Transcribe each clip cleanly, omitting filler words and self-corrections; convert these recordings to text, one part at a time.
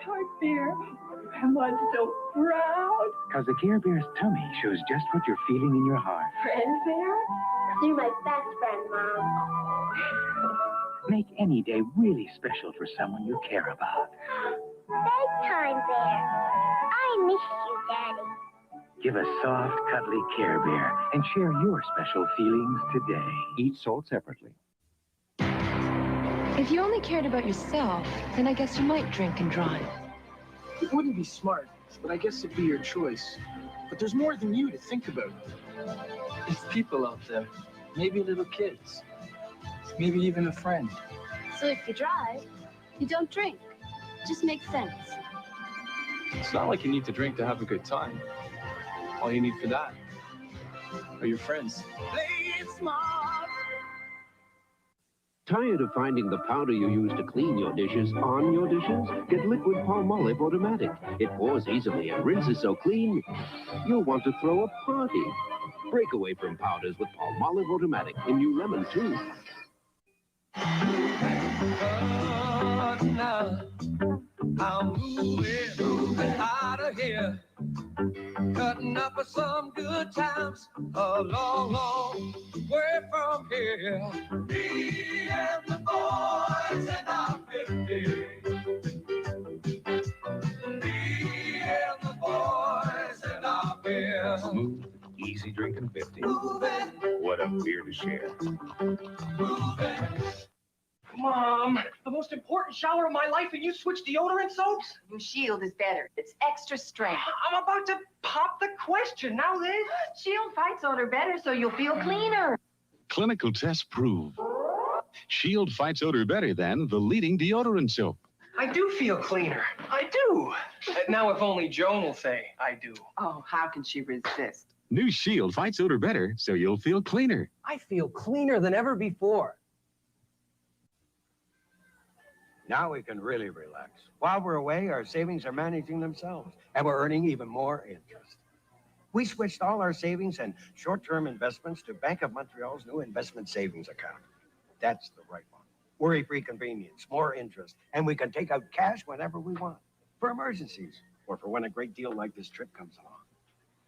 heart, dear. Grandma's so proud. Because the Care Bear's tummy shows just what you're feeling in your heart. Friend Bear? You're my best friend, Mom. Make any day really special for someone you care about. Bedtime, Bear. I miss you, Daddy. Give a soft, cuddly Care Bear and share your special feelings today. Each sold separately. If you only cared about yourself, then I guess you might drink and drive. It wouldn't be smart, but I guess it'd be your choice. But there's more than you to think about. There's people out there, maybe little kids, maybe even a friend. So if you drive, you don't drink. Just makes sense. It's not like you need to drink to have a good time. All you need for that are your friends. Play it smart. Tired of finding the powder you use to clean your dishes on your dishes? Get Liquid Palmolive Automatic. It pours easily and rinses so clean, you'll want to throw a party. Break away from powders with Palmolive Automatic in new lemon, too. I'm moving out of here, cutting up for some good times, a long, long way from here. Me and the boys and our 50. Me and the boys and our beer. Smooth, easy drinking 50. Moving, What a beer to share. moving. Mom, the most important shower of my life and you switch deodorant soaps? New Shield is better. It's extra strength. I'm about to pop the question. Now then. Shield fights odor better so you'll feel cleaner. Clinical tests prove Shield fights odor better than the leading deodorant soap. I do feel cleaner. I do. Now if only Joan will say I do. Oh, how can she resist? New Shield fights odor better so you'll feel cleaner. I feel cleaner than ever before. Now we can really relax. While we're away, our savings are managing themselves, and we're earning even more interest. We switched all our savings and short-term investments to Bank of Montreal's new investment savings account. That's the right one. Worry-free convenience, more interest, and we can take out cash whenever we want, for emergencies, or for when a great deal like this trip comes along.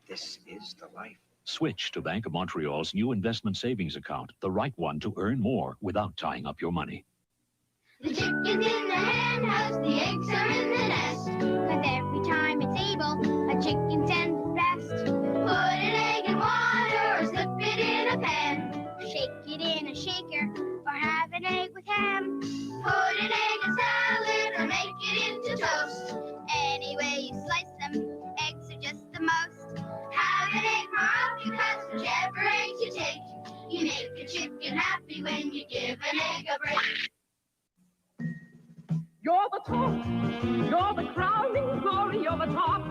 This is the life. Switch to Bank of Montreal's new investment savings account, the right one to earn more without tying up your money. The chicken's in the hen house, the eggs are in the nest. With every time it's able, a chicken sends its best. Put an egg in water or slip it in a pan. Shake it in a shaker or have an egg with ham. Put an egg in salad or make it into toast. Any way you slice them, eggs are just the most. Have an egg more often because whichever eggs you take, you make a chicken happy when you give an egg a break. You're the top. You're the crowning glory. You're the top.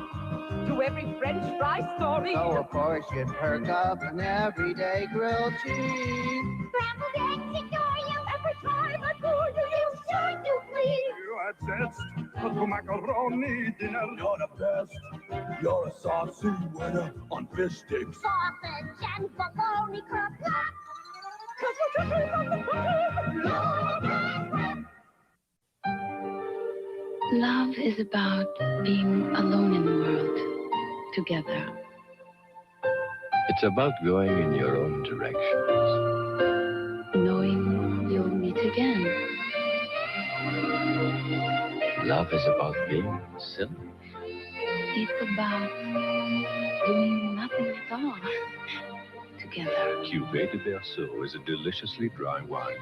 To every French fry story. So of course you'd perk up an everyday grilled cheese. Scrambled eggs adore you. Every time I pour you, you start to please. You add zest to macaroni dinner. You're the best. You're a saucy winner on fish sticks. Sausage and bologna croquette. 'Cause we're dripping from the bottom. You're the best. Love is about being alone in the world, together. It's about going in your own directions. Knowing you'll meet again. Love is about being silly. It's about doing nothing at all, together. Cuvée de Berceau is a deliciously dry wine,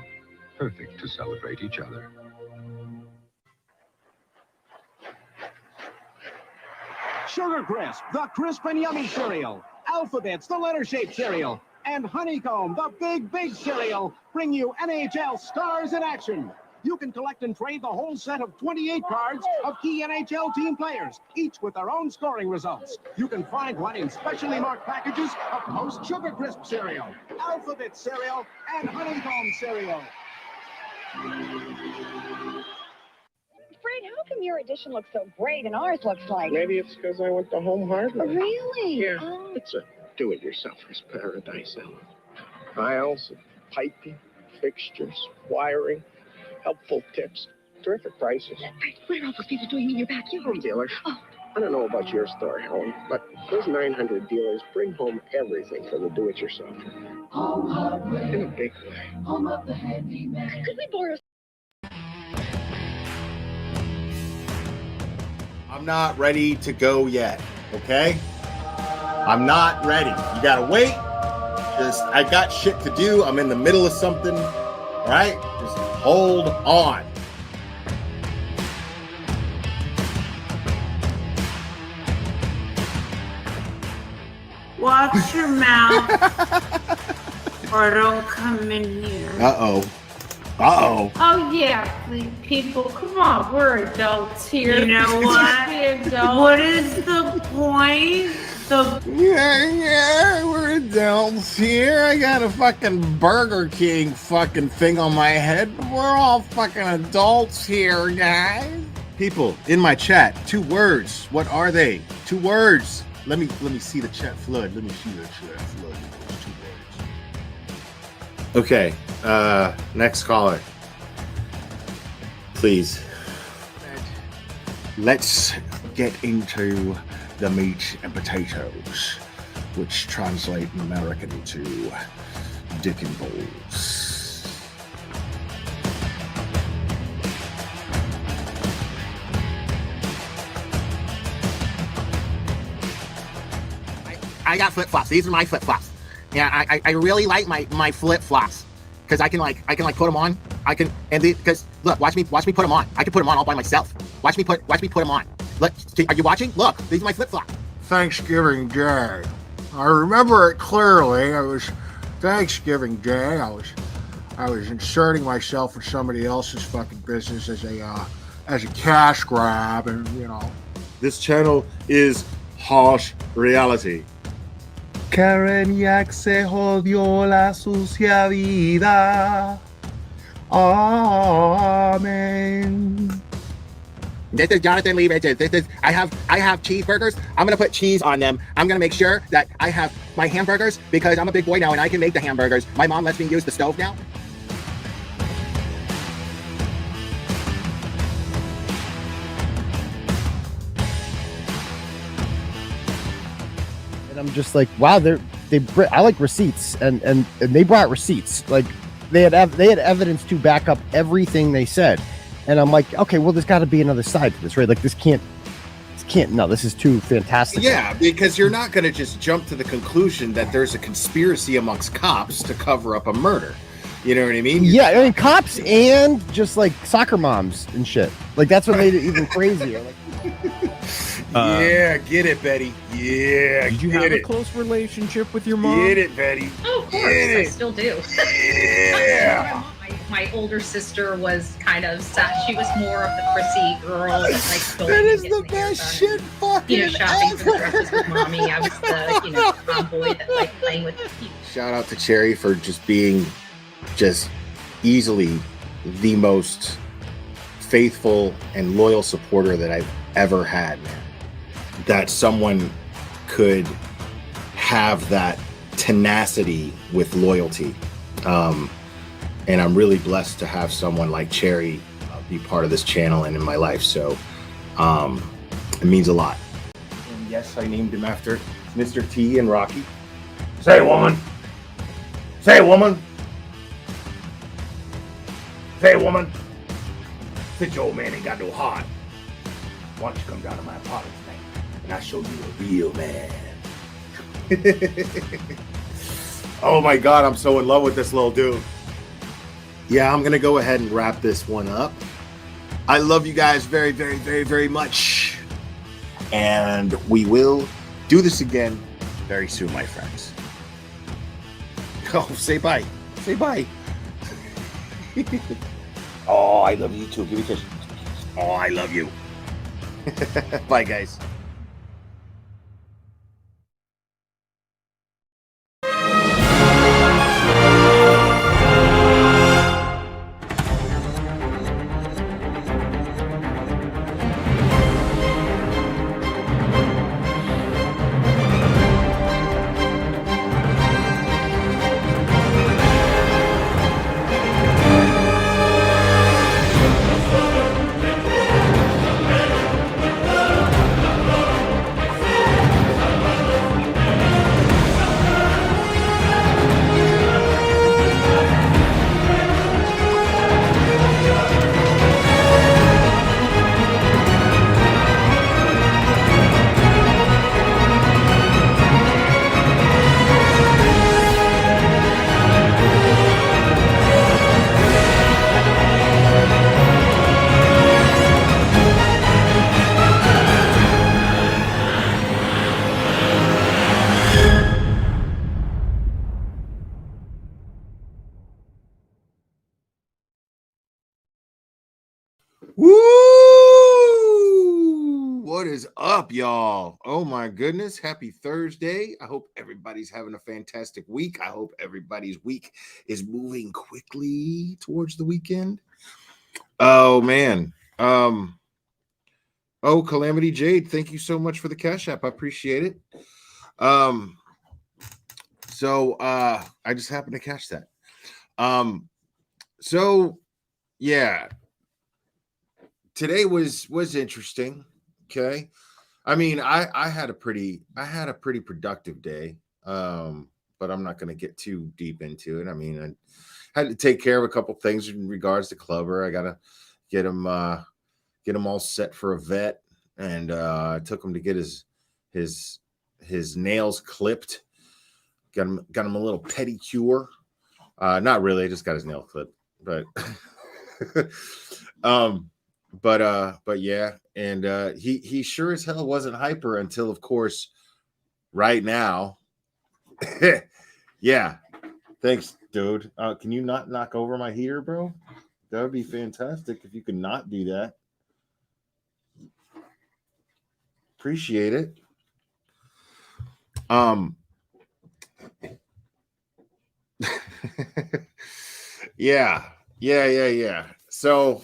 perfect to celebrate each other. Sugar Crisp, the crisp and yummy cereal. Alphabets, the letter-shaped cereal. And Honeycomb, the big cereal, bring you NHL Stars in action. You can collect and trade the whole set of 28 cards of key NHL team players, each with their own scoring results. You can find one in specially marked packages of Post Sugar Crisp cereal, Alphabet cereal, and Honeycomb cereal. Fred, how come your edition looks so great and ours looks like... Maybe it's because I went to Home Hardware. Really? Yeah, Oh. it's a do-it-yourselfer's paradise, Ellen. Aisles of piping, fixtures, wiring, helpful tips. terrific prices. What are all those people doing in your backyard? Home dealers. Oh. I don't know about your store, Helen, but those 900 dealers bring home everything for the do-it-yourselfer. In a big way. Home of the handyman. Could we borrow? I'm not ready to go yet, okay? I'm not ready. You gotta wait. I got shit to do. I'm in the middle of something, all right? Just hold on. Watch your mouth or don't come in here. Uh-oh. Uh-oh. Oh, yeah, people, come on, we're adults here. You know what? What is the point? Yeah, we're adults here. I got a fucking Burger King fucking thing on my head. We're all fucking adults here, guys. People in my chat, 2 words. What are they? 2 words. Let me see the chat flood. Let me see the chat flood. 2 words. Okay, next caller. Please. Let's get into the meat and potatoes, which translate in American to dick and balls. I got flip-flops. These are my flip-flops. Yeah, I really like my flip-flops because I can put them on. Because look, watch me put them on. I can put them on all by myself. Watch me put them on. Look, are you watching? Look, these are my flip-flops. Thanksgiving Day. I remember it clearly. It was Thanksgiving Day. I was inserting myself in somebody else's fucking business as a cash grab, and you know. This channel is harsh reality. Karen Yak se jodió la sucia vida. Amen. This is Jonathan Lee Riches. I have cheeseburgers. I'm gonna put cheese on them. I'm gonna make sure that I have my hamburgers because I'm a big boy now and I can make the hamburgers. My mom lets me use the stove now. And I'm just like, wow, I like receipts, and they brought receipts. Like they had evidence to back up everything they said. And I'm like, okay, well, there's got to be another side to this, right? Like this can't. No, this is too fantastic. Yeah, because you're not going to just jump to the conclusion that there's a conspiracy amongst cops to cover up a murder. You know what I mean? Yeah, I mean, cops and just like soccer moms and shit. Like that's what made it even crazier. Like, yeah, get it, Betty. Yeah, did you have a close relationship with your mom? Get it, Betty. Oh, of course, I still do. Yeah. My older sister was kind of she was more of the prissy girl that like going That is and the getting her best hair done shit fucking and, shopping for the dresses with mommy. I was the tomboy that liked playing with the Shout out to Cherry for just being easily the most faithful and loyal supporter that I've ever had. That someone could have that tenacity with loyalty. And I'm really blessed to have someone like Cherry be part of this channel and in my life. So it means a lot. And yes, I named him after Mr. T and Rocky. Say, woman. Say, woman. Say, woman. Since your old man ain't got no heart, why don't you come down to my apartment tonight and I'll show you a real man. Oh my God, I'm so in love with this little dude. Yeah, I'm gonna go ahead and wrap this one up. I love you guys very, very, very, very much. And we will do this again very soon, my friends. Oh, say bye. Say bye. Oh, I love you too. Give me a kiss. Oh, I love you. Bye, guys. Woo! What is up, y'all? Oh my goodness. Happy Thursday. I hope everybody's having a fantastic week. I hope everybody's week is moving quickly towards the weekend. Oh man. Oh, Calamity Jade, thank you so much for the Cash App. I appreciate it. So I just happened to catch that. So yeah. Today was interesting. Okay. I mean, I had a pretty productive day. But I'm not going to get too deep into it. I mean, I had to take care of a couple things in regards to Clover. I got to get him all set for a vet, and I took him to get his nails clipped. Got him a little pedicure. Not really, I just got his nail clipped, but but yeah, and he sure as hell wasn't hyper until, of course, right now. Yeah, thanks, dude. Can you not knock over my heater, bro? That would be fantastic if you could not do that. Appreciate it. Yeah. So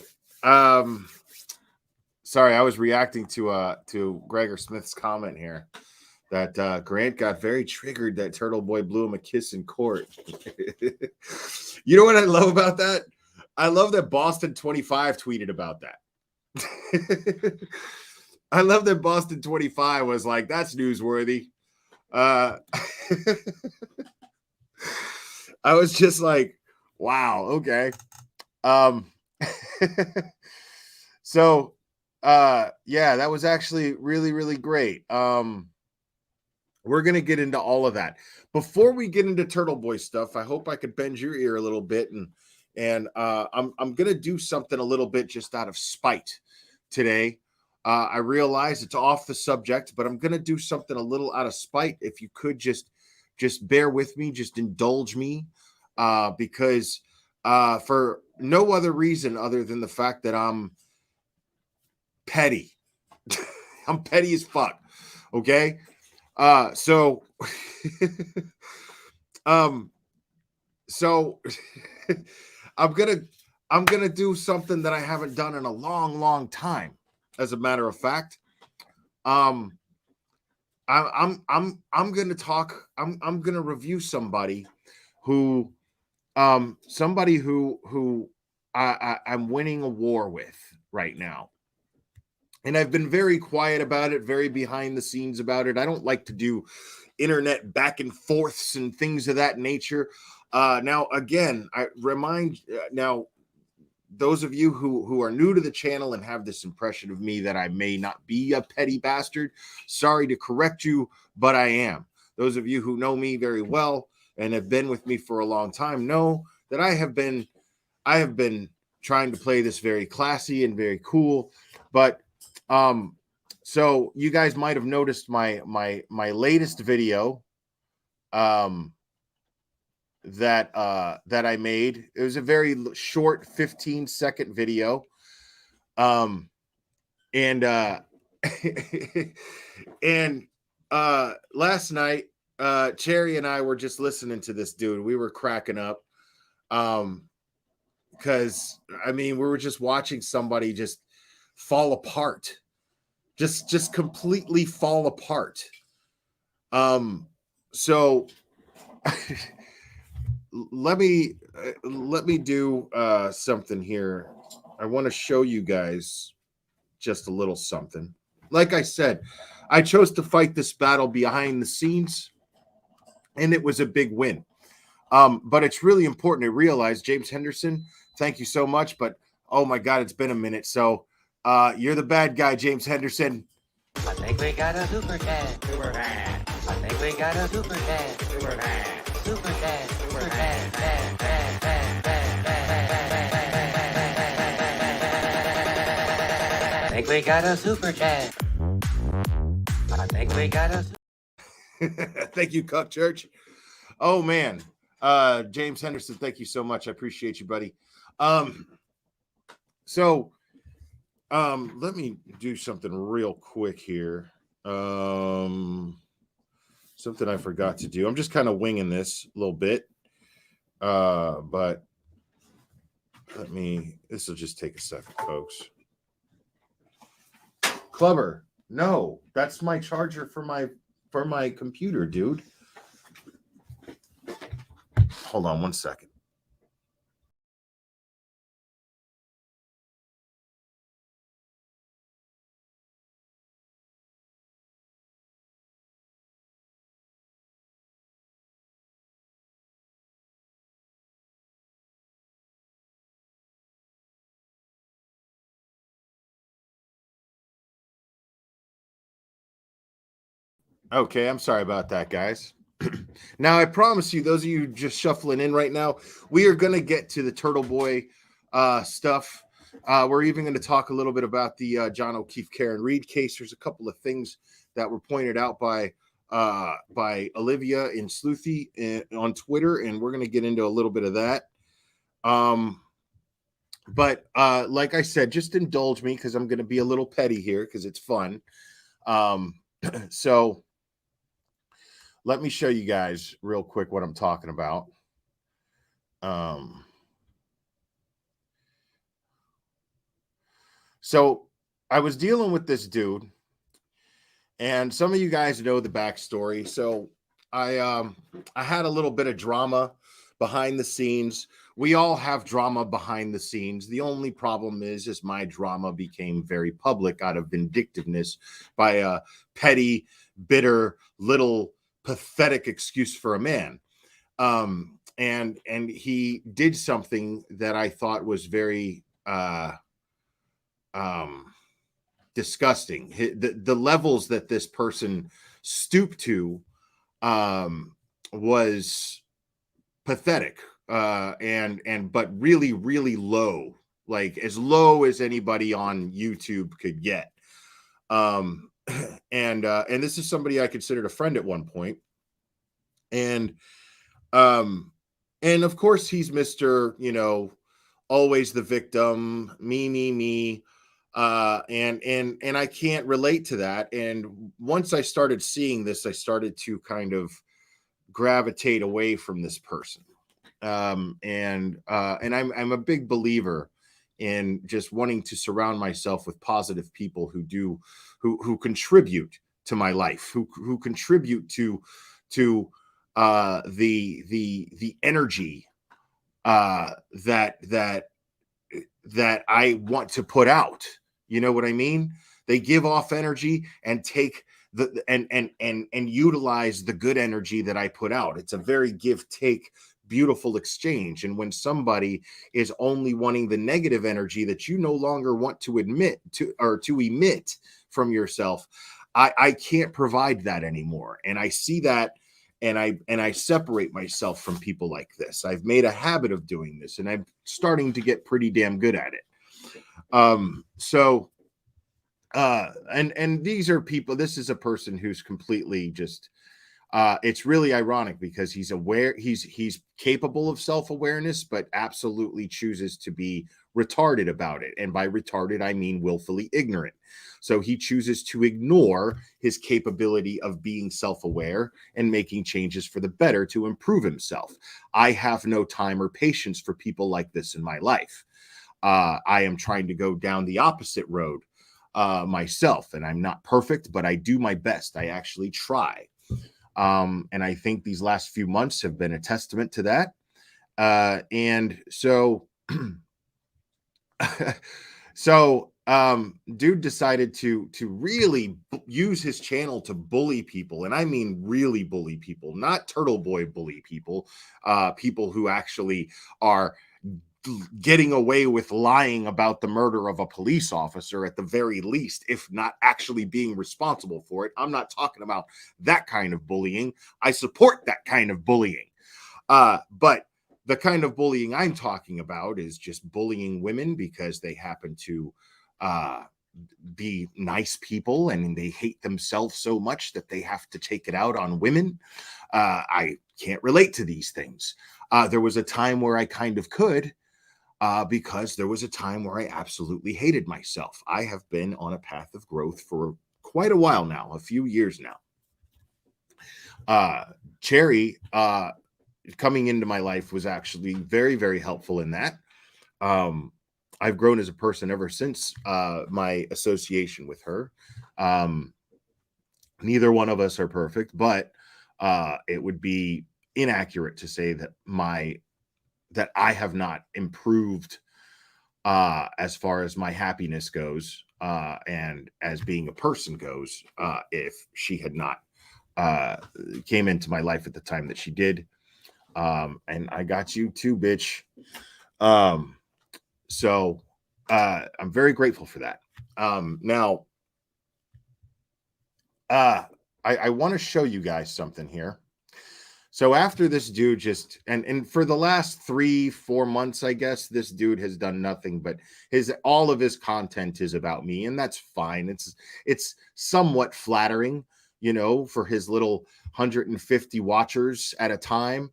sorry, I was reacting to Gregor Smith's comment here that Grant got very triggered that Turtle Boy blew him a kiss in court. You know what I love about that? I love that Boston 25 tweeted about that. I love that Boston 25 was like, that's newsworthy. I was just like, wow, okay. So yeah, that was actually really, really great. We're gonna get into all of that. Before we get into Turtle Boy stuff, I hope I could bend your ear a little bit, and I'm gonna do something a little bit just out of spite today. I realize it's off the subject, but I'm gonna do something a little out of spite. If you could just bear with me, just indulge me, because for no other reason other than the fact that I'm petty. I'm petty as fuck. Okay. So so I'm gonna do something that I haven't done in a long time. As a matter of fact, I'm gonna talk. I'm gonna review somebody who I'm winning a war with right now. And I've been very quiet about it, very behind the scenes about it. I don't like to do internet back and forths and things of that nature. Now, again, I remind now those of you who are new to the channel and have this impression of me that I may not be a petty bastard, sorry to correct you, but I am. Those of you who know me very well and have been with me for a long time know that I have been trying to play this very classy and very cool, but so you guys might have noticed my latest video that I made. It was a very short 15-second video. And and last night Cherry and I were just listening to this dude. We were cracking up. Because I mean, we were just watching somebody just fall apart, just completely fall apart. So let me do something here. I want to show you guys just a little something. Like I said, I chose to fight this battle behind the scenes, and it was a big win. But it's really important to realize, James Henderson, thank you so much. But oh my God, it's been a minute. So you're the bad guy, James Henderson. I think we got a super cat. Super cat. I think we got a super cat. Super cat. Super cat. Super cat. I think we got a super cat. I think we got a. Thank you, Cuck Church. Oh man, James Henderson, thank you so much. I appreciate you, buddy. So Let me do something real quick here. Something I forgot to do. I'm just kind of winging this a little bit. But this will just take a second, folks. Clubber, no, that's my charger for my computer, dude. Hold on 1 second. Okay, I'm sorry about that, guys. Now, I promise you, those of you just shuffling in right now, we are going to get to the Turtle Boy stuff. We're even going to talk a little bit about the John O'Keefe Karen Reed case. There's a couple of things that were pointed out by Olivia in Sleuthy on Twitter, and we're going to get into a little bit of that. But like I said, just indulge me because I'm going to be a little petty here because it's fun. So let me show you guys real quick what I'm talking about. So I was dealing with this dude, and some of you guys know the backstory. So I had a little bit of drama behind the scenes. We all have drama behind the scenes. The only problem is my drama became very public out of vindictiveness by a petty, bitter, little pathetic excuse for a man. And he did something that I thought was very disgusting. The levels that this person stooped to was pathetic, but really, really low, like as low as anybody on YouTube could get. And this is somebody I considered a friend at one point. And of course he's Mr., always the victim, me. And I can't relate to that. And once I started seeing this, I started to kind of gravitate away from this person. And I'm a big believer in just wanting to surround myself with positive people who contribute to my life, who contribute to the energy that I want to put out. You know what I mean? They give off energy and take and utilize the good energy that I put out. It's a very give-take, beautiful exchange. And when somebody is only wanting the negative energy that you no longer want to emit from yourself, I can't provide that anymore. And I see that, and I separate myself from people like this. I've made a habit of doing this, and I'm starting to get pretty damn good at it. And these are people. This is a person who's completely just. It's really ironic because he's aware, he's capable of self-awareness, but absolutely chooses to be retarded about it. And by retarded, I mean willfully ignorant. So he chooses to ignore his capability of being self-aware and making changes for the better to improve himself. I have no time or patience for people like this in my life. I am trying to go down the opposite road myself, and I'm not perfect, but I do my best. I actually try. And I think these last few months have been a testament to that. And so, dude decided to really use his channel to bully people. And I mean, really bully people, not Turtle Boy bully people, people who actually are getting away with lying about the murder of a police officer at the very least, if not actually being responsible for it. I'm not talking about that kind of bullying. I support that kind of bullying. But the kind of bullying I'm talking about is just bullying women because they happen to be nice people and they hate themselves so much that they have to take it out on women. I can't relate to these things. There was a time where I kind of could. because there was a time where I absolutely hated myself. I have been on a path of growth for quite a while now, a few years now. Cherry coming into my life was actually very, very helpful in that. I've grown as a person ever since my association with her. Neither one of us are perfect, but it would be inaccurate to say that I have not improved as far as my happiness goes and as being a person goes if she had not came into my life at the time that she did. And I got you too, bitch. So I'm very grateful for that. Now, I want to show you guys something here. So after this dude and for the last 3-4 months, I guess, this dude has done nothing but all of his content is about me, and that's fine. It's somewhat flattering, you know, for his little 150 watchers at a time.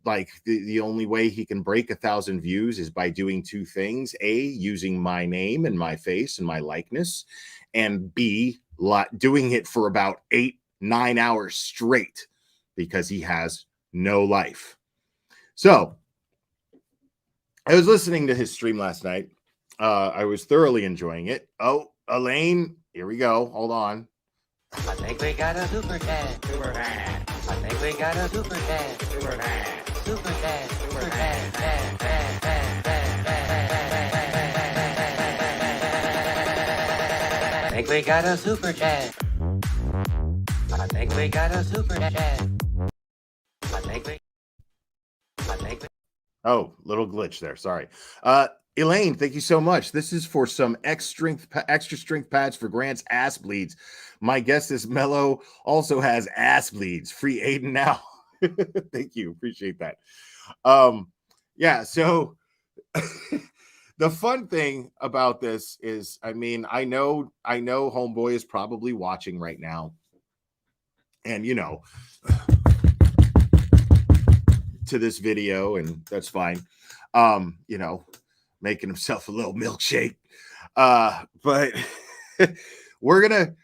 Like the only way he can break 1,000 views is by doing two things: A, using my name and my face and my likeness, and B, doing it for about 8-9 hours straight, because he has no life. So I was listening to his stream last night. I was thoroughly enjoying it. Oh, Elaine, here we go. Hold on. I think we got a super dad. Super dad. I think we got a super dad. Super dad. Super dad. Super dad. Dad, dad, dad, dad, dad. I think we got a super dad. I think we got a super dad. I think we. Oh, little glitch there. Sorry. Elaine, thank you so much. This is for some extra strength pads for Grant's ass bleeds. My guess is Mello also has ass bleeds. Free Aiden now. Thank you. Appreciate that. Yeah, so the fun thing about this is, I mean, I know Homeboy is probably watching right now. And, you know, to this video, and that's fine. You know, making himself a little milkshake. But we're gonna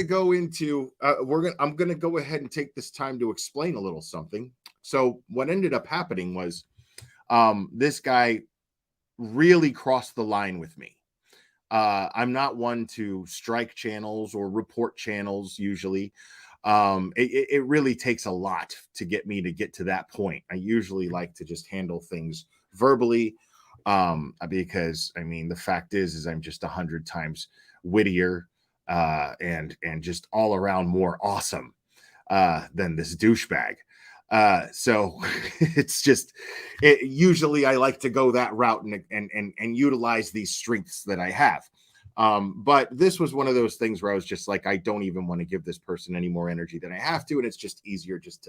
go into I'm gonna go ahead and take this time to explain a little something. So what ended up happening was this guy really crossed the line with me. I'm not one to strike channels or report channels usually. It really takes a lot to get me to get to that point. I usually like to just handle things verbally, because I mean, the fact is I'm just 100 times wittier and just all around more awesome than this douchebag. So it's just usually I like to go that route and utilize these strengths that I have. But this was one of those things where I was just like, I don't even want to give this person any more energy than I have to. And it's just easier just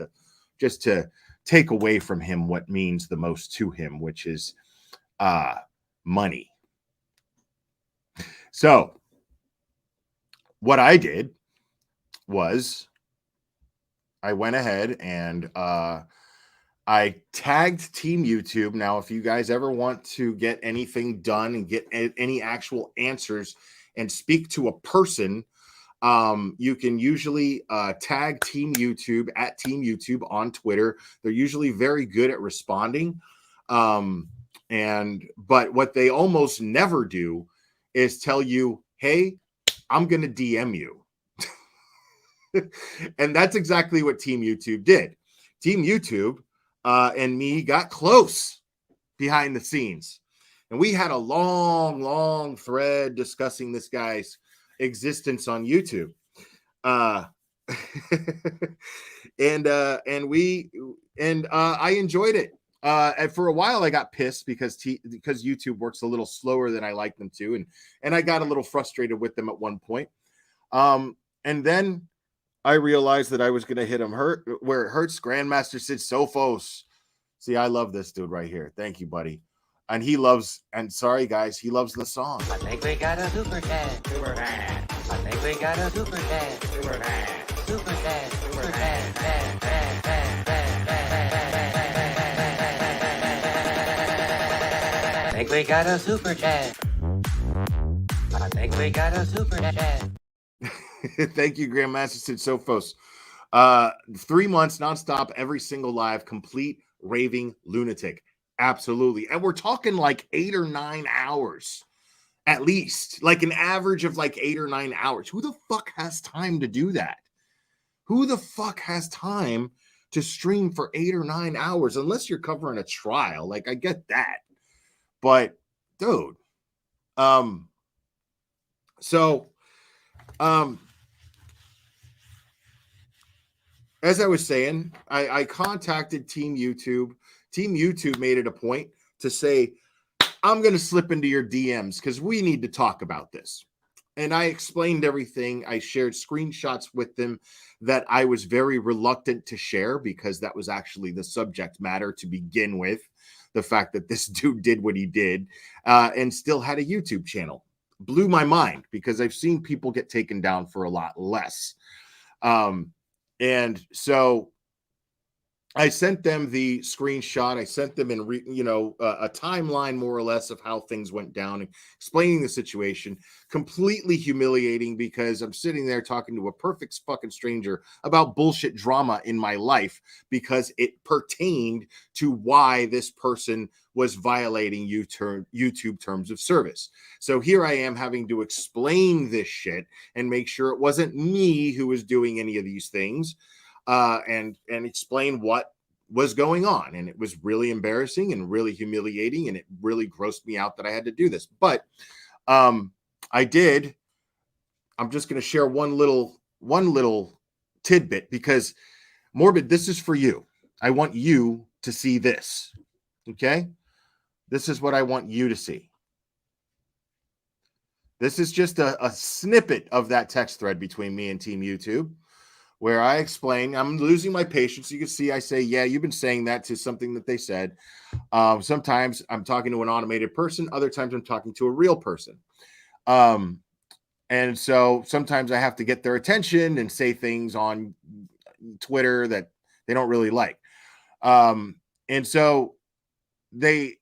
to take away from him what means the most to him, which is money. So what I did was I went ahead and I tagged Team YouTube. Now, if you guys ever want to get anything done and get any actual answers and speak to a person, you can usually tag Team YouTube at Team YouTube on Twitter. They're usually very good at responding. But what they almost never do is tell you, hey, I'm going to DM you. And that's exactly what Team YouTube did. Team YouTube and me got close behind the scenes. And we had a long thread discussing this guy's existence on YouTube. I enjoyed it. And for a while I got pissed because YouTube works a little slower than I like them to. And I got a little frustrated with them at one point. And then I realized that I was going to hit him where it hurts. Grandmaster Sid Sophos. See, I love this dude right here. Thank you, buddy. And he loves, and sorry guys, he loves the song. I think we got a super dad. Super dad. I think we got a super dad. Super dad. Super dad. Super dad. Dad, dad, dad, dad, dad, dad, dad, dad, dad, dad, dad, dad, dad, dad, dad, think we got a super chat. I think we got a super chat. Thank you, Grandmaster Sid Sophos. 3 months nonstop, every single live, complete raving lunatic. Absolutely. And we're talking like 8 or 9 hours at least, like an average of like 8 or 9 hours. Who the fuck has time to do that? Who the fuck has time to stream for 8 or 9 hours unless you're covering a trial? Like, I get that. But dude, as I was saying, I contacted Team YouTube. Team YouTube made it a point to say, I'm going to slip into your DMs because we need to talk about this. And I explained everything. I shared screenshots with them that I was very reluctant to share because that was actually the subject matter to begin with. The fact that this dude did what he did and still had a YouTube channel blew my mind because I've seen people get taken down for a lot less. And so I sent them the screenshot. I sent them in, a timeline more or less of how things went down, explaining the situation. Completely humiliating because I'm sitting there talking to a perfect fucking stranger about bullshit drama in my life because it pertained to why this person was violating YouTube terms of service. So here I am having to explain this shit and make sure it wasn't me who was doing any of these things. And explain what was going on. And it was really embarrassing and really humiliating. And it really grossed me out that I had to do this. But I did. I'm just going to share one little tidbit because Morbid, this is for you. I want you to see this. Okay? This is what I want you to see. This is just a snippet of that text thread between me and Team YouTube, where I explain, I'm losing my patience. You can see I say, yeah, you've been saying that to something that they said. Sometimes I'm talking to an automated person. Other times I'm talking to a real person. And so sometimes I have to get their attention and say things on Twitter that they don't really like. And so I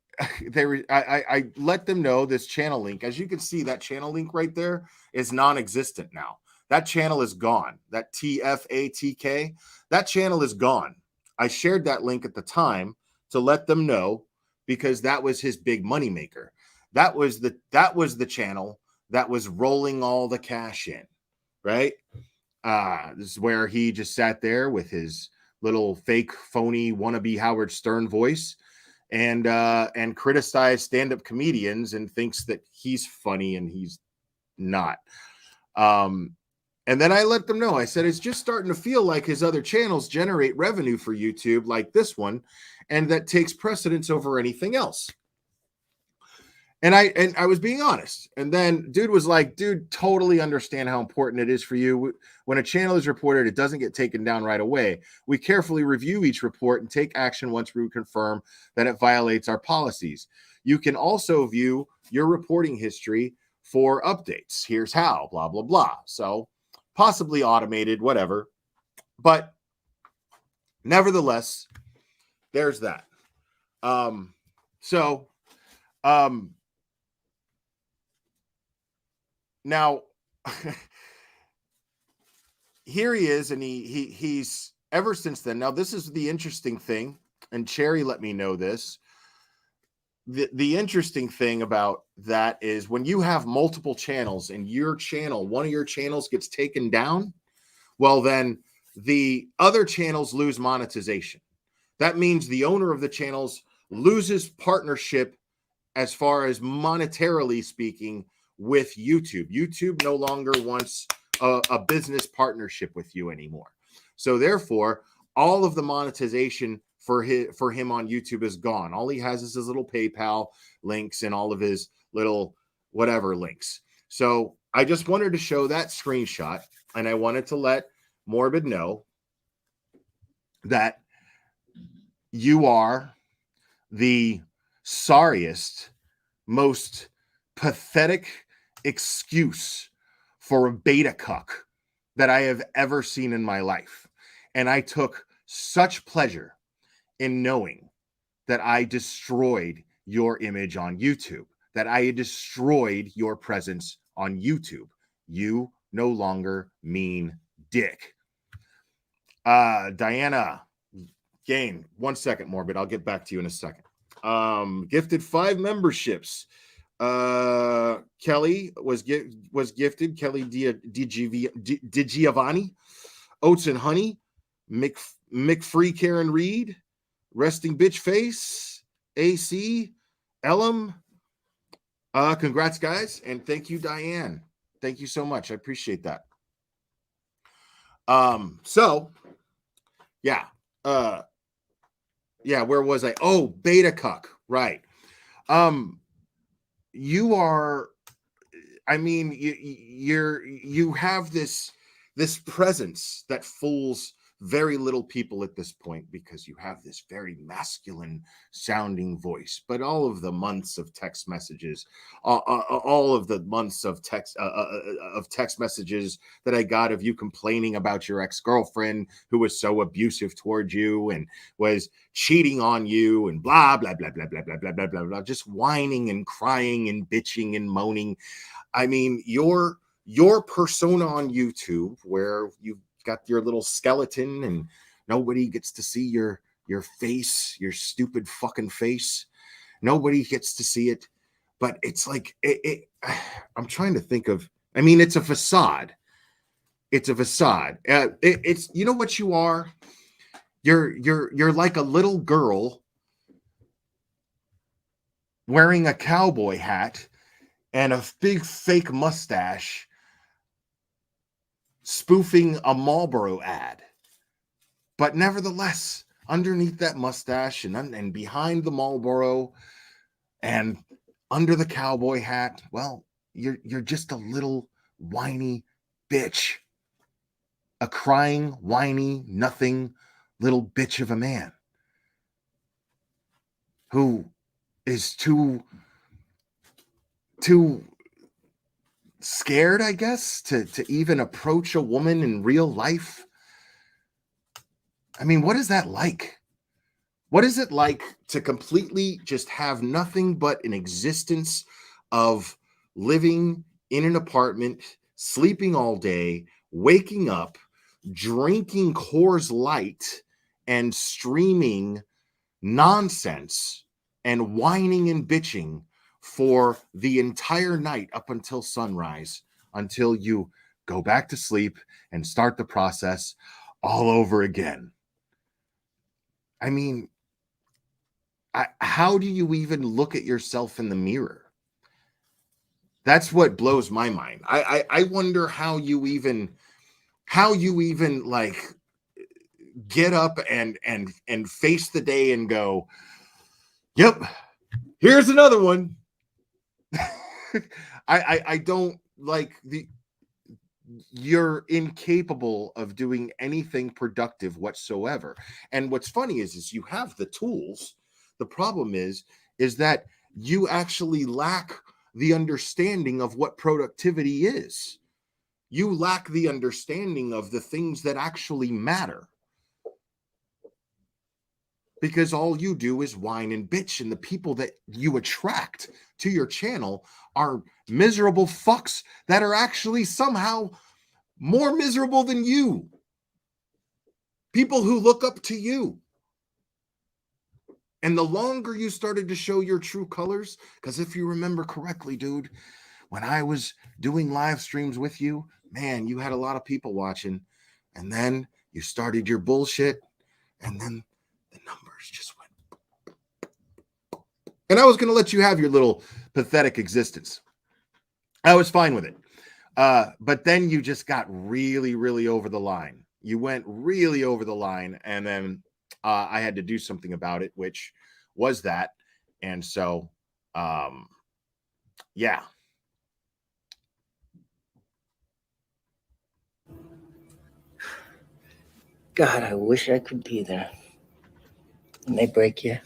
let them know this channel link. As you can see, that channel link right there is non-existent now. That channel is gone. That TFATK, that channel is gone. I shared that link at the time to let them know because that was his big moneymaker. That was the channel that was rolling all the cash in, right? This is where he just sat there with his little fake, phony, wannabe Howard Stern voice and criticized stand-up comedians and thinks that he's funny and he's not. And then I let them know, I said, it's just starting to feel like his other channels generate revenue for YouTube like this one, and that takes precedence over anything else. And I was being honest. And then dude was like, dude, totally understand how important it is for you. When a channel is reported, it doesn't get taken down right away. We carefully review each report and take action once we confirm that it violates our policies. You can also view your reporting history for updates. Here's how, blah, blah, blah. So possibly automated, whatever. But nevertheless, there's that. Now here he is, and he's ever since then. Now, this is the interesting thing, and Cherry let me know this. The interesting thing about that is when you have multiple channels and your channel, one of your channels gets taken down, well, then the other channels lose monetization. That means the owner of the channels loses partnership as far as monetarily speaking with YouTube. YouTube no longer wants a business partnership with you anymore. So therefore, all of the monetization for him on YouTube is gone. All he has is his little PayPal links and all of his little whatever links. So I just wanted to show that screenshot, and I wanted to let Morbid know that you are the sorriest, most pathetic excuse for a beta cuck that I have ever seen in my life. And I took such pleasure in knowing that I destroyed your image on YouTube, that I had destroyed your presence on YouTube. You no longer mean dick. Diana Gain, 1 second, Morbid. I'll get back to you in a second. Gifted 5 memberships. Kelly was gifted. Kelly Di Giovanni, Oats and Honey, McFree Karen Reed, Resting Bitch Face, AC, Elam. Congrats, guys, and thank you, Diane. Thank you so much. I appreciate that. So yeah. Yeah, where was I? Oh, Beta Cuck, right. You are, I mean, you have this presence that fools very little people at this point, because you have this very masculine sounding voice. But all of the months of text messages, all of the months of text messages that I got of you complaining about your ex-girlfriend who was so abusive towards you and was cheating on you and blah blah blah blah blah blah blah blah blah blah, just whining and crying and bitching and moaning. I mean, your persona on YouTube, where you've got your little skeleton and nobody gets to see your face, your stupid fucking face. Nobody gets to see it. But it's like I'm trying to think of. I mean, it's a facade. It's a facade. It's, you know what you are. You're like a little girl wearing a cowboy hat and a big fake mustache, spoofing a Marlboro ad. But nevertheless, underneath that mustache and behind the Marlboro and under the cowboy hat, well, you're just a little whiny bitch. A crying, whiny, nothing little bitch of a man who is too scared, I guess, to even approach a woman in real life. I mean, what is that like? What is it like to completely just have nothing but an existence of living in an apartment, sleeping all day, waking up, drinking Coors Light, and streaming nonsense and whining and bitching for the entire night up until sunrise, until you go back to sleep and start the process all over again? I mean, how do you even look at yourself in the mirror? That's what blows my mind. I wonder how you even like get up and face the day and go, yep, here's another one. I don't like you're incapable of doing anything productive whatsoever. And what's funny is you have the tools. The problem is that you actually lack the understanding of what productivity is. You lack the understanding of the things that actually matter. Because all you do is whine and bitch, and the people that you attract to your channel are miserable fucks that are actually somehow more miserable than you. People who look up to you. And the longer you started to show your true colors, because if you remember correctly, dude, when I was doing live streams with you, man, you had a lot of people watching. And then you started your bullshit, and then the numbers just went. And I was going to let you have your little pathetic existence. I was fine with it. But then you just got really, really over the line. You went really over the line, and then I had to do something about it, which was that. And so, yeah. God, I wish I could be there. When they break you,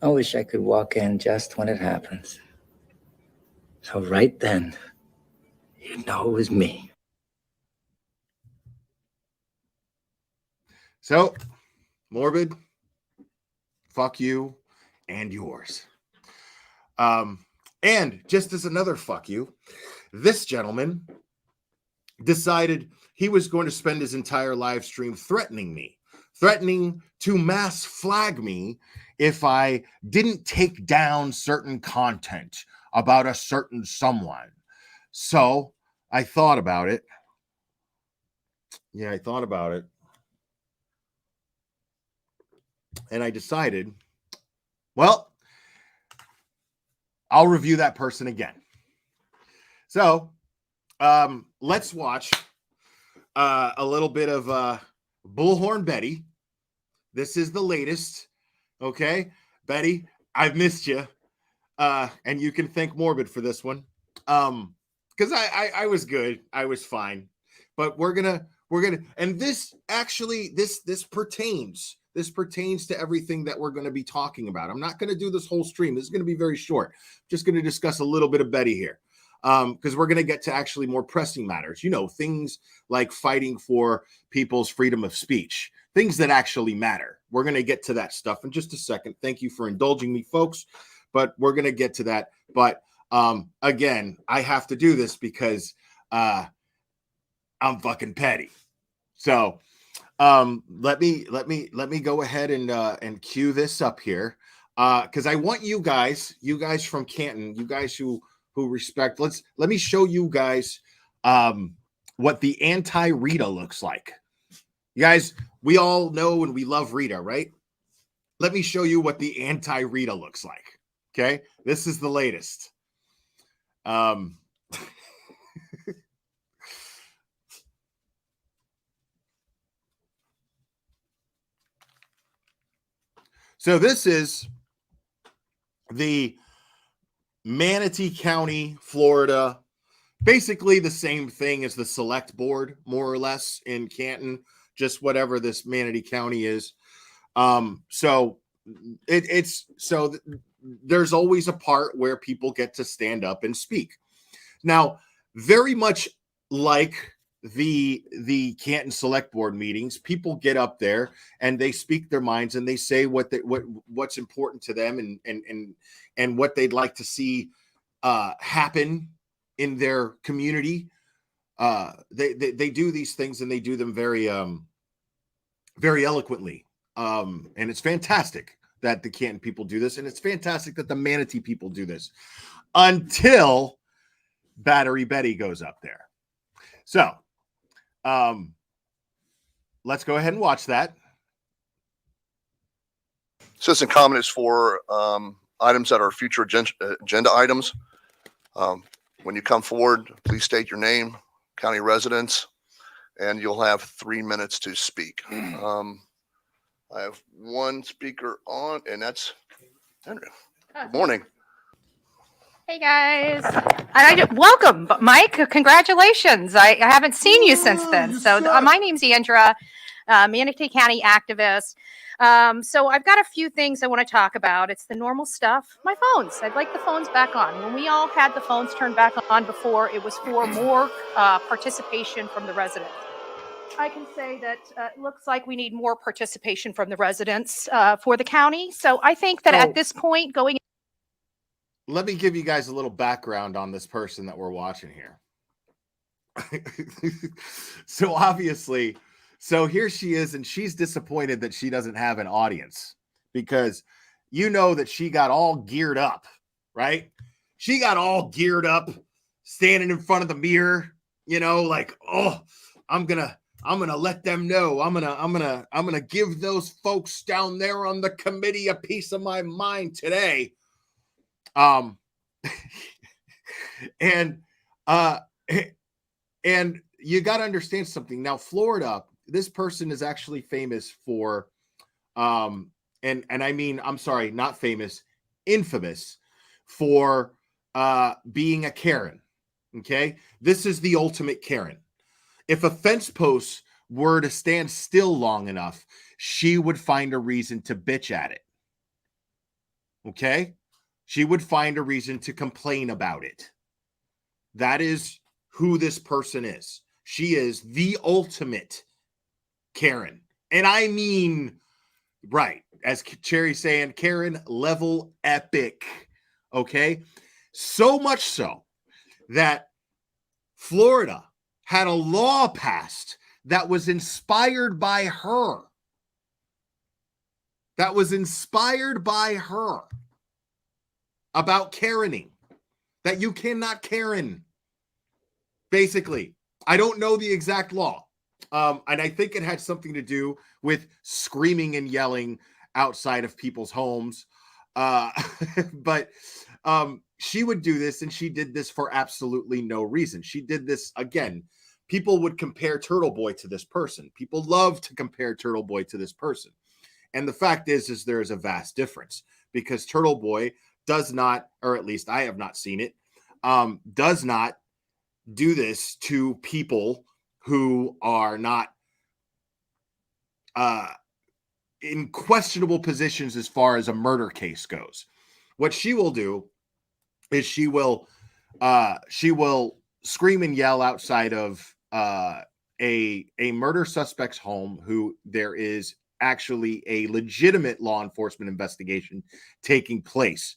I wish I could walk in just when it happens. So right then, you'd know it was me. So, Morbid, fuck you. and yours. And just as another fuck you, this gentleman decided he was going to spend his entire live stream threatening to mass flag me if I didn't take down certain content about a certain someone. So I thought about it. Yeah, I thought about it. And I decided, well, I'll review that person again. So let's watch a little bit of Bullhorn Betty. This is the latest. Okay, Betty, I've missed you. And you can thank Morbid for this one. Because I was good. I was fine. But we're gonna, and this actually, this pertains to everything that we're going to be talking about. I'm not going to do this whole stream. This is going to be very short. Just going to discuss a little bit of Betty here. Because we're going to get to actually more pressing matters. You know, things like fighting for people's freedom of speech. Things that actually matter. We're going to get to that stuff in just a second. Thank you for indulging me, folks. But we're going to get to that. But again, I have to do this because I'm fucking petty. So let me go ahead and cue this up here. Because I want you guys from Canton, you guys who respect, let me show you guys what the anti-Rita looks like. You guys, we all know and we love Rita, right? Let me show you what the anti-Rita looks like. Okay, this is the latest. So this is the Manatee County, Florida, basically the same thing as the select board, more or less, in Canton, just whatever this Manatee County is. So there's always a part where people get to stand up and speak. Now, very much like the Canton Select Board meetings, people get up there and they speak their minds and they say what's important to them and what they'd like to see happen in their community. They do these things and they do them very very eloquently. And it's fantastic that the Canton people do this, and it's fantastic that the Manatee people do this until Battery Betty goes up there. So let's go ahead and watch that. Citizen comment is for items that are future agenda items. When you come forward, please state your name, county residence, and you'll have 3 minutes to speak. I have one speaker on, and that's Andrea. Good morning. Hey guys, welcome, Mike. Congratulations. I haven't seen you since then. So my name's Andrea, Manatee County activist. So I've got a few things I want to talk about. It's the normal stuff. My phones. I'd like the phones back on. When we all had the phones turned back on before, it was for more participation from the residents. I can say that it looks like we need more participation from the residents for the county. So I think that at this point, going. Let me give you guys a little background on this person that we're watching here. So obviously, here she is, and she's disappointed that she doesn't have an audience because you know that she got all geared up, right? She got all geared up, standing in front of the mirror, you know, like, oh, I'm gonna let them know. I'm gonna give those folks down there on the committee a piece of my mind today. And you got to understand something. Now, Florida, this person is actually famous for, and I mean, I'm sorry, not famous, infamous for being a Karen. Okay, this is the ultimate Karen. If a fence post were to stand still long enough, she would find a reason to bitch at it. Okay? She would find a reason to complain about it. That is who this person is. She is the ultimate Karen. And I mean Right. As Cherry's saying, Karen level epic. Okay. So much so that Florida had a law passed that was inspired by her. About Karening. That you cannot Karen. Basically. I don't know the exact law. And I think it had something to do with screaming and yelling outside of people's homes. But she would do this, and she did this for absolutely no reason. She did this again. People would compare Turtle Boy to this person. People love to compare Turtle Boy to this person. And the fact is there is a vast difference, because Turtle Boy does not, or at least I have not seen it, does not do this to people who are not in questionable positions as far as a murder case goes. What she will do is she will scream and yell outside of a murder suspect's home, who there is actually a legitimate law enforcement investigation taking place.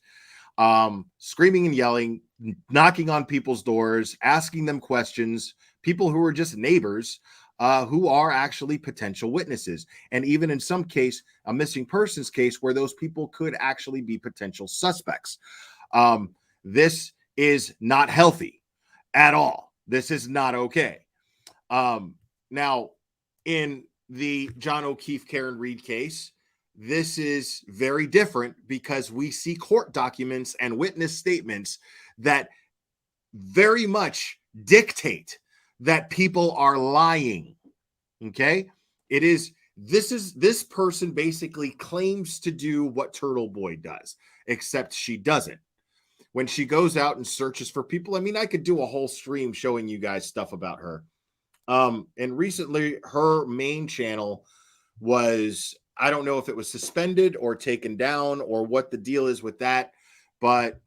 Screaming and yelling, knocking on people's doors, asking them questions, people who are just neighbors, who are actually potential witnesses. And even in some case, a missing persons case where those people could actually be potential suspects. This is not healthy at all. This is not okay. Now, in the John O'Keefe, Karen Reed case, this is very different, because we see court documents and witness statements that very much dictate that people are lying. Okay? This person basically claims to do what Turtle Boy does, except she doesn't. When she goes out and searches for people, I mean, I could do a whole stream showing you guys stuff about her. And recently her main channel was, I don't know if it was suspended or taken down or what the deal is with that, but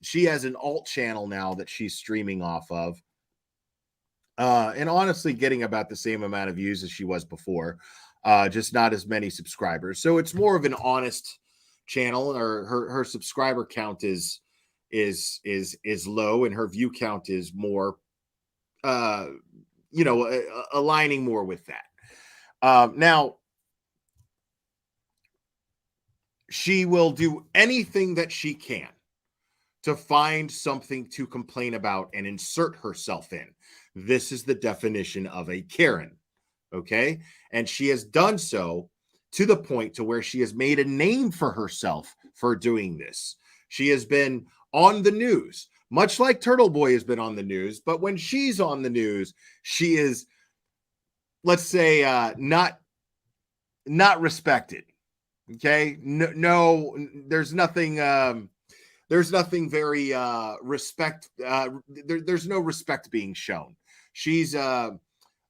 she has an alt channel now that she's streaming off of. And honestly getting about the same amount of views as she was before, just not as many subscribers. So it's more of an honest channel, or her subscriber count is low, and her view count is more, aligning more with that. Now, she will do anything that she can to find something to complain about and insert herself in. This is the definition of a Karen, okay? And she has done so to the point to where she has made a name for herself for doing this. She has been on the news, much like Turtle Boy has been on the news, but when she's on the news, she is, let's say, not respected. Okay, no, there's nothing very respect. There's no respect being shown. She's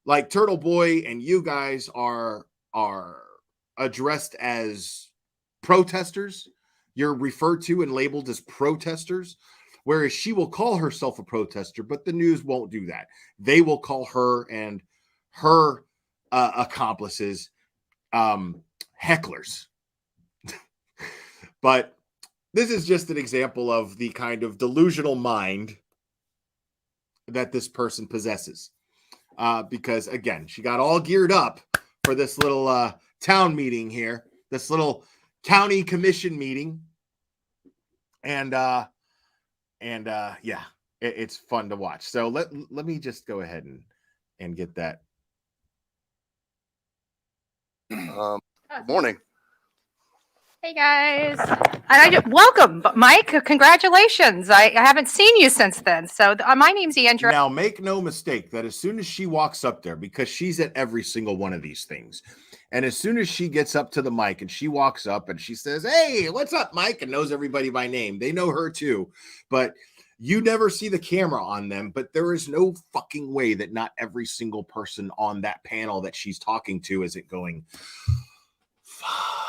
like Turtle Boy, and you guys are addressed as protesters. You're referred to and labeled as protesters, whereas she will call herself a protester, but the news won't do that. They will call her and her accomplices hecklers. But this is just an example of the kind of delusional mind that this person possesses. Because, again, she got all geared up for this little town meeting here, this little county commission meeting. And yeah, it's fun to watch. So let me just go ahead and get that. Good morning. Hey guys, and welcome, Mike. Congratulations! I haven't seen you since then. So my name's Andrea. Now, make no mistake that as soon as she walks up there, because she's at every single one of these things, and as soon as she gets up to the mic and she walks up and she says, "Hey, what's up, Mike?" and knows everybody by name, they know her too. But you never see the camera on them. But there is no fucking way that not every single person on that panel that she's talking to isn't going, "Fuck."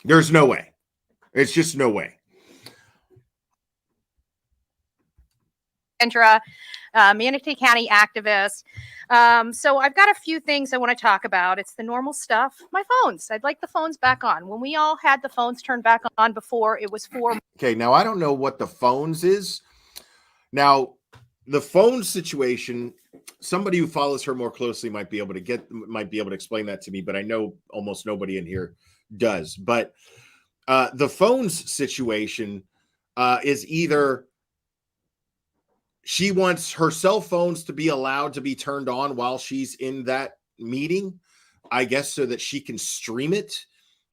There's no way. It's just no way. Kendra, Manatee County activist. So I've got a few things I want to talk about. It's the normal stuff. My phones. I'd like the phones back on. When we all had the phones turned back on before, it was for. Okay, now I don't know what the phones is. Now, the phone situation, somebody who follows her more closely might be able to explain that to me, but I know almost nobody in here does. But the phones situation is either she wants her cell phones to be allowed to be turned on while she's in that meeting, I guess, so that she can stream it,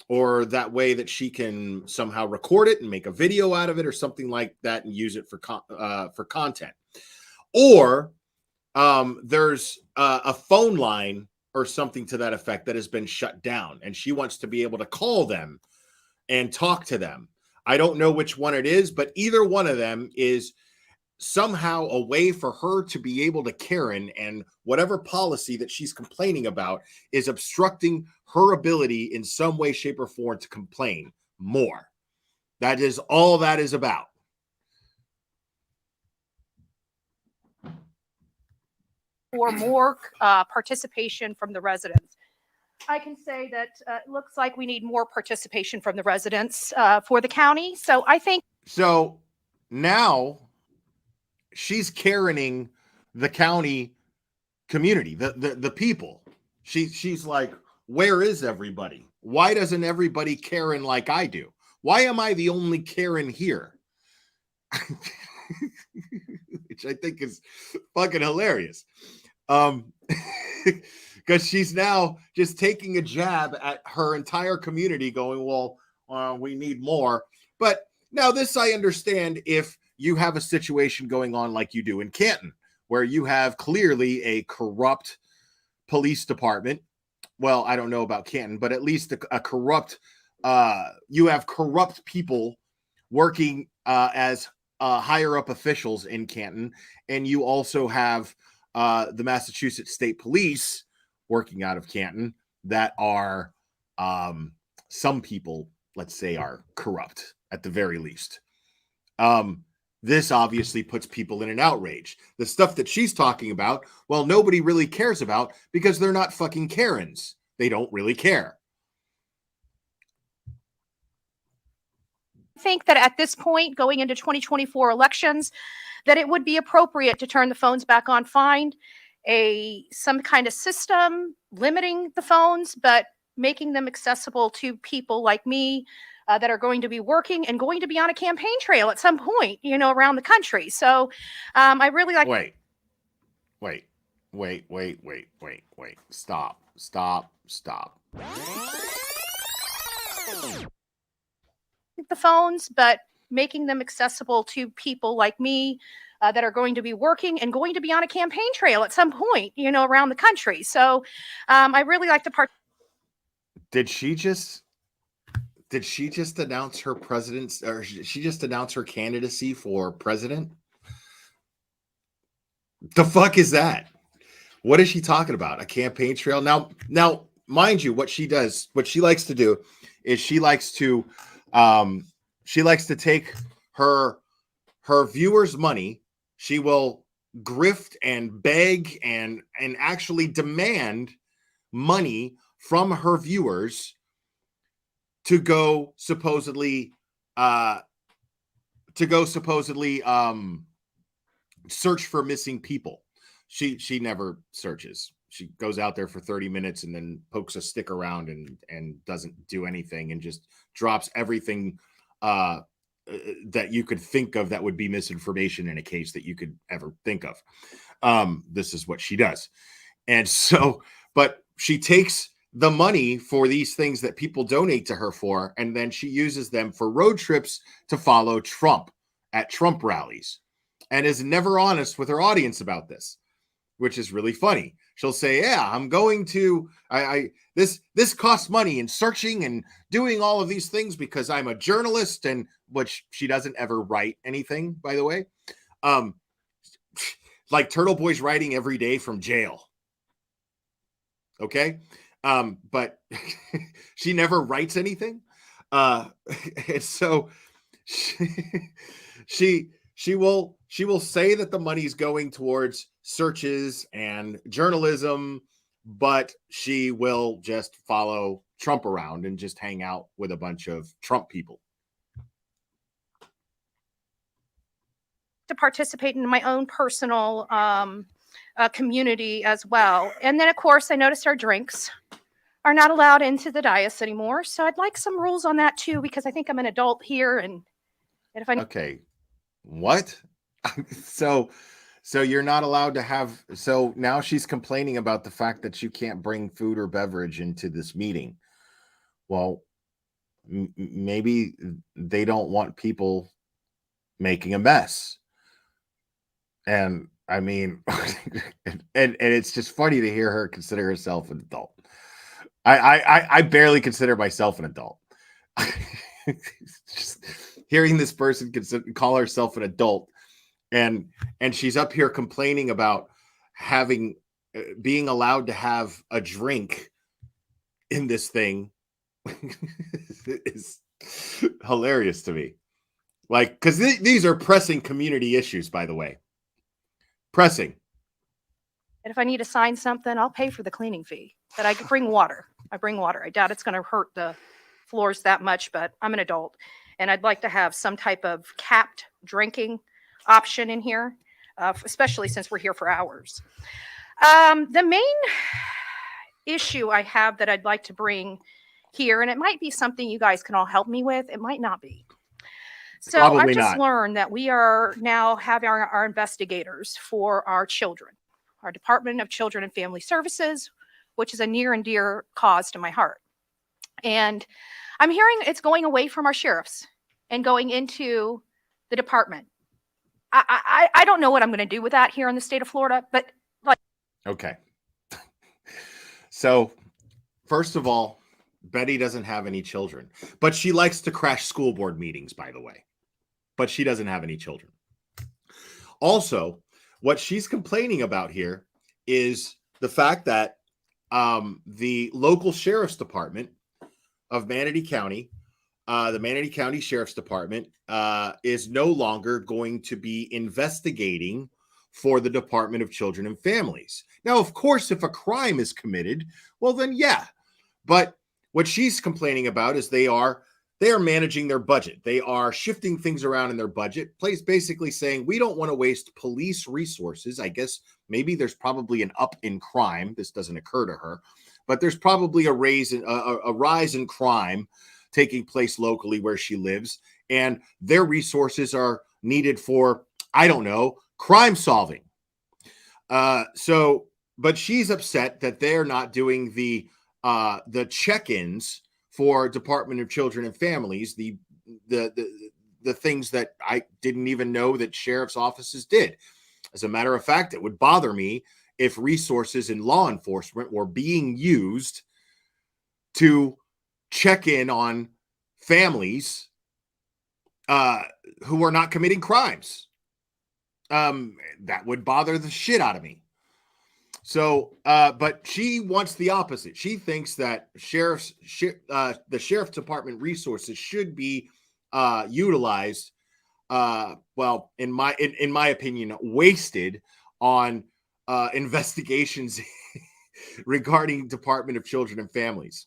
or that way that she can somehow record it and make a video out of it or something like that and use it for content. Or there's a phone line or something to that effect that has been shut down, and she wants to be able to call them and talk to them. I don't know which one it is, but either one of them is somehow a way for her to be able to Karen, and whatever policy that she's complaining about is obstructing her ability in some way, shape, or form to complain more. That is all that is about. For more participation from the residents. I can say that it looks like we need more participation from the residents for the county. So I think. So now she's Karening the county community, the people. She's like, where is everybody? Why doesn't everybody Karen like I do? Why am I the only Karen here? Which I think is fucking hilarious. Because she's now just taking a jab at her entire community, going, well, we need more. But now this I understand if you have a situation going on like you do in Canton, where you have clearly a corrupt police department. Well, I don't know about Canton, but at least a corrupt, you have corrupt people working as higher up officials in Canton. And you also have the Massachusetts State Police working out of Canton that are some people, let's say, are corrupt at the very least. This obviously puts people in an outrage. The stuff that she's talking about, well, nobody really cares about because they're not fucking Karens. They don't really care. I think that at this point, going into 2024 elections, that it would be appropriate to turn the phones back on, find some kind of system limiting the phones, but making them accessible to people like me that are going to be working and going to be on a campaign trail at some point, around the country. So I really like. Wait. Stop. The phones, but making them accessible to people like me that are going to be working and going to be on a campaign trail at some point, around the country. So I really like to part. Did she just announce her president's, or she just announced her candidacy for president? The fuck is that? What is she talking about? A campaign trail? Now, mind you, what she likes to do is she likes to take her viewers' money. She will grift and beg and actually demand money from her viewers to go supposedly search for missing people. She never searches. She goes out there for 30 minutes and then pokes a stick around and doesn't do anything and just drops everything that you could think of that would be misinformation in a case that you could ever think of. This is what she does. And so, but she takes the money for these things that people donate to her for, and then she uses them for road trips to follow Trump at Trump rallies, and is never honest with her audience about this, which is really funny. She'll say, yeah, I'm going to, this costs money in searching and doing all of these things because I'm a journalist, and which she doesn't ever write anything, by the way. Like Turtle Boy's writing every day from jail. Okay. But she never writes anything. And so she she will say that the money's going towards searches and journalism, but she will just follow Trump around and just hang out with a bunch of Trump people. To participate in my own personal community as well. And then, of course, I noticed our drinks are not allowed into the dais anymore. So I'd like some rules on that too, because I think I'm an adult here. And if I Okay, what? so you're not allowed to have. So now she's complaining about the fact that you can't bring food or beverage into this meeting. Well, maybe they don't want people making a mess. And I mean, and it's just funny to hear her consider herself an adult. I barely consider myself an adult. Just hearing this person call herself an adult, and she's up here complaining about having being allowed to have a drink in this thing is hilarious to me. Like, because these are pressing community issues, by the way. Pressing. And if I need to sign something, I'll pay for the cleaning fee. But I bring water. I bring water. I doubt it's going to hurt the floors that much, but I'm an adult. And I'd like to have some type of capped drinking option in here, especially since we're here for hours. The main issue I have that I'd like to bring here, and it might be something you guys can all help me with. It might not be. So Probably I've just not. learned that we are now having our investigators for our children, our Department of Children and Family Services, which is a near and dear cause to my heart. And I'm hearing it's going away from our sheriffs and going into the department. I don't know what I'm going to do with that here in the state of Florida, but like. Okay. So, first of all, Betty doesn't have any children, but she likes to crash school board meetings, by the way. But she doesn't have any children. Also, what she's complaining about here is the fact that the local sheriff's department of Manatee County, the Manatee County Sheriff's Department, is no longer going to be investigating for the Department of Children and Families. Now, of course, if a crime is committed, well, then yeah. But what she's complaining about is they are managing their budget. They are shifting things around in their budget, basically saying, we don't want to waste police resources. I guess maybe there's probably an up in crime. This doesn't occur to her, but there's probably a rise in crime taking place locally where she lives. And their resources are needed for, I don't know, crime solving. But she's upset that they're not doing the check-ins for Department of Children and Families, the things that I didn't even know that sheriff's offices did. As a matter of fact, it would bother me if resources in law enforcement were being used to check in on families who are not committing crimes. That would bother the shit out of me. So, but she wants the opposite. She thinks that the sheriff's department resources should be utilized. Well, in my opinion, wasted on investigations regarding Department of Children and Families.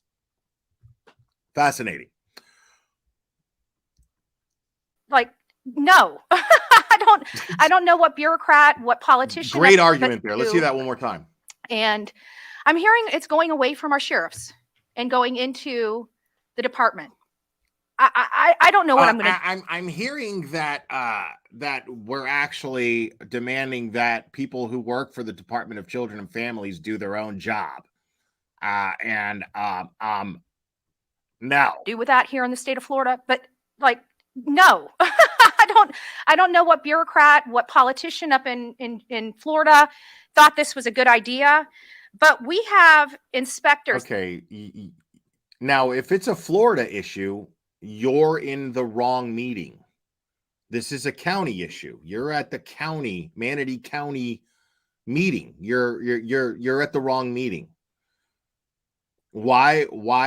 Fascinating. Like, no. I don't know what bureaucrat, what politician. Great argument there. Let's hear that one more time. And I'm hearing it's going away from our sheriffs and going into the department. I don't know what I'm going to. I'm hearing that that we're actually demanding that people who work for the Department of Children and Families do their own job. No. Do with that here in the state of Florida, but like, no. I don't know what bureaucrat, what politician up in Florida thought this was a good idea, but we have inspectors. Okay. Now, if it's a Florida issue, you're in the wrong meeting. This is a county issue. You're at the county, Manatee County meeting. You're at the wrong meeting. Why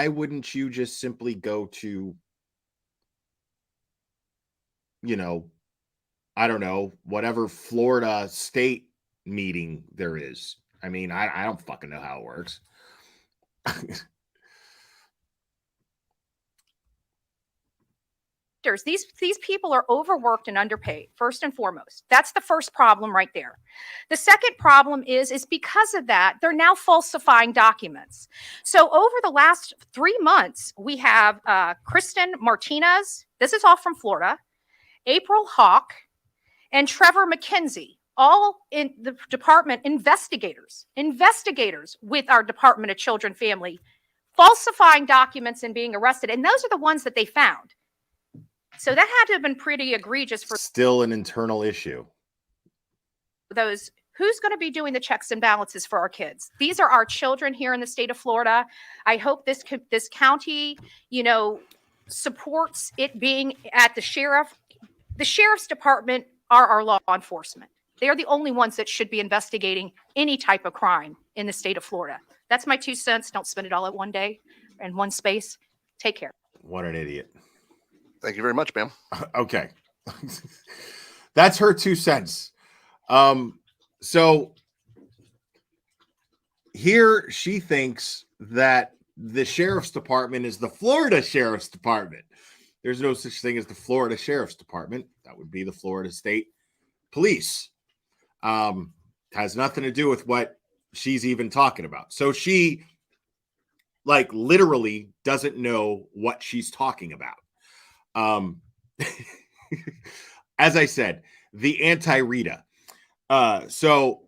wouldn't you just simply go to, I don't know, whatever Florida state meeting there is. I mean, I don't fucking know how it works. These people are overworked and underpaid, first and foremost. That's the first problem right there. The second problem is because of that, they're now falsifying documents. So over the last 3 months, we have Kristen Martinez, this is all from Florida, April Hawk, and Trevor McKenzie, all in the department investigators with our Department of Children Family, falsifying documents and being arrested. And those are the ones that they found. So that had to have been pretty egregious for Still an internal issue. those. Who's going to be doing the checks and balances for our kids? These are our children here in the state of Florida. I hope this county, supports it being at the sheriff. The sheriff's department are our law enforcement. They are the only ones that should be investigating any type of crime in the state of Florida. That's my 2 cents. Don't spend it all at one day and one space. Take care. What an idiot. Thank you very much, ma'am. Okay. That's her 2 cents. So here she thinks that the sheriff's department is the Florida Sheriff's Department. There's no such thing as the Florida Sheriff's Department. That would be the Florida State Police. Has nothing to do with what she's even talking about. So she literally doesn't know what she's talking about. As I said, the anti-Rita. So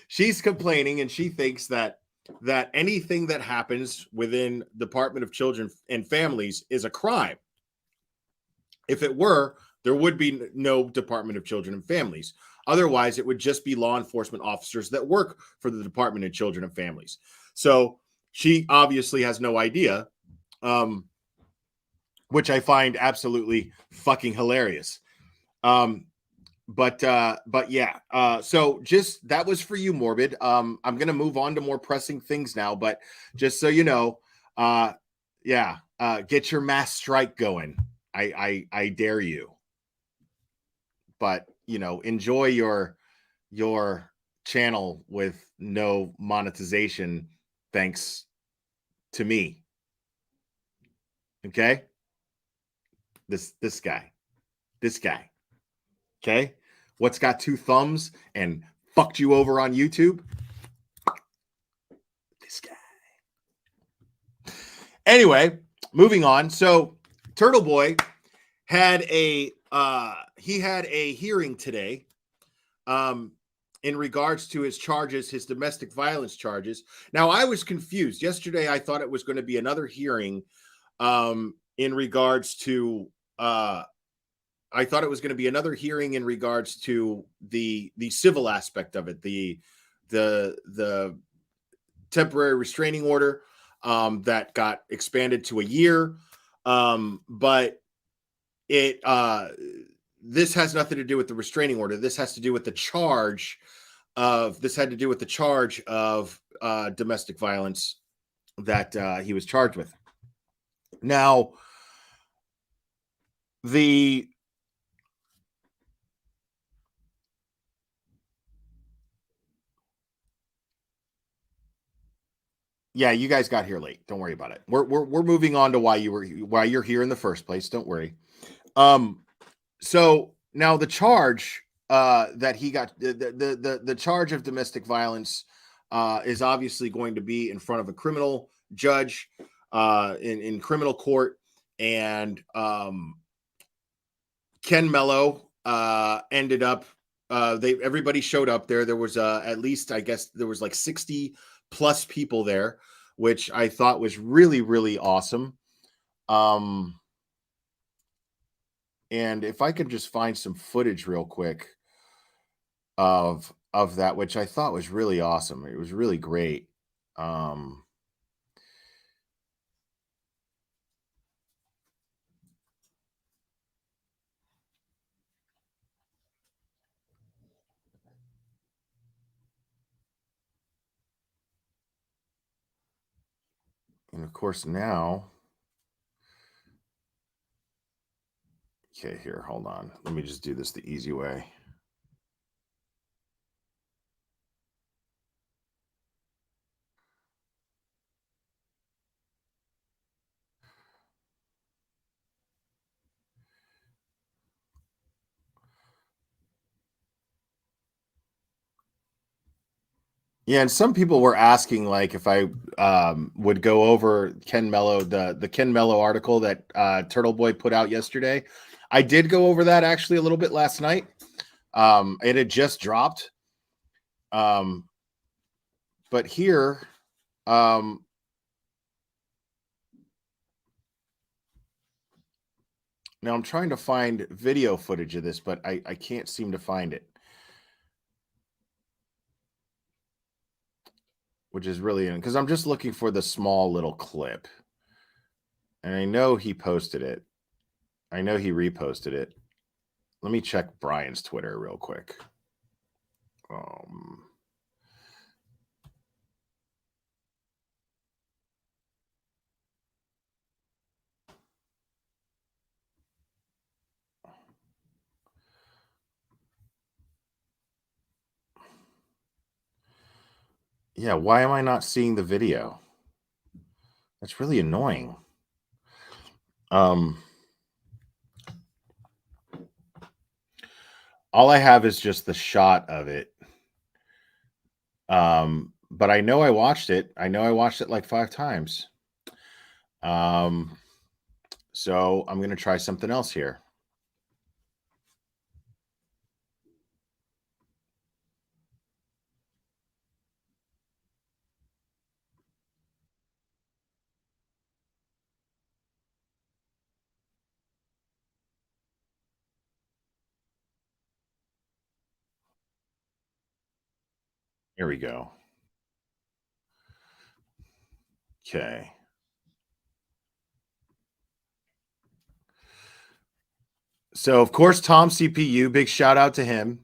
she's complaining, and she thinks that anything that happens within Department of Children and Families is a crime. If it were, there would be no Department of Children and Families. Otherwise, it would just be law enforcement officers that work for the Department of Children and Families. So she obviously has no idea, which I find absolutely fucking hilarious. But yeah. So just that was for you, Morbid. I'm gonna move on to more pressing things now, but just so you know, get your mass strike going. I dare you. But enjoy your channel with no monetization, thanks to me. Okay? This guy. Okay? What's got 2 thumbs and fucked you over on YouTube? This guy. Anyway, moving on. So Turtle Boy had a hearing today in regards to his charges, his domestic violence charges. Now, I was confused. Yesterday, I thought it was going to be another hearing in regards to I thought it was going to be another hearing in regards to the civil aspect of it, the temporary restraining order that got expanded to a year. But it this has nothing to do with the restraining order. This has to do with the charge of domestic violence that he was charged with. Now, yeah, you guys got here late. Don't worry about it. We're moving on to why you're here in the first place. Don't worry. So now the charge that he got, the charge of domestic violence is obviously going to be in front of a criminal judge in criminal court, and Ken Mello ended up. Everybody showed up there. There was at least, I guess, there was like 60 plus people there, which I thought was really, really awesome. And if I could just find some footage real quick of that, which I thought was really awesome. It was really great. And of course now Okay, here, hold on. Let me just do this the easy way. Yeah, and some people were asking like if I would go over Ken Mello, the Ken Mello article that Turtle Boy put out yesterday. I did go over that actually a little bit last night. It had just dropped. But here, now I'm trying to find video footage of this, but I can't seem to find it. Which is really because I'm just looking for the small little clip. And I know he posted it. I know he reposted it. Let me check Brian's Twitter real quick. Yeah, why am I not seeing the video? That's really annoying. All I have is just the shot of it. But I know I watched it. I know I watched it like 5 times. So I'm going to try something else here. Here we go. Okay. So, of course, Tom CPU, big shout out to him.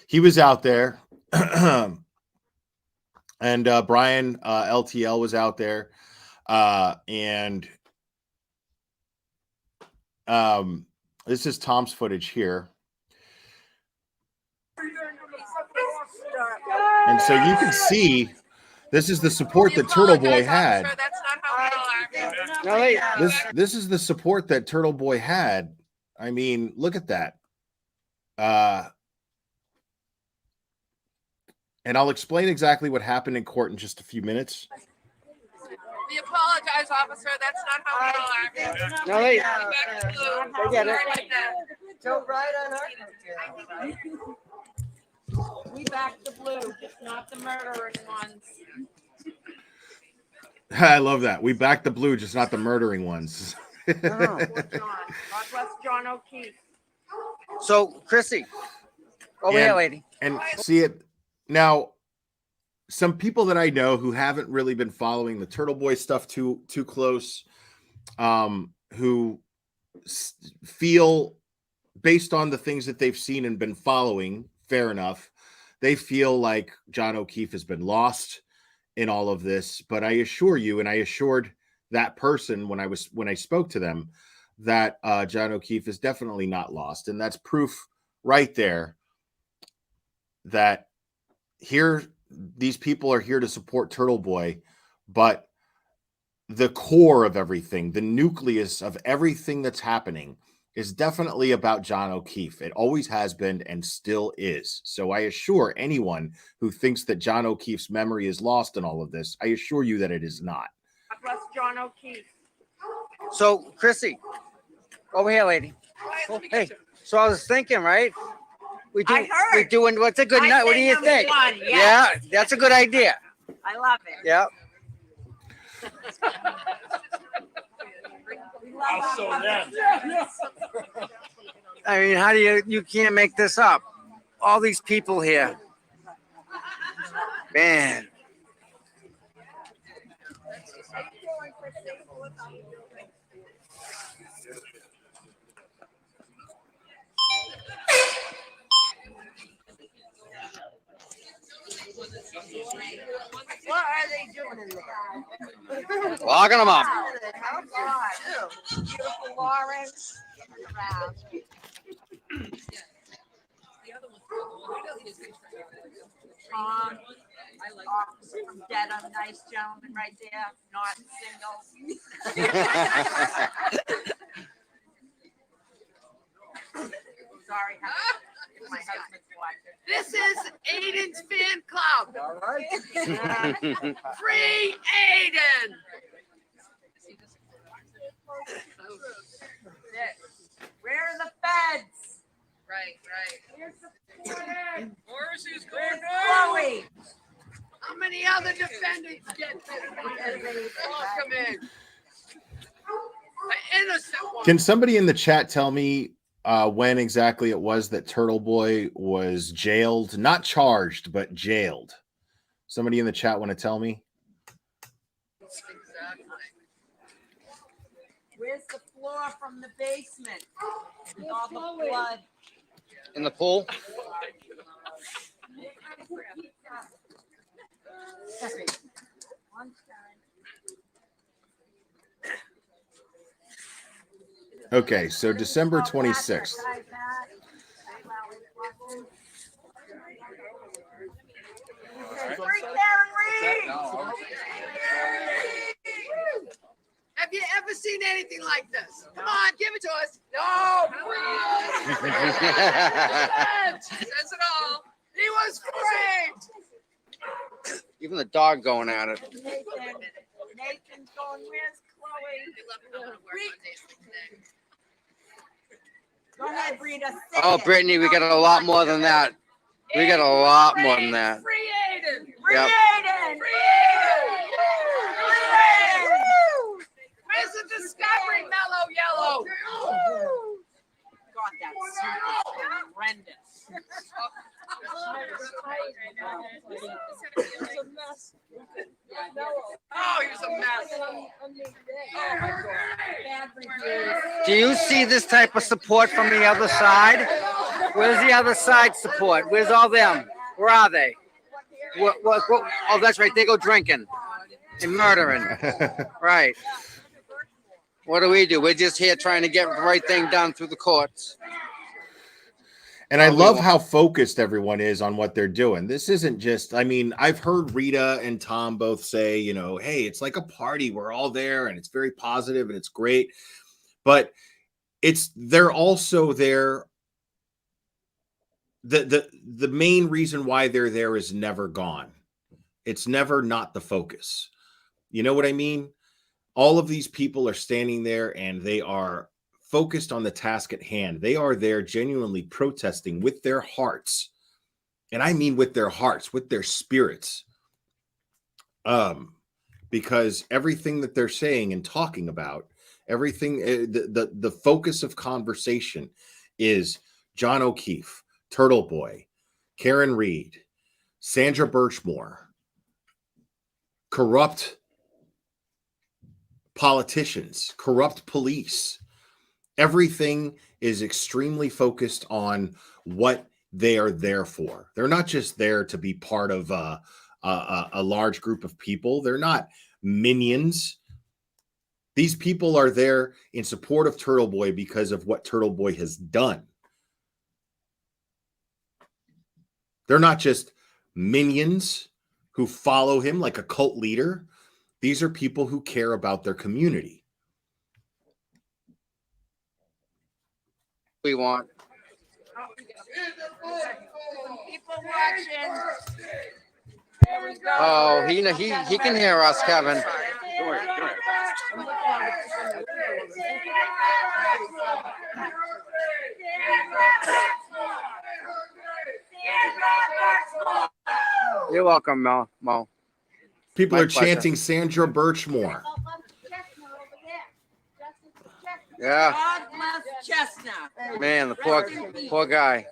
He was out there. And Brian LTL was out there. And this is Tom's footage here. And so you can see this is the support that Turtle Boy had. This is the support that Turtle Boy had. I mean, look at that. And I'll explain exactly what happened in court in just a few minutes. We apologize, officer. That's not how we are. No, forget it. Don't ride on our. We back the blue, just not the murdering ones. I love that. We back the blue, just not the murdering ones. God bless John O'Keefe. So, Chrissy, over here, lady. And see it now. Some people that I know who haven't really been following the Turtle Boy stuff too close, who feel based on the things that they've seen and been following, fair enough, they feel like John O'Keefe has been lost in all of this. But I assure you, and I assured that person when I spoke to them, that John O'Keefe is definitely not lost, and that's proof right there that here these people are here to support Turtle Boy, but the core of everything, the nucleus of everything that's happening is definitely about John O'Keefe. It always has been and still is. So I assure anyone who thinks that John O'Keefe's memory is lost in all of this, I assure you that it is not. God bless John O'Keefe. So, Chrissy, over here, lady. Hey, so I was thinking, right? We're doing what's a good night. What do you think? Yeah, that's a good idea. I love it. Yeah. I mean, how do you can't make this up? All these people here. Man. What are they doing in there? Locking them up. Beautiful Florence. Tom, dead a nice gentleman right there, not single. Sorry, my husband's watching. This is Aiden's fan club. All right. Free Aiden. Where are the feds? Right. Here's the feds. Morrissey's going Chloe. How many other defendants get this? Come in. An innocent one. Can somebody in the chat tell me when exactly it was that Turtle Boy was jailed? Not charged, but jailed. Somebody in the chat want to tell me? Exactly. Where's the floor from the basement? With all the blood. In the pool. Okay, so December 26th. Have you ever seen anything like this? Come on, give it to us. No, says it all. He was great. Even the dog going at it. Nathan's going, where's Chloe? Go ahead, Rita. Oh, Brittany, we got a lot more than that. We got a lot more than that. Free Aiden. Free Yep. Aiden. Free Aiden. Free Aiden. Where's the discovery, Mello Yellow? God, that suit is horrendous. Oh, he was a mess. Oh my God. Bad reviews. Do you see this type of support from the other side? Where's the other side support? Where's all them? Where are they? What, oh, that's right. They go drinking and murdering. Right. What do? We're just here trying to get the right thing done through the courts. And I love how focused everyone is on what they're doing. This isn't just, I mean, I've heard Rita and Tom both say, you know, hey, it's like a party. We're all there and it's very positive and it's great. But they're also there. The main reason why they're there is never gone. It's never not the focus. You know what I mean? All of these people are standing there and they are focused on the task at hand. They are there genuinely protesting with their hearts. And I mean with their hearts, with their spirits. Because everything that they're saying and talking about, everything, the focus of conversation is John O'Keefe, Turtle Boy, Karen Reed, Sandra Birchmore, corrupt politicians, corrupt police. Everything is extremely focused on what they are there for. They're not just there to be part of a large group of people. They're not minions. These people are there in support of Turtle Boy because of what Turtle Boy has done. They're not just minions who follow him like a cult leader. These are people who care about their community. We want. People watching. Oh, he can hear us, Kevin. You're welcome, Mo. People My are pleasure. chanting Sandra Birchmore. Yeah. God bless Chestnut. Man, the poor guy.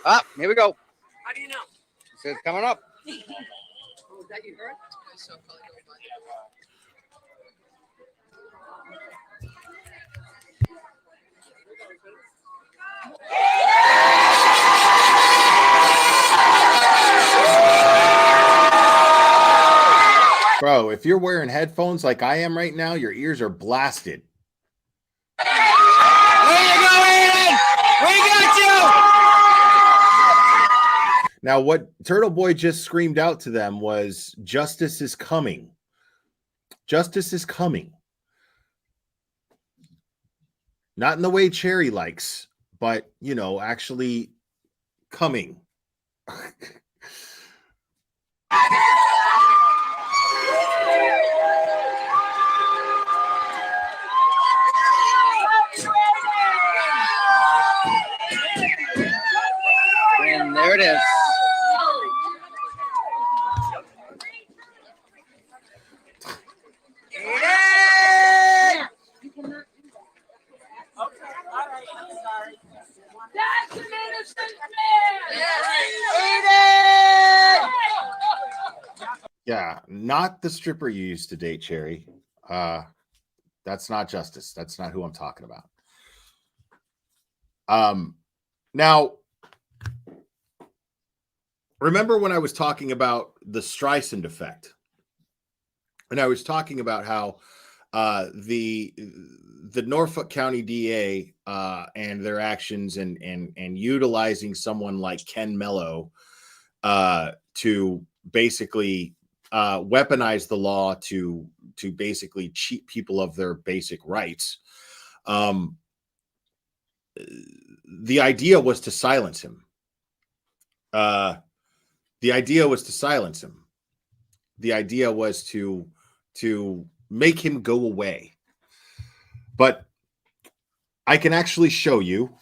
Up, here we go. How do you know? It's coming up. Oh, is that you heard? Bro, if you're wearing headphones like I am right now, your ears are blasted. Now, what Turtle Boy just screamed out to them was, "Justice is coming. Justice is coming." Not in the way Cherry likes, but, you know, actually coming. And there it is. That's an innocent man! Yeah, not the stripper you used to date, Cherry. That's not Justice. That's not who I'm talking about. Now, remember when I was talking about the Streisand effect? And I was talking about how the Norfolk County DA and their actions and utilizing someone like Ken Mello to basically weaponize the law to basically cheat people of their basic rights. The idea was to silence him. The idea was to silence him. The idea was to make him go away. But I can actually show you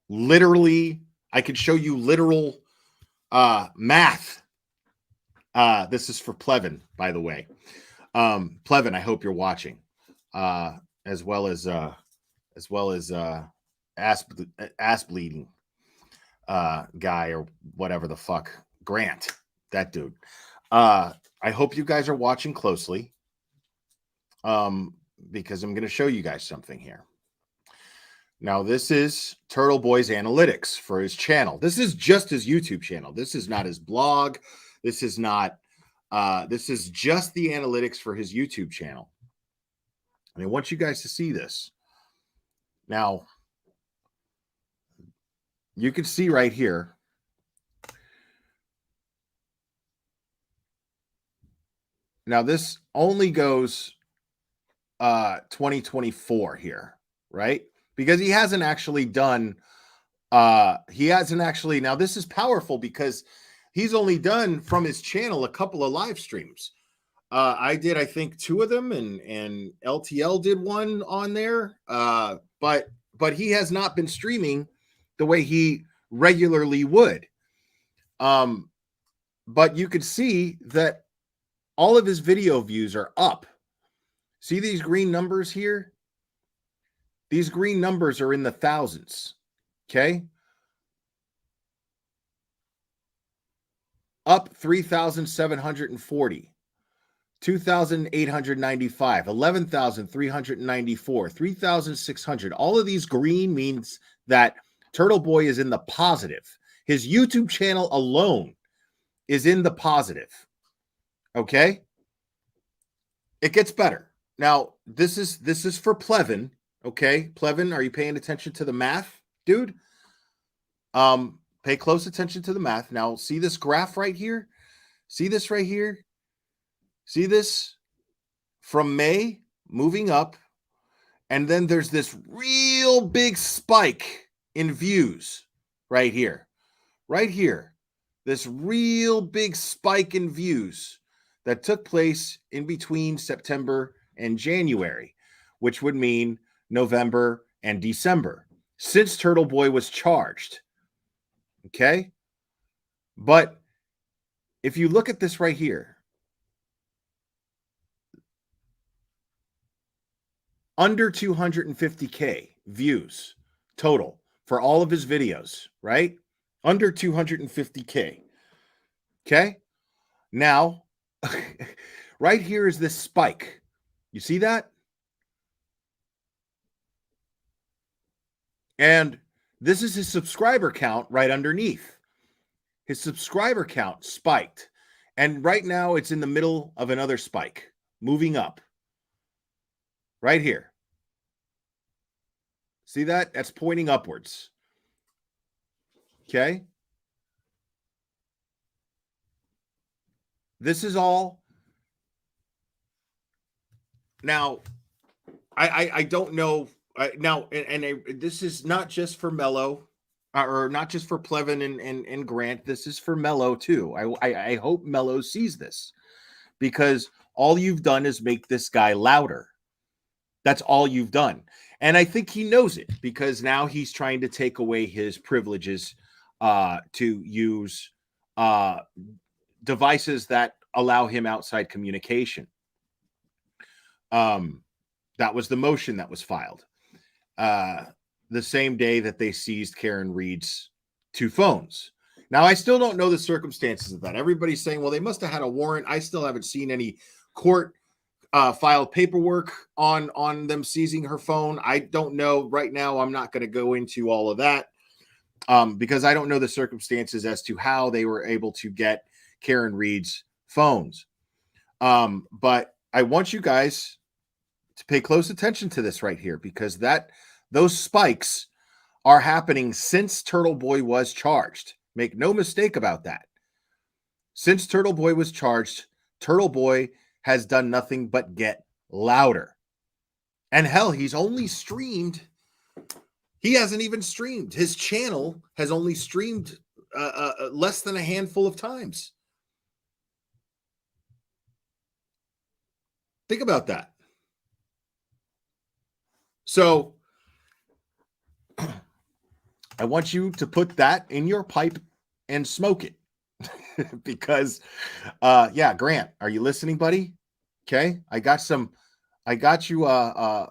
literally, I could show you literal math. This is for Plevin, by the way. Plevin, I hope you're watching. As well as ass bleeding guy or whatever the fuck. Grant, that dude. I hope you guys are watching closely. Because I'm going to show you guys something here. Now, this is Turtle Boy's analytics for his channel. This is just his YouTube channel. This is not his blog. This is not, this is just the analytics for his YouTube channel. And I want you guys to see this. Now, you can see right here. Now, this only goes 2024 here, right? Because he hasn't actually done now this is powerful because he's only done from his channel a couple of live streams. I did, I think, 2 of them, and LTL did one on there. But he has not been streaming the way he regularly would. But you could see that all of his video views are up. See these green numbers here? These green numbers are in the thousands. Okay. Up 3,740, 2,895, 11,394, 3,600. All of these green means that Turtle Boy is in the positive. His YouTube channel alone is in the positive. Okay. It gets better. Now, this is for Plevin, okay? Plevin, are you paying attention to the math, dude? Pay close attention to the math. Now, see this graph right here? See this right here? See this? From May, moving up, and then there's this real big spike in views right here. Right here. This real big spike in views that took place in between September and January, which would mean November and December, since Turtle Boy was charged. Okay? But if you look at this right here, under 250K views total for all of his videos, right? Under 250K. Okay? Now, right here is this spike. You see that? And this is his subscriber count right underneath. His subscriber count spiked. And right now it's in the middle of another spike, moving up. Right here. See that? That's pointing upwards. Okay. This is all. Now, I don't know. Now, this is not just for Mello, or not just for Plevin and Grant. This is for Mello too. I hope Mello sees this, because all you've done is make this guy louder. That's all you've done. And I think he knows it, because now he's trying to take away his privileges to use devices that allow him outside communication. That was the motion that was filed the same day that they seized Karen Reed's 2 phones. Now, I still don't know the circumstances of that. Everybody's saying, well, they must have had a warrant. I still haven't seen any court filed paperwork on them seizing her phone. I don't know right now. I'm not going to go into all of that because I don't know the circumstances as to how they were able to get Karen Reed's phones. But I want you guys to pay close attention to this right here, because those spikes are happening since Turtle Boy was charged. Make no mistake about that. Since Turtle Boy was charged, Turtle Boy has done nothing but get louder. And hell, he's only streamed. He hasn't even streamed. His channel has only streamed less than a handful of times. Think about that. So I want you to put that in your pipe and smoke it. Because yeah, Grant, are you listening, buddy? Okay, I got you a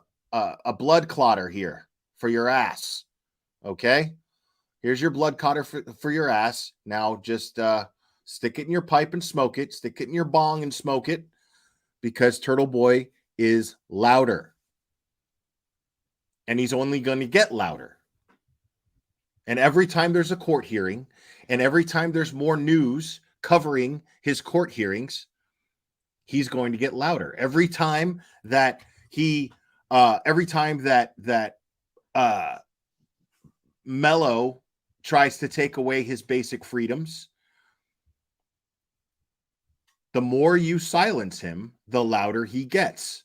blood clotter here for your ass. Okay, here's your blood clotter for your ass. Now just stick it in your pipe and smoke it. Stick it in your bong and smoke it, because Turtle Boy is louder. And he's only going to get louder. And every time there's a court hearing, and every time there's more news covering his court hearings, he's going to get louder. Every time that Mello tries to take away his basic freedoms, the more you silence him, the louder he gets.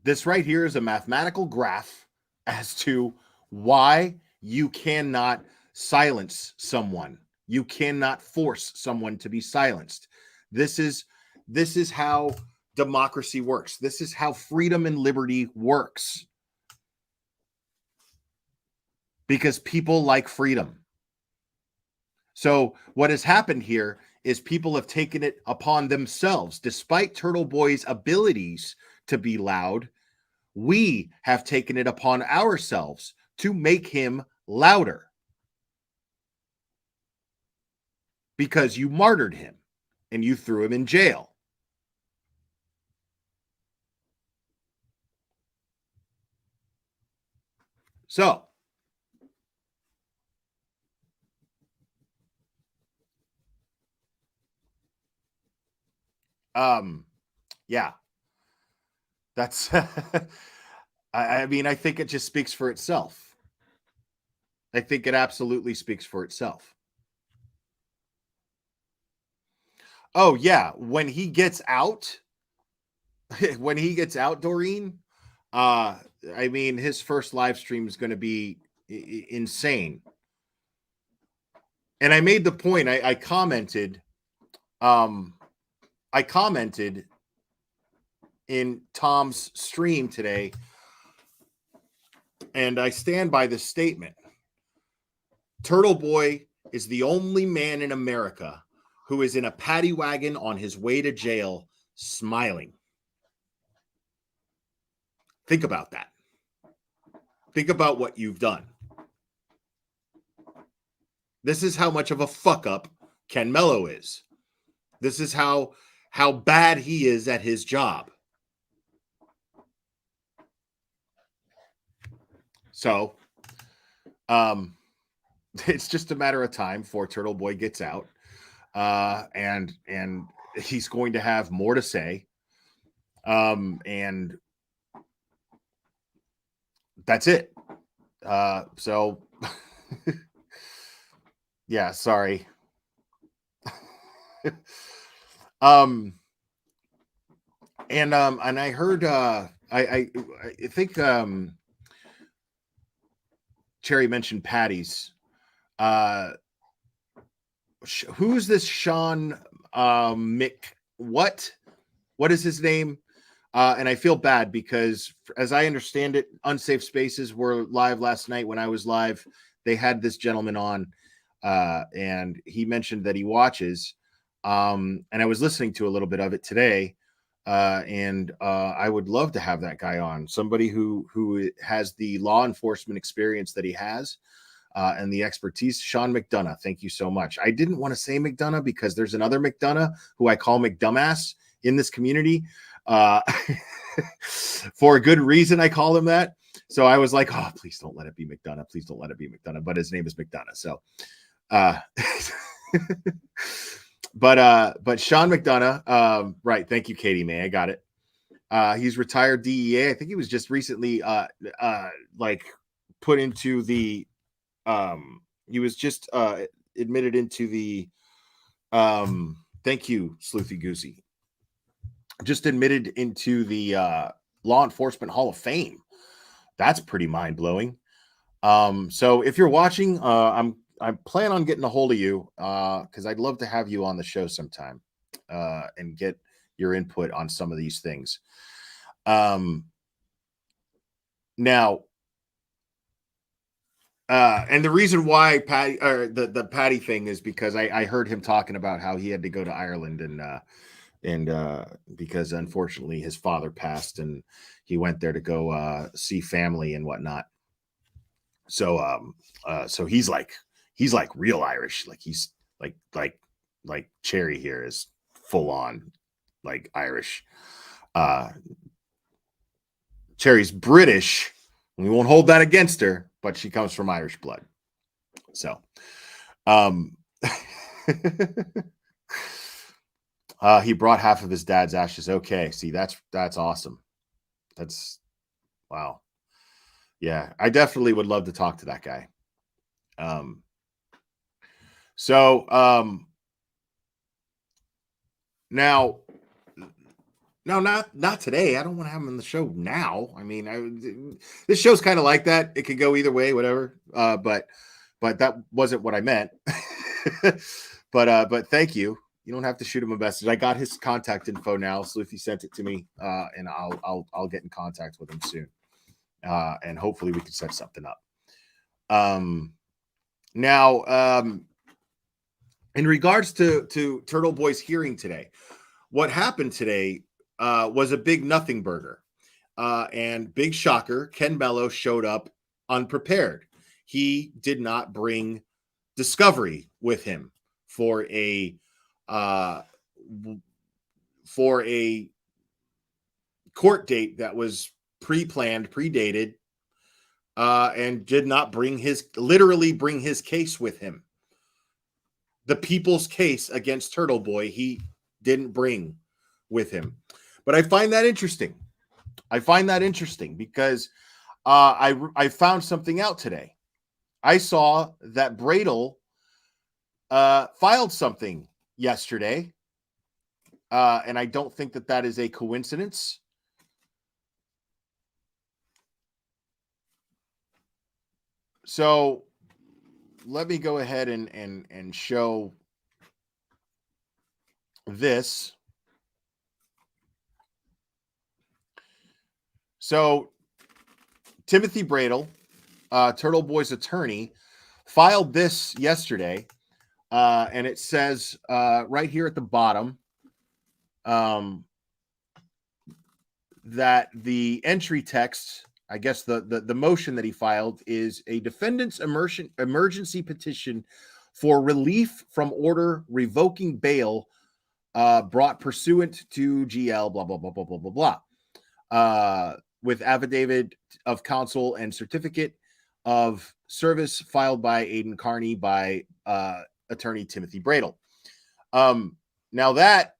This right here is a mathematical graph as to why you cannot silence someone. You cannot force someone to be silenced. This is how democracy works. This is how freedom and liberty works. Because people like freedom. So what has happened here is people have taken it upon themselves. Despite Turtle Boy's abilities to be loud, we have taken it upon ourselves to make him louder. Because you martyred him and you threw him in jail. So, yeah, that's, I mean, I think it just speaks for itself. I think it absolutely speaks for itself. Oh yeah, when he gets out, Doreen, I mean, his first live stream is going to be insane. And I made the point, I commented in Tom's stream today, and I stand by this statement. Turtle Boy is the only man in America who is in a paddy wagon on his way to jail, smiling. Think about that. Think about what you've done. This is how much of a fuck up Ken Mello is. This is how bad he is at his job. So, it's just a matter of time before Turtle Boy gets out, and he's going to have more to say. And that's it. So yeah, sorry. And I heard I think Cherry mentioned patties. Who's this Sean Mick? What is his name? And I feel bad because, as I understand it, Unsafe Spaces were live last night. When I was live, they had this gentleman on, and he mentioned that he watches. And I was listening to a little bit of it today, and I would love to have that guy on. Somebody who has the law enforcement experience that he has. And the expertise. Sean McDonough, thank you so much. I didn't want to say McDonough because there's another McDonough who I call McDumbass in this community. For a good reason, I call him that. So I was like, oh, please don't let it be McDonough. Please don't let it be McDonough. But his name is McDonough. So, but Sean McDonough, right. Thank you, Katie May. I got it. He's retired DEA. I think he was just recently like put into the he was just admitted into the thank you, Sleuthy Goosey. Just admitted into the Law Enforcement Hall of Fame. That's pretty mind-blowing. So if you're watching, I plan on getting a hold of you because I'd love to have you on the show sometime and get your input on some of these things. Now, and the reason why Patty or the Patty thing is because I heard him talking about how he had to go to Ireland and because unfortunately his father passed and he went there to go see family and whatnot. So so he's like real Irish, like he's like Cherry here is full on like Irish. Cherry's British. We won't hold that against her, but she comes from Irish blood. So, he brought half of his dad's ashes. Okay, see, that's awesome. That's wow. Yeah, I definitely would love to talk to that guy. Now, no, not today. I don't want to have him on the show now. I mean, this show's kind of like that. It could go either way, whatever. But that wasn't what I meant. But thank you. You don't have to shoot him a message. I got his contact info now. So if he sent it to me, and I'll get in contact with him soon. And hopefully we can set something up. Now, in regards to Turtle Boy's hearing today, what happened today was a big nothing burger. And big shocker, Ken Mello showed up unprepared. He did not bring Discovery with him for a court date that was pre-planned, predated, and did not literally bring his case with him. The people's case against Turtle Boy, he didn't bring with him. But I find that interesting. Because I found something out today. I saw that Bradle filed something yesterday, and I don't think that is a coincidence. So let me go ahead and show this. So Timothy Bradle, Turtle Boy's attorney, filed this yesterday, and it says right here at the bottom that the entry text, I guess the motion that he filed is a defendant's emergency petition for relief from order revoking bail brought pursuant to GL blah blah blah blah blah blah blah. With affidavit of counsel and certificate of service filed by Aidan Carney by attorney Timothy Bradle. Now that,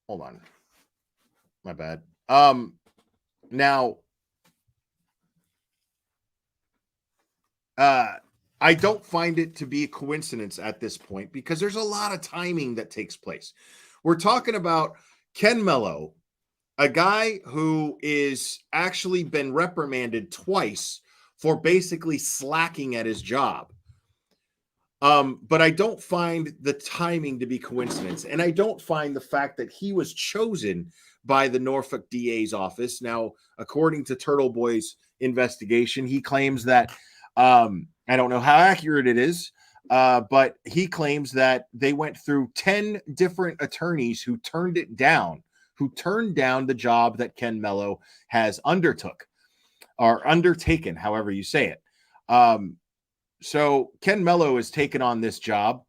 hold on, my bad. Now I don't find it to be a coincidence at this point because there's a lot of timing that takes place. We're talking about Ken Mello, a guy who is actually been reprimanded twice for basically slacking at his job. But I don't find the timing to be coincidence. And I don't find the fact that he was chosen by the Norfolk DA's office. Now, according to Turtle Boy's investigation, he claims that, I don't know how accurate it is, but he claims that they went through 10 different attorneys who turned down the job that Ken Mello has undertaken, however you say it. So Ken Mello has taken on this job,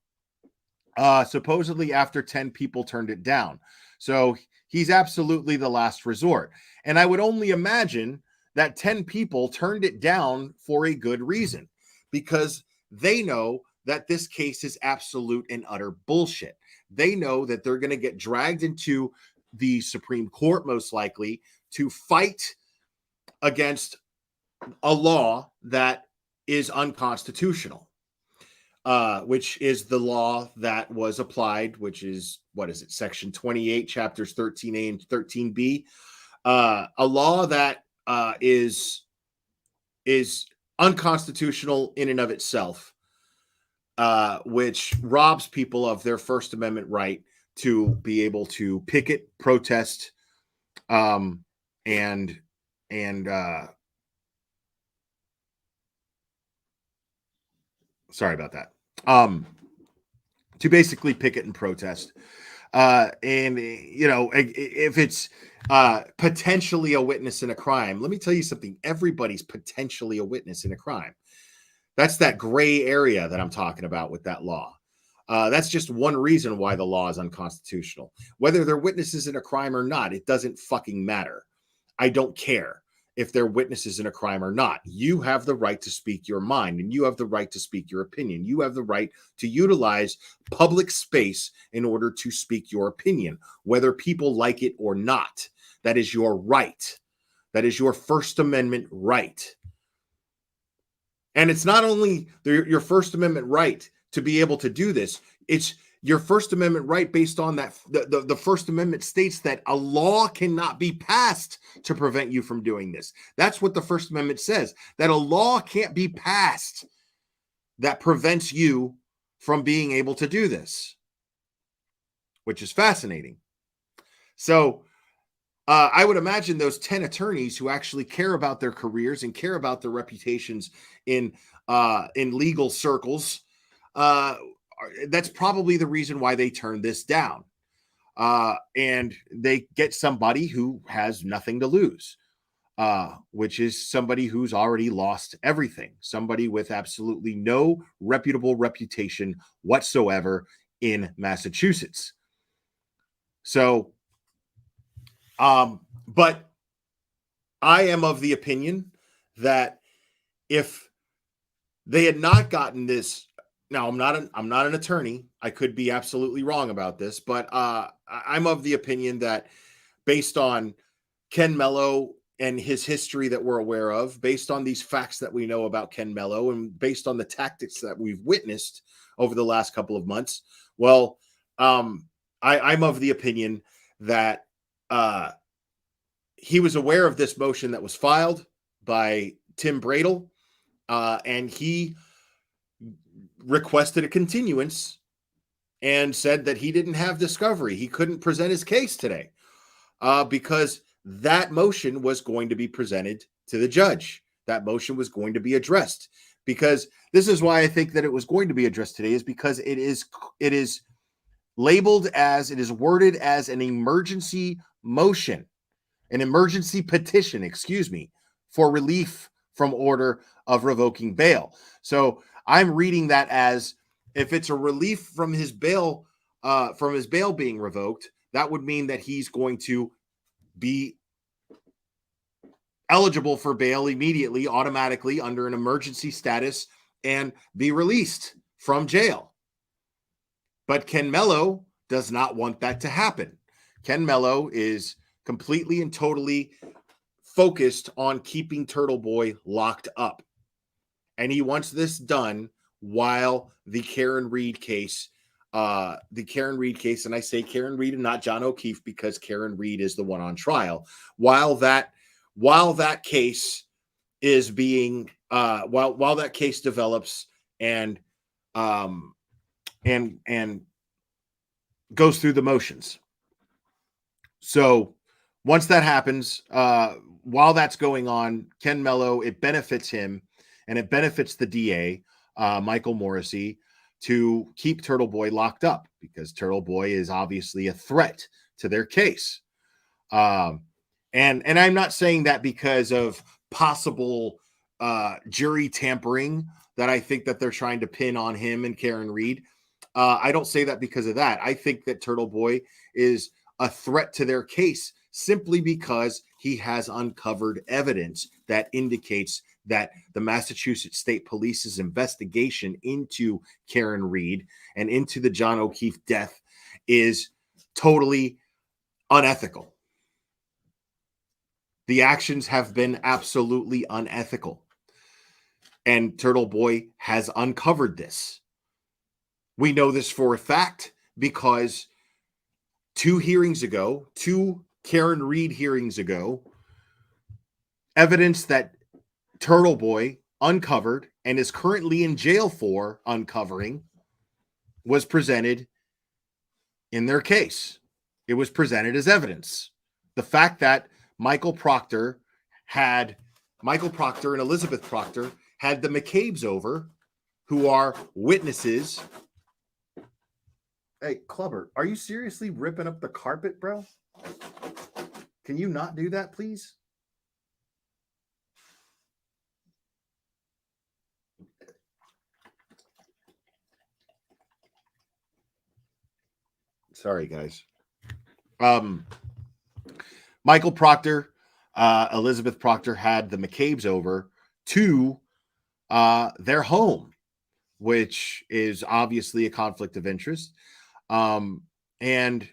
supposedly after 10 people turned it down. So he's absolutely the last resort. And I would only imagine that 10 people turned it down for a good reason, because they know that this case is absolute and utter bullshit. They know that they're going to get dragged into the Supreme Court, most likely, to fight against a law that is unconstitutional, which is the law that was applied, which is, Section 28, Chapters 13A and 13B, a law that is unconstitutional in and of itself, which robs people of their First Amendment right to be able to picket, protest, and sorry about that. To basically picket and protest. And, if it's potentially a witness in a crime, let me tell you something. Everybody's potentially a witness in a crime. That's that gray area that I'm talking about with that law. That's just one reason why the law is unconstitutional. Whether they're witnesses in a crime or not, it doesn't fucking matter. I don't care if they're witnesses in a crime or not. You have the right to speak your mind, and you have the right to speak your opinion. You have the right to utilize public space in order to speak your opinion, whether people like it or not. That is your right. That is your First Amendment right. And it's not only your First Amendment right to be able to do this, it's your First Amendment right based on that. The First Amendment states that a law cannot be passed to prevent you from doing this. That's what the First Amendment says, that a law can't be passed that prevents you from being able to do this, which is fascinating. So I would imagine those 10 attorneys who actually care about their careers and care about their reputations in legal circles, that's probably the reason why they turned this down. And they get somebody who has nothing to lose, which is somebody who's already lost everything, somebody with absolutely no reputable reputation whatsoever in Massachusetts. So, but I am of the opinion that if they had not gotten this, now I'm not an attorney. I could be absolutely wrong about this, but I'm of the opinion that based on Ken Mello and his history that we're aware of, based on these facts that we know about Ken Mello, and based on the tactics that we've witnessed over the last couple of months, well, I'm of the opinion that he was aware of this motion that was filed by Tim Bradel, and he requested a continuance and said that he didn't have discovery. He couldn't present his case today because that motion was going to be presented to the judge. That motion was going to be addressed, because this is why I think that it was going to be addressed today, is because it is labeled as, it is worded as an emergency motion, an emergency petition, for relief from order of revoking bail. So I'm reading that as, if it's a relief from his bail being revoked, that would mean that he's going to be eligible for bail immediately, automatically, under an emergency status, and be released from jail. But Ken Mello does not want that to happen. Ken Mello is completely and totally focused on keeping Turtle Boy locked up. And he wants this done while the Karen Reed case, and I say Karen Reed and not John O'Keefe because Karen Reed is the one on trial. While that case is being, while that case develops and goes through the motions. So once that happens, while that's going on, Ken Mello, it benefits him and it benefits the DA, Michael Morrissey, to keep Turtle Boy locked up because Turtle Boy is obviously a threat to their case. And I'm not saying that because of possible jury tampering that I think that they're trying to pin on him and Karen Reed. I don't say that because of that. I think that Turtle Boy is a threat to their case simply because he has uncovered evidence that indicates that the Massachusetts State Police's investigation into Karen Reed and into the John O'Keefe death is totally unethical. The actions have been absolutely unethical. And Turtle Boy has uncovered this. We know this for a fact because two Karen Reed hearings ago, evidence that Turtle Boy uncovered and is currently in jail for uncovering was presented in their case. It was presented as evidence. The fact that Michael Proctor and Elizabeth Proctor had the McCabe's over, who are witnesses. Hey, Clubber, are you seriously ripping up the carpet, bro? Can you not do that, please? Sorry, guys. Michael Proctor, Elizabeth Proctor had the McCabe's over to their home, which is obviously a conflict of interest. And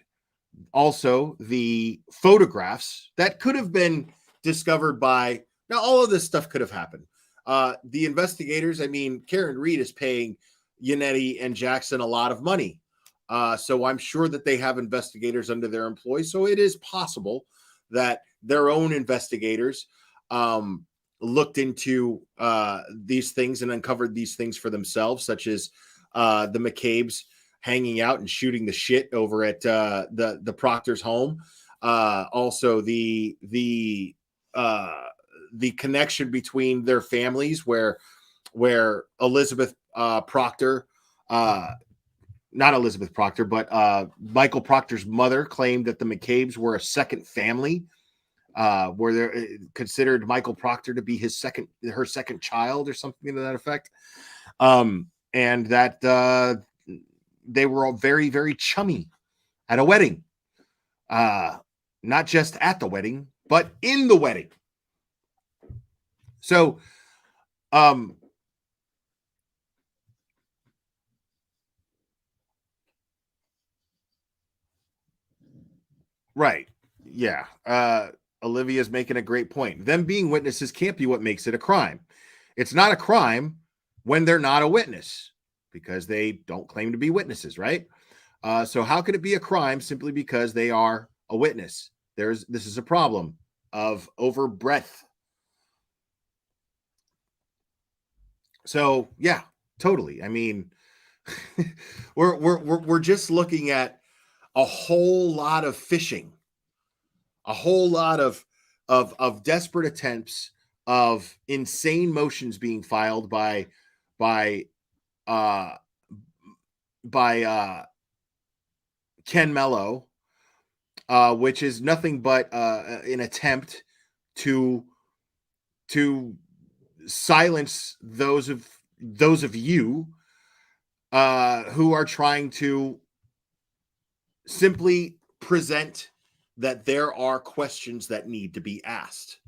also the photographs that could have been discovered by, now all of this stuff could have happened. The investigators, I mean, Karen Reed is paying Yannetti and Jackson a lot of money. So I'm sure that they have investigators under their employ. So it is possible that their own investigators looked into these things and uncovered these things for themselves, such as the McCabe's hanging out and shooting the shit over at the Proctor's home. Also the connection between their families where Elizabeth Proctor, not Elizabeth Proctor, but Michael Proctor's mother claimed that the McCabe's were a second family, where they considered Michael Proctor to be her second child or something to that effect. And that they were all very, very chummy at a wedding. Not just at the wedding, but in the wedding. So, right. Yeah. Olivia's making a great point. Them being witnesses can't be what makes it a crime. It's not a crime when they're not a witness because they don't claim to be witnesses, right? So how could it be a crime simply because they are a witness? This is a problem of overbreadth. So yeah, totally. I mean, we're just looking at a whole lot of fishing, a whole lot of desperate attempts of insane motions being filed by Ken Mello, which is nothing but an attempt to silence those of you who are trying to simply present that there are questions that need to be asked.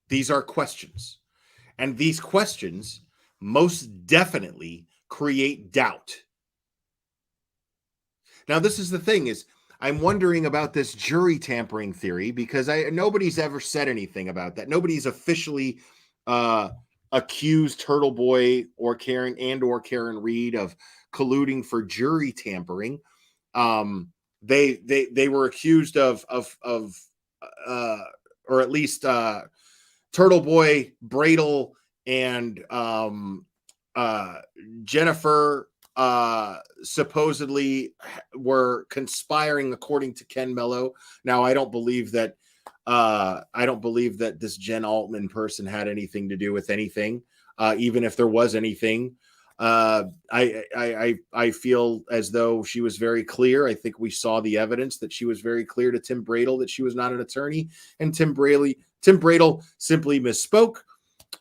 These are questions, and these questions most definitely create doubt. Now, this is the thing is, I'm wondering about this jury tampering theory because nobody's ever said anything about that. Nobody's officially accused Turtle Boy or Karen Reed of colluding for jury tampering. They were accused of or at least Turtle Boy, Bradle, and Jennifer supposedly were conspiring, according to Ken Mello. Now, I don't believe that this Jen Altman person had anything to do with anything. Even if there was anything, I feel as though she was very clear. I think we saw the evidence that she was very clear to Tim Bradle that she was not an attorney, and Tim Bradle simply misspoke.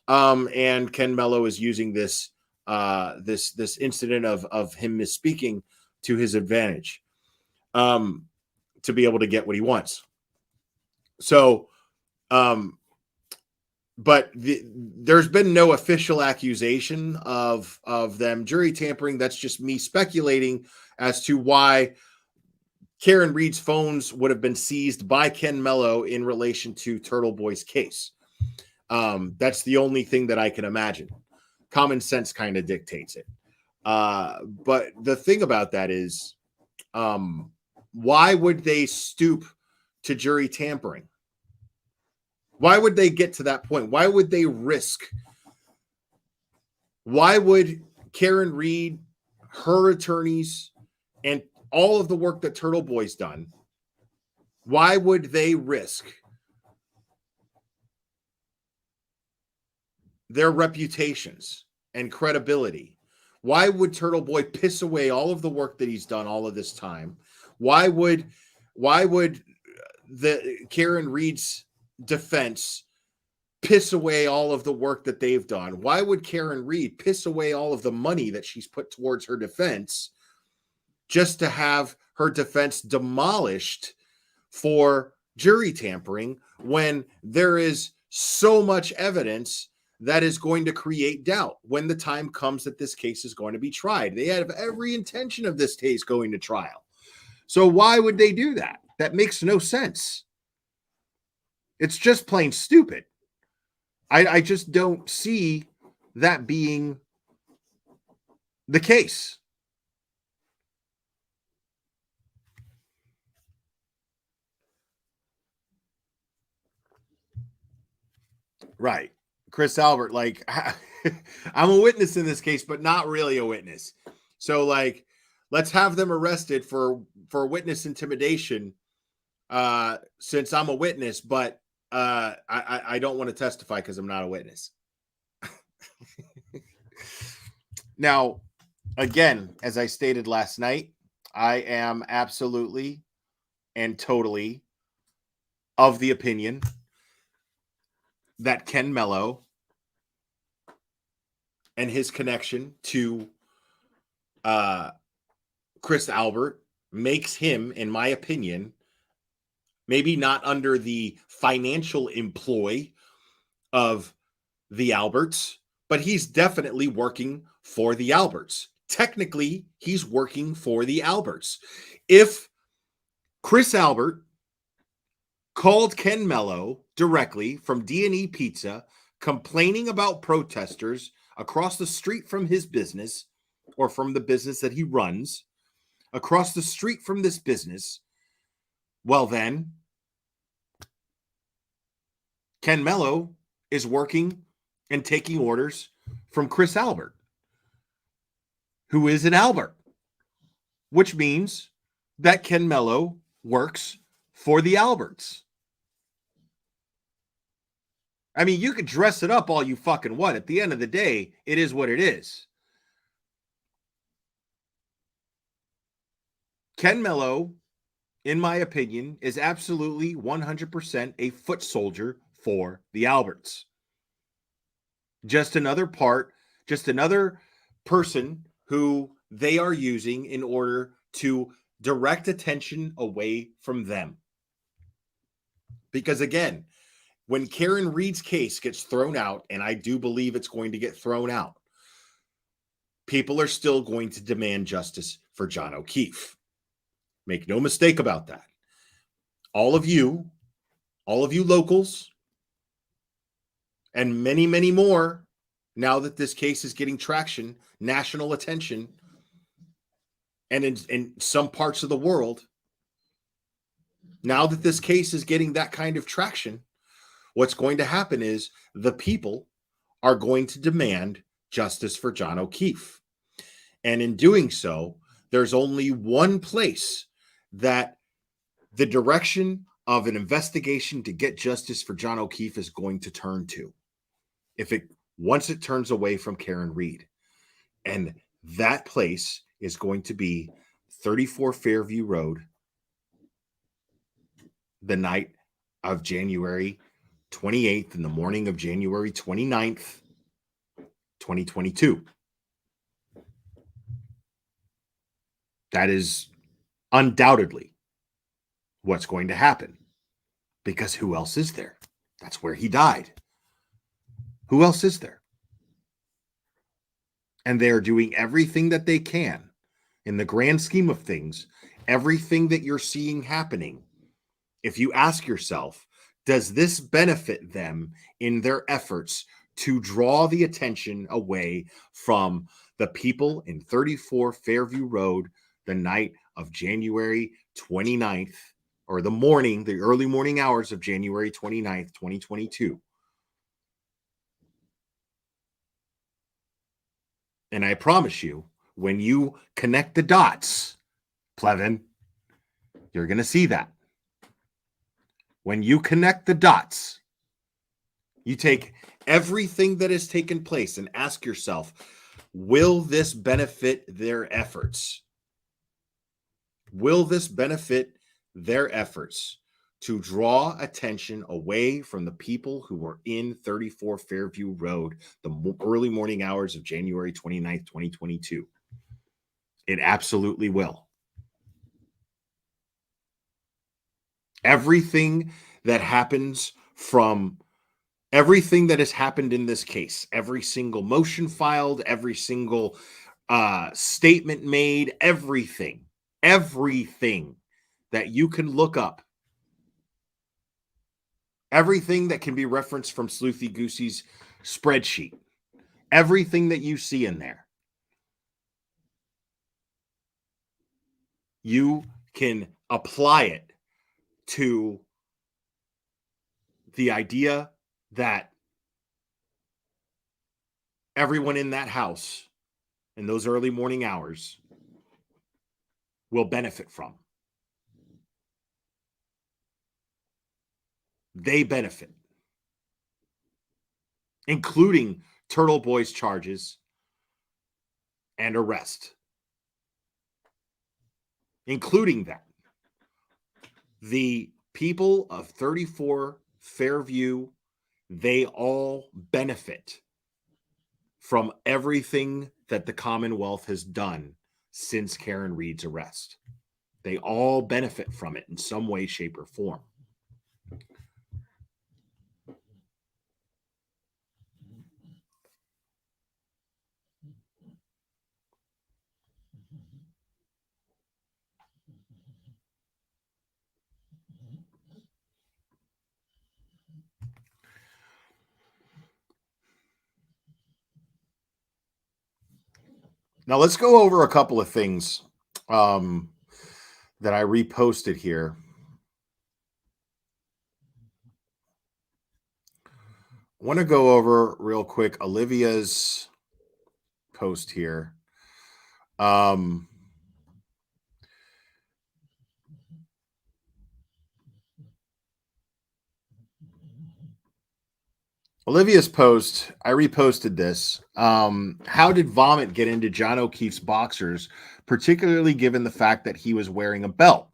And Ken Mello is using this incident of him misspeaking to his advantage, to be able to get what he wants. So, but there's been no official accusation of them jury tampering. That's just me speculating as to why Karen Reed's phones would have been seized by Ken Mello in relation to Turtle Boy's case. That's the only thing that I can imagine. Common sense kind of dictates it. But the thing about that is, why would they stoop to jury tampering? Why would they get to that point? Why would they risk? Why would Karen Reed, her attorneys, and all of the work that Turtle Boy's done, why would they risk their reputations and credibility? Why would Turtle Boy piss away all of the work that he's done all of this time? Why would the Karen Reed's defense piss away all of the work that they've done? Why would Karen Reed piss away all of the money that she's put towards her defense just to have her defense demolished for jury tampering when there is so much evidence that is going to create doubt when the time comes that this case is going to be tried? They have every intention of this case going to trial. So why would they do that? That makes no sense. It's just plain stupid. I just don't see that being the case. Right. Chris Albert, like, I'm a witness in this case, but not really a witness. So, like, let's have them arrested for witness intimidation, since I'm a witness, but I don't want to testify because I'm not a witness. Now, again, as I stated last night, I am absolutely and totally of the opinion that Ken Mello and his connection to Chris Albert makes him, in my opinion, maybe not under the financial employ of the Alberts, but he's definitely working for the Alberts. Technically, he's working for the Alberts. If Chris Albert called Ken Mello directly from D&E Pizza complaining about protesters across the street from his business, or from the business that he runs, across the street from this business, well then, Ken Mello is working and taking orders from Chris Albert, who is an Albert, which means that Ken Mello works for the Alberts. I mean, you could dress it up all you fucking want. At the end of the day, it is what it is. Ken Mello, in my opinion, is absolutely 100% a foot soldier for the Alberts. Just another person who they are using in order to direct attention away from them. Because again, when Karen Reed's case gets thrown out, and I do believe it's going to get thrown out, people are still going to demand justice for John O'Keefe. Make no mistake about that. All of you locals, and many, many more, now that this case is getting traction, national attention, and in some parts of the world, now that this case is getting that kind of traction, what's going to happen is the people are going to demand justice for John O'Keefe. And in doing so, there's only one place that the direction of an investigation to get justice for John O'Keefe is going to turn to. Once it turns away from Karen Reed. And that place is going to be 34 Fairview Road, the night of January 28th, in the morning of January 29th, 2022. That is undoubtedly what's going to happen. Because who else is there? That's where he died. Who else is there? And they're doing everything that they can. In the grand scheme of things, everything that you're seeing happening, if you ask yourself, does this benefit them in their efforts to draw the attention away from the people in 34 Fairview Road the night of January 29th, or the early morning hours of January 29th, 2022? And I promise you, when you connect the dots, Plevin, you're going to see that. When you connect the dots, you take everything that has taken place and ask yourself, will this benefit their efforts? Will this benefit their efforts to draw attention away from the people who were in 34 Fairview Road the early morning hours of January 29th, 2022? It absolutely will. Everything that has happened in this case, every single motion filed, every single statement made, everything that you can look up, everything that can be referenced from Sleuthy Goosey's spreadsheet, everything that you see in there, you can apply it to the idea that everyone in that house in those early morning hours will benefit from. They benefit, including Turtle Boy's charges and arrest. Including that. The people of 34 Fairview, they all benefit from everything that the Commonwealth has done since Karen Reed's arrest. They all benefit from it in some way, shape, or form. Now let's go over a couple of things that I reposted here. I want to go over real quick Olivia's post here. Olivia's post, I reposted this. How did vomit get into John O'Keefe's boxers, particularly given the fact that he was wearing a belt?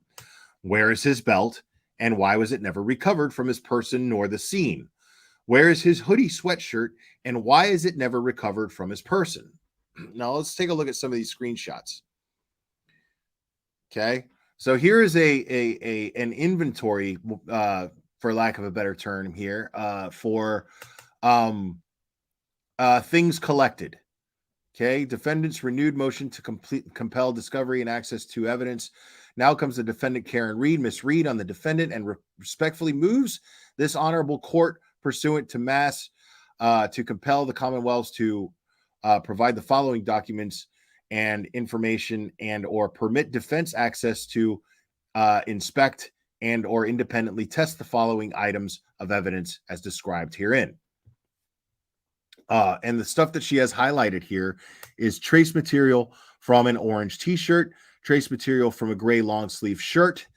Where is his belt, and why was it never recovered from his person nor the scene? Where is his hoodie sweatshirt, and why is it never recovered from his person? Now let's take a look at some of these screenshots. Okay, so here is an inventory, for lack of a better term here, for things collected. Okay, defendants renewed motion to compel discovery and access to evidence. Now comes the defendant, Karen Reed. Miss Reed on the defendant and respectfully moves this honorable court pursuant to mass to compel the Commonwealth to provide the following documents and information and or permit defense access to inspect and or independently test the following items of evidence as described herein. And the stuff that she has highlighted here is trace material from an orange t-shirt, trace material from a gray long sleeve shirt.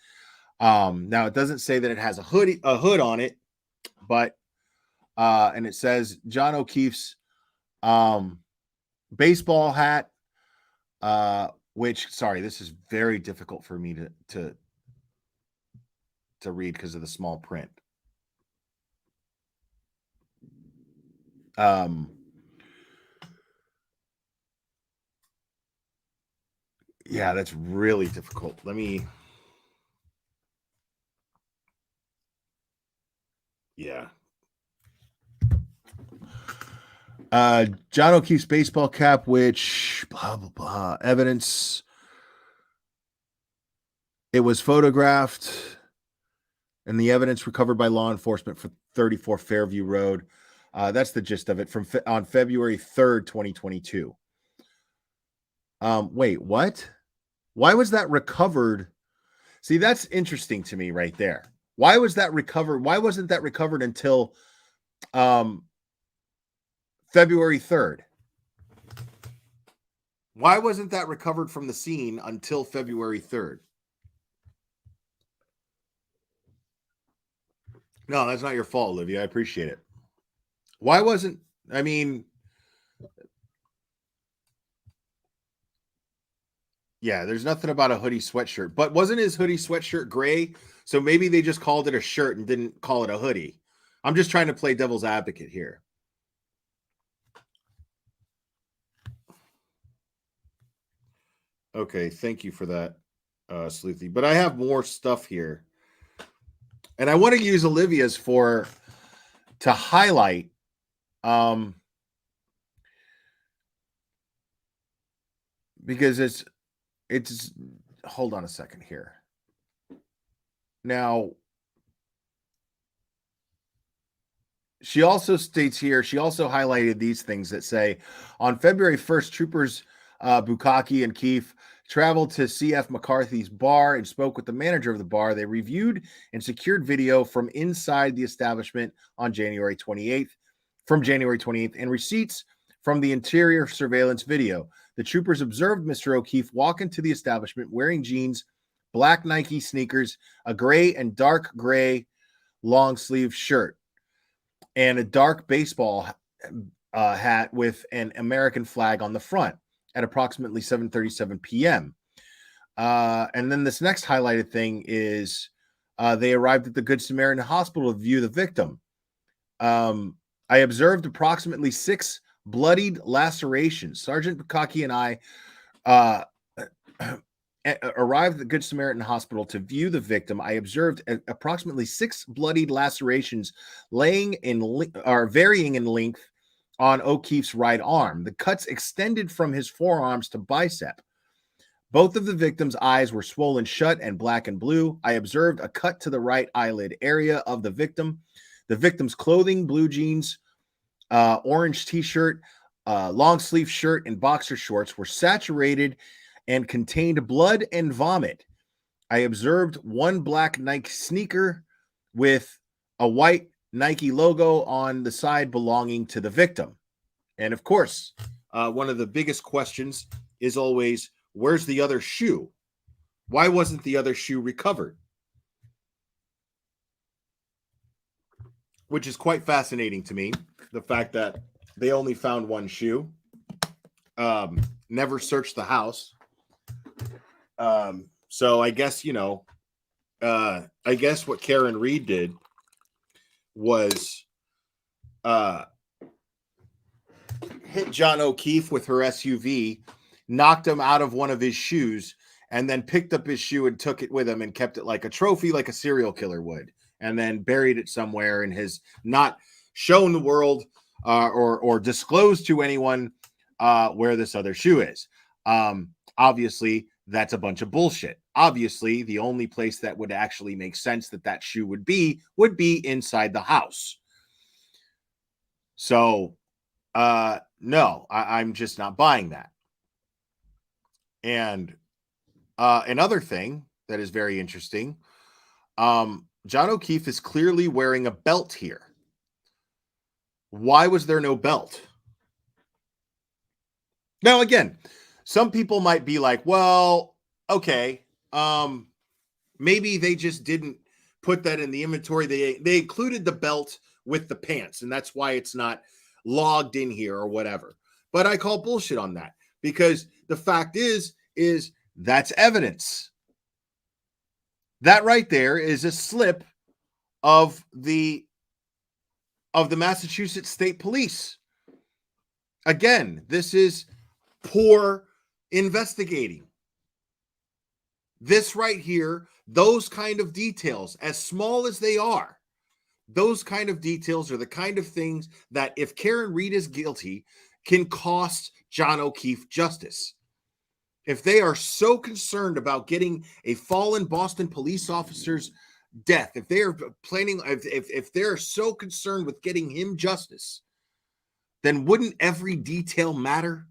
Now it doesn't say that it has a hood on it, but and it says John O'Keefe's baseball hat, which, sorry, this is very difficult for me to read because of the small print. Yeah, that's really difficult. Yeah. John O'Keefe's baseball cap, which blah, blah, blah. Evidence. It was photographed and the evidence recovered by law enforcement for 34 Fairview Road. That's the gist of it on February 3rd, 2022. Wait, what? Why was that recovered? See, that's interesting to me right there. Why was that recovered? Why wasn't that recovered until February 3rd? Why wasn't that recovered from the scene until February 3rd? No, that's not your fault, Olivia. I appreciate it. Why wasn't, I mean, yeah, there's nothing about a hoodie sweatshirt, but wasn't his hoodie sweatshirt gray? So maybe they just called it a shirt and didn't call it a hoodie. I'm just trying to play devil's advocate here. Okay, thank you for that, Sleuthy. But I have more stuff here. And I want to use Olivia's to highlight because it's hold on a second here. Now, she also states here, she also highlighted these things that say on February 1st, troopers Bukaki and Keefe traveled to C.F. McCarthy's bar and spoke with the manager of the bar. They reviewed and secured video from inside the establishment on January 28th, and receipts from the interior surveillance video. The troopers observed Mr. O'Keefe walk into the establishment wearing jeans, black Nike sneakers, a gray and dark gray long sleeve shirt, and a dark baseball hat with an American flag on the front at approximately 7:37 p.m. And then this next highlighted thing is they arrived at the Good Samaritan Hospital to view the victim. I observed approximately 6 bloodied lacerations. Sergeant Bukaki and I arrived at the Good Samaritan Hospital to view the victim. I observed approximately 6 bloodied lacerations varying in length on O'Keefe's right arm. The cuts extended from his forearms to bicep. Both of the victim's eyes were swollen shut and black and blue. I observed a cut to the right eyelid area of the victim. The victim's clothing, blue jeans, orange t-shirt, long sleeve shirt, and boxer shorts were saturated and contained blood and vomit. I observed 1 black Nike sneaker with a white Nike logo on the side belonging to the victim. And of course, one of the biggest questions is always, where's the other shoe? Why wasn't the other shoe recovered? Which is quite fascinating to me. The fact that they only found 1 shoe, never searched the house. So I guess, I guess what Karen Reed did was hit John O'Keefe with her SUV, knocked him out of one of his shoes, and then picked up his shoe and took it with him and kept it like a trophy, like a serial killer would, and then buried it somewhere and has not shown the world or disclosed to anyone where this other shoe is. Obviously, that's a bunch of bullshit. obviously the only place that would actually make sense that shoe would be inside the house. So, no, I'm just not buying that. And another thing that is very interesting, John O'Keefe is clearly wearing a belt here. Why was there no belt? Now, again, some people might be like, well, okay, maybe they just didn't put that in the inventory. They included the belt with the pants, and that's why it's not logged in here or whatever. But I call bullshit on that, because the fact is that's evidence. That right there is a slip of the Massachusetts State Police. Again, this is poor investigating. This right here, those kind of details, as small as they are, those kind of details are the kind of things that, if Karen Reed is guilty, can cost John O'Keefe justice. If they are so concerned about getting a fallen Boston police officer's death, if they are planning, if they're so concerned with getting him justice, then wouldn't every detail matter?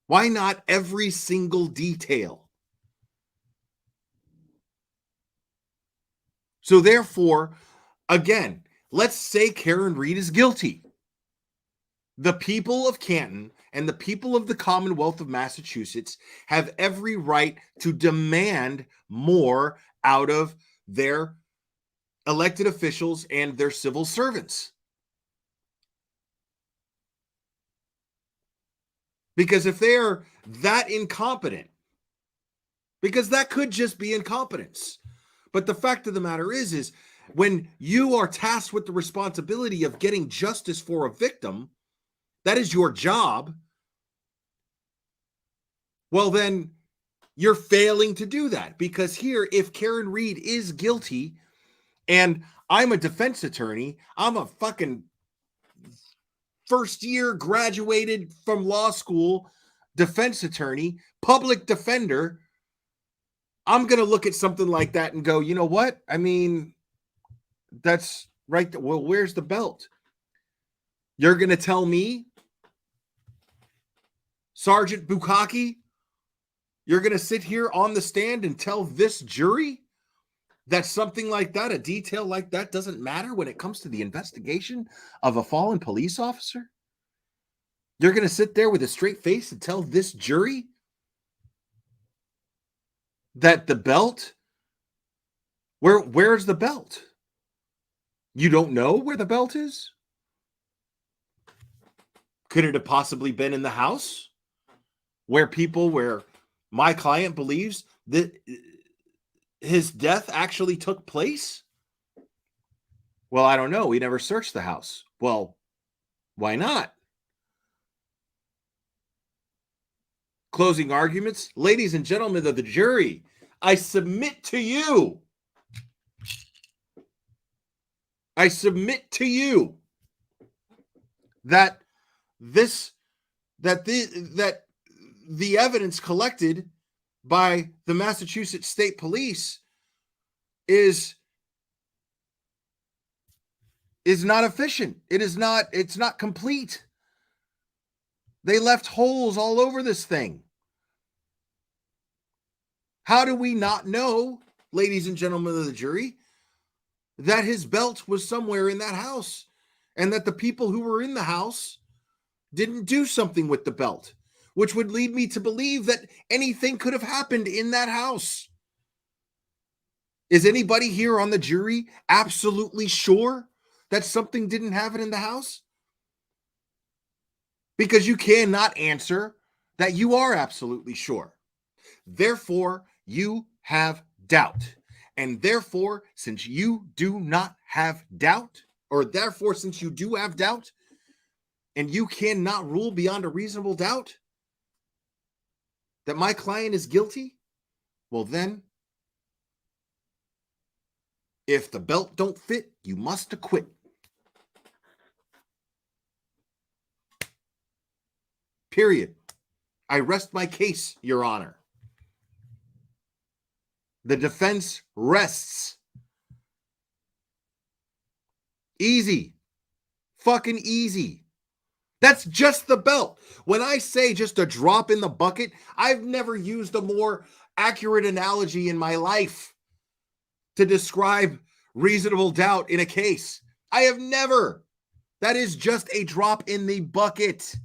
Why not every single detail? So therefore, again, let's say Karen Reed is guilty. The people of Canton and the people of the Commonwealth of Massachusetts have every right to demand more out of their elected officials and their civil servants. Because if they are that incompetent, because that could just be incompetence. But the fact of the matter is when you are tasked with the responsibility of getting justice for a victim, that is your job. Well, then you're failing to do that, because here, if Karen Reed is guilty, and I'm a defense attorney, I'm a fucking first year graduated from law school defense attorney, public defender, I'm going to look at something like that and go, you know what? I mean, that's right. Well, where's the belt? You're going to tell me, Sergeant Bukaki, you're going to sit here on the stand and tell this jury that something like that, a detail like that, doesn't matter when it comes to the investigation of a fallen police officer? You're going to sit there with a straight face and tell this jury that the belt, where's the belt? You don't know where the belt is? Could it have possibly been in the house where my client believes that his death actually took place? Well, I don't know. We never searched the house. Well, why not? Closing arguments. Ladies and gentlemen of the jury, I submit to you that the evidence collected by the Massachusetts State Police is not efficient. It's not complete. They left holes all over this thing. How do we not know, ladies and gentlemen of the jury, that his belt was somewhere in that house, and that the people who were in the house didn't do something with the belt, which would lead me to believe that anything could have happened in that house? Is anybody here on the jury absolutely sure that something didn't happen in the house? Because you cannot answer that you are absolutely sure. Therefore, you have doubt. And therefore, since you do not have doubt, or therefore, since you do have doubt, and you cannot rule beyond a reasonable doubt that my client is guilty, well then, if the belt don't fit, you must acquit. Period. I rest my case, Your Honor. The defense rests. Easy. Fucking easy. That's just the belt. When I say just a drop in the bucket, I've never used a more accurate analogy in my life to describe reasonable doubt in a case. I have never. That is just a drop in the bucket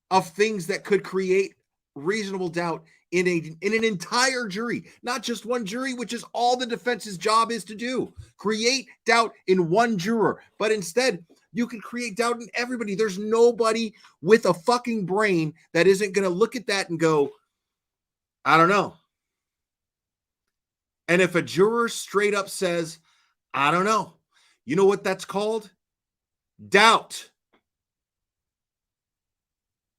of things that could create reasonable doubt in an entire jury, not just one jury, which is all the defense's job is to do. Create doubt in one juror, but instead you can create doubt in everybody. There's nobody with a fucking brain that isn't going to look at that and go, I don't know. And if a juror straight up says, I don't know, you know what that's called? Doubt.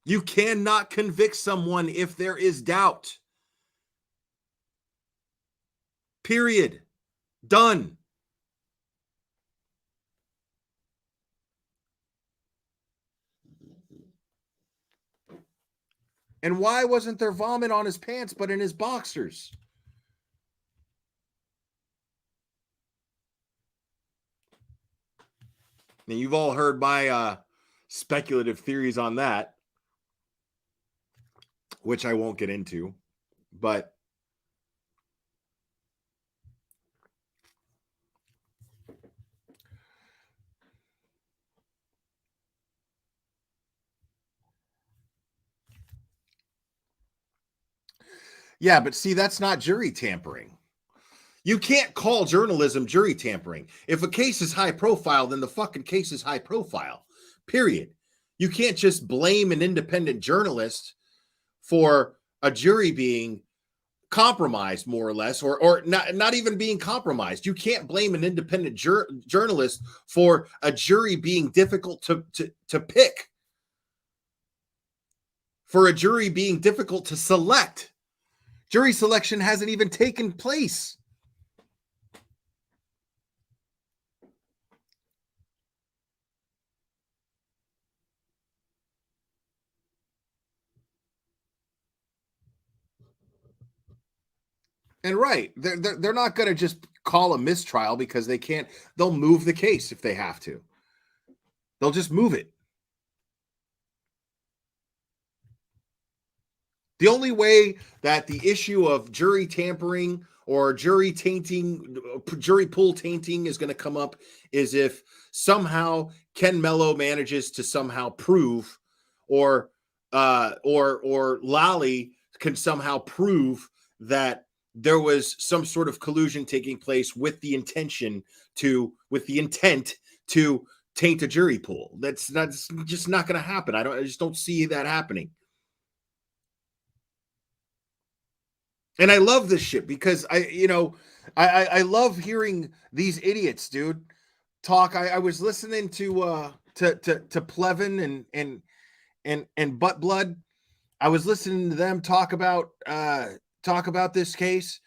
You cannot convict someone if there is doubt. Period. Done. And why wasn't there vomit on his pants but in his boxers? Now, you've all heard my speculative theories on that, which I won't get into, but yeah, but see, that's not jury tampering. You can't call journalism jury tampering. If a case is high profile, then the fucking case is high profile. Period. You can't just blame an independent journalist for a jury being compromised, more or less, or not even being compromised. You can't blame an independent journalist for a jury being difficult to pick, for a jury being difficult to select. Jury selection hasn't even taken place. And right, they're not going to just call a mistrial because they can't. They'll move the case if they have to. They'll just move it. The only way that the issue of jury tampering or jury tainting, jury pool tainting is going to come up is if somehow Ken Mello manages to somehow prove, or Lally can somehow prove that there was some sort of collusion taking place with the intent to taint a jury pool. That's just not going to happen. I just don't see that happening. And I love this shit because I love hearing these idiots, dude, talk. I was listening to Plevin and Butt Blood. I was listening to them talk about this case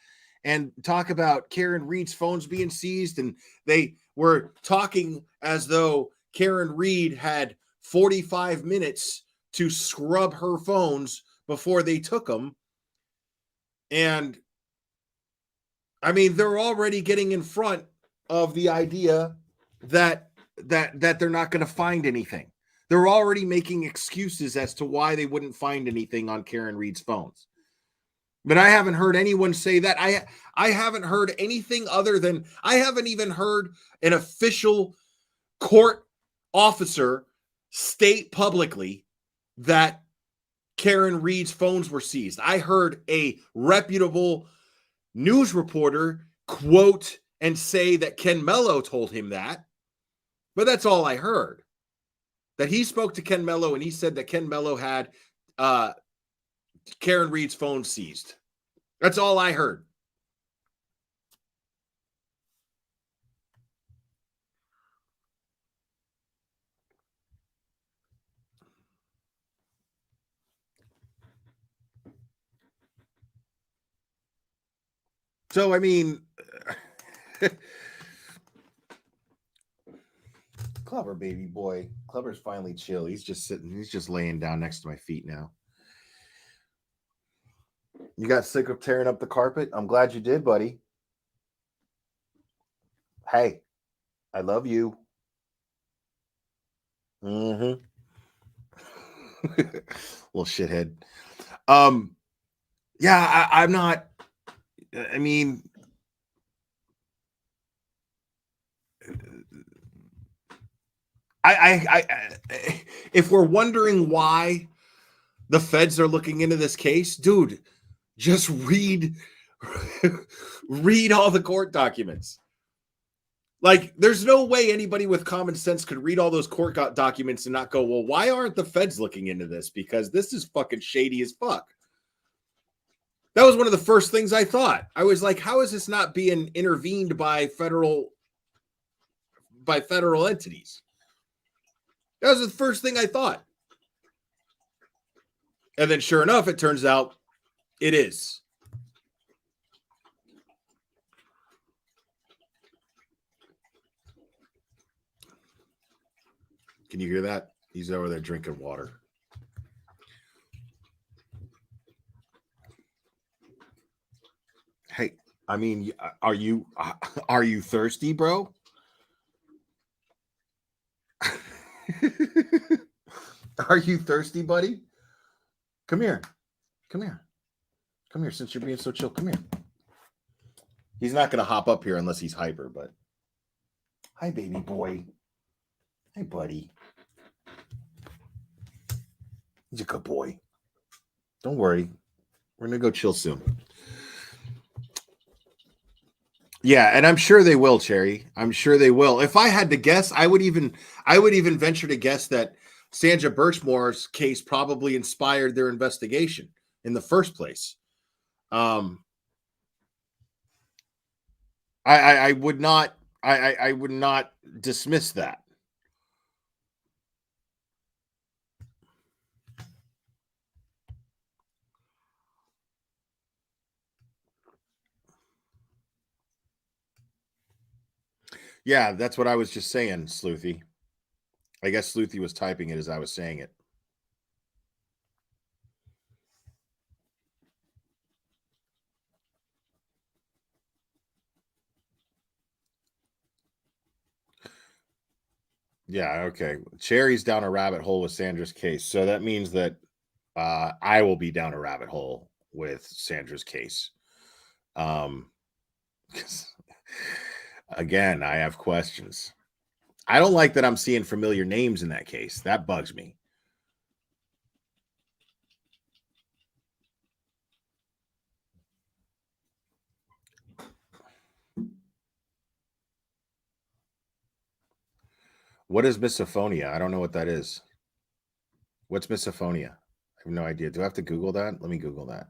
and talk about Karen Reed's phones being seized, and they were talking as though Karen Reed had 45 minutes to scrub her phones before they took them. And I mean, they're already getting in front of the idea that they're not going to find anything. They're already making excuses as to why they wouldn't find anything on Karen Reed's phones. But I haven't heard anyone say that. I haven't heard anything other than, I haven't even heard an official court officer state publicly that Karen Reed's phones were seized. I heard a reputable news reporter quote and say that Ken Mello told him that, but that's all I heard. That he spoke to Ken Mello and he said that Ken Mello had Karen Reed's phone seized. That's all I heard. So, I mean, Clever baby boy. Clever's finally chill. He's just sitting. He's just laying down next to my feet now. You got sick of tearing up the carpet? I'm glad you did, buddy. Hey, I love you. Mm-hmm. Little shithead. Yeah, I'm not. I mean, if we're wondering why the feds are looking into this case, dude, just read all the court documents. Like, there's no way anybody with common sense could read all those court documents and not go, well, why aren't the feds looking into this? Because this is fucking shady as fuck. That was one of the first things I thought. I was like, how is this not being intervened by federal entities? That was the first thing I thought. And then sure enough, it turns out it is. Can you hear that? He's over there drinking water. Hey, I mean, are you thirsty, bro? Are you thirsty, buddy? Come here. Come here. Come here, since you're being so chill. Come here. He's not going to hop up here unless he's hyper, but... Hi, baby boy. Hey, buddy. He's a good boy. Don't worry. We're going to go chill soon. Yeah, and I'm sure they will, Cherry. I'm sure they will. If I had to guess, I would even venture to guess that Sandra Birchmore's case probably inspired their investigation in the first place. I would not dismiss that. Yeah, that's what I was just saying, Sleuthy. I guess Sleuthy was typing it as I was saying it. Yeah, okay. Cherry's down a rabbit hole with Sandra's case. So that means that I will be down a rabbit hole with Sandra's case. Again, I have questions. I don't like that I'm seeing familiar names in that case. That bugs me. What is misophonia? I don't know what that is. What's misophonia? I have no idea. Do I have to Google that? Let me Google that.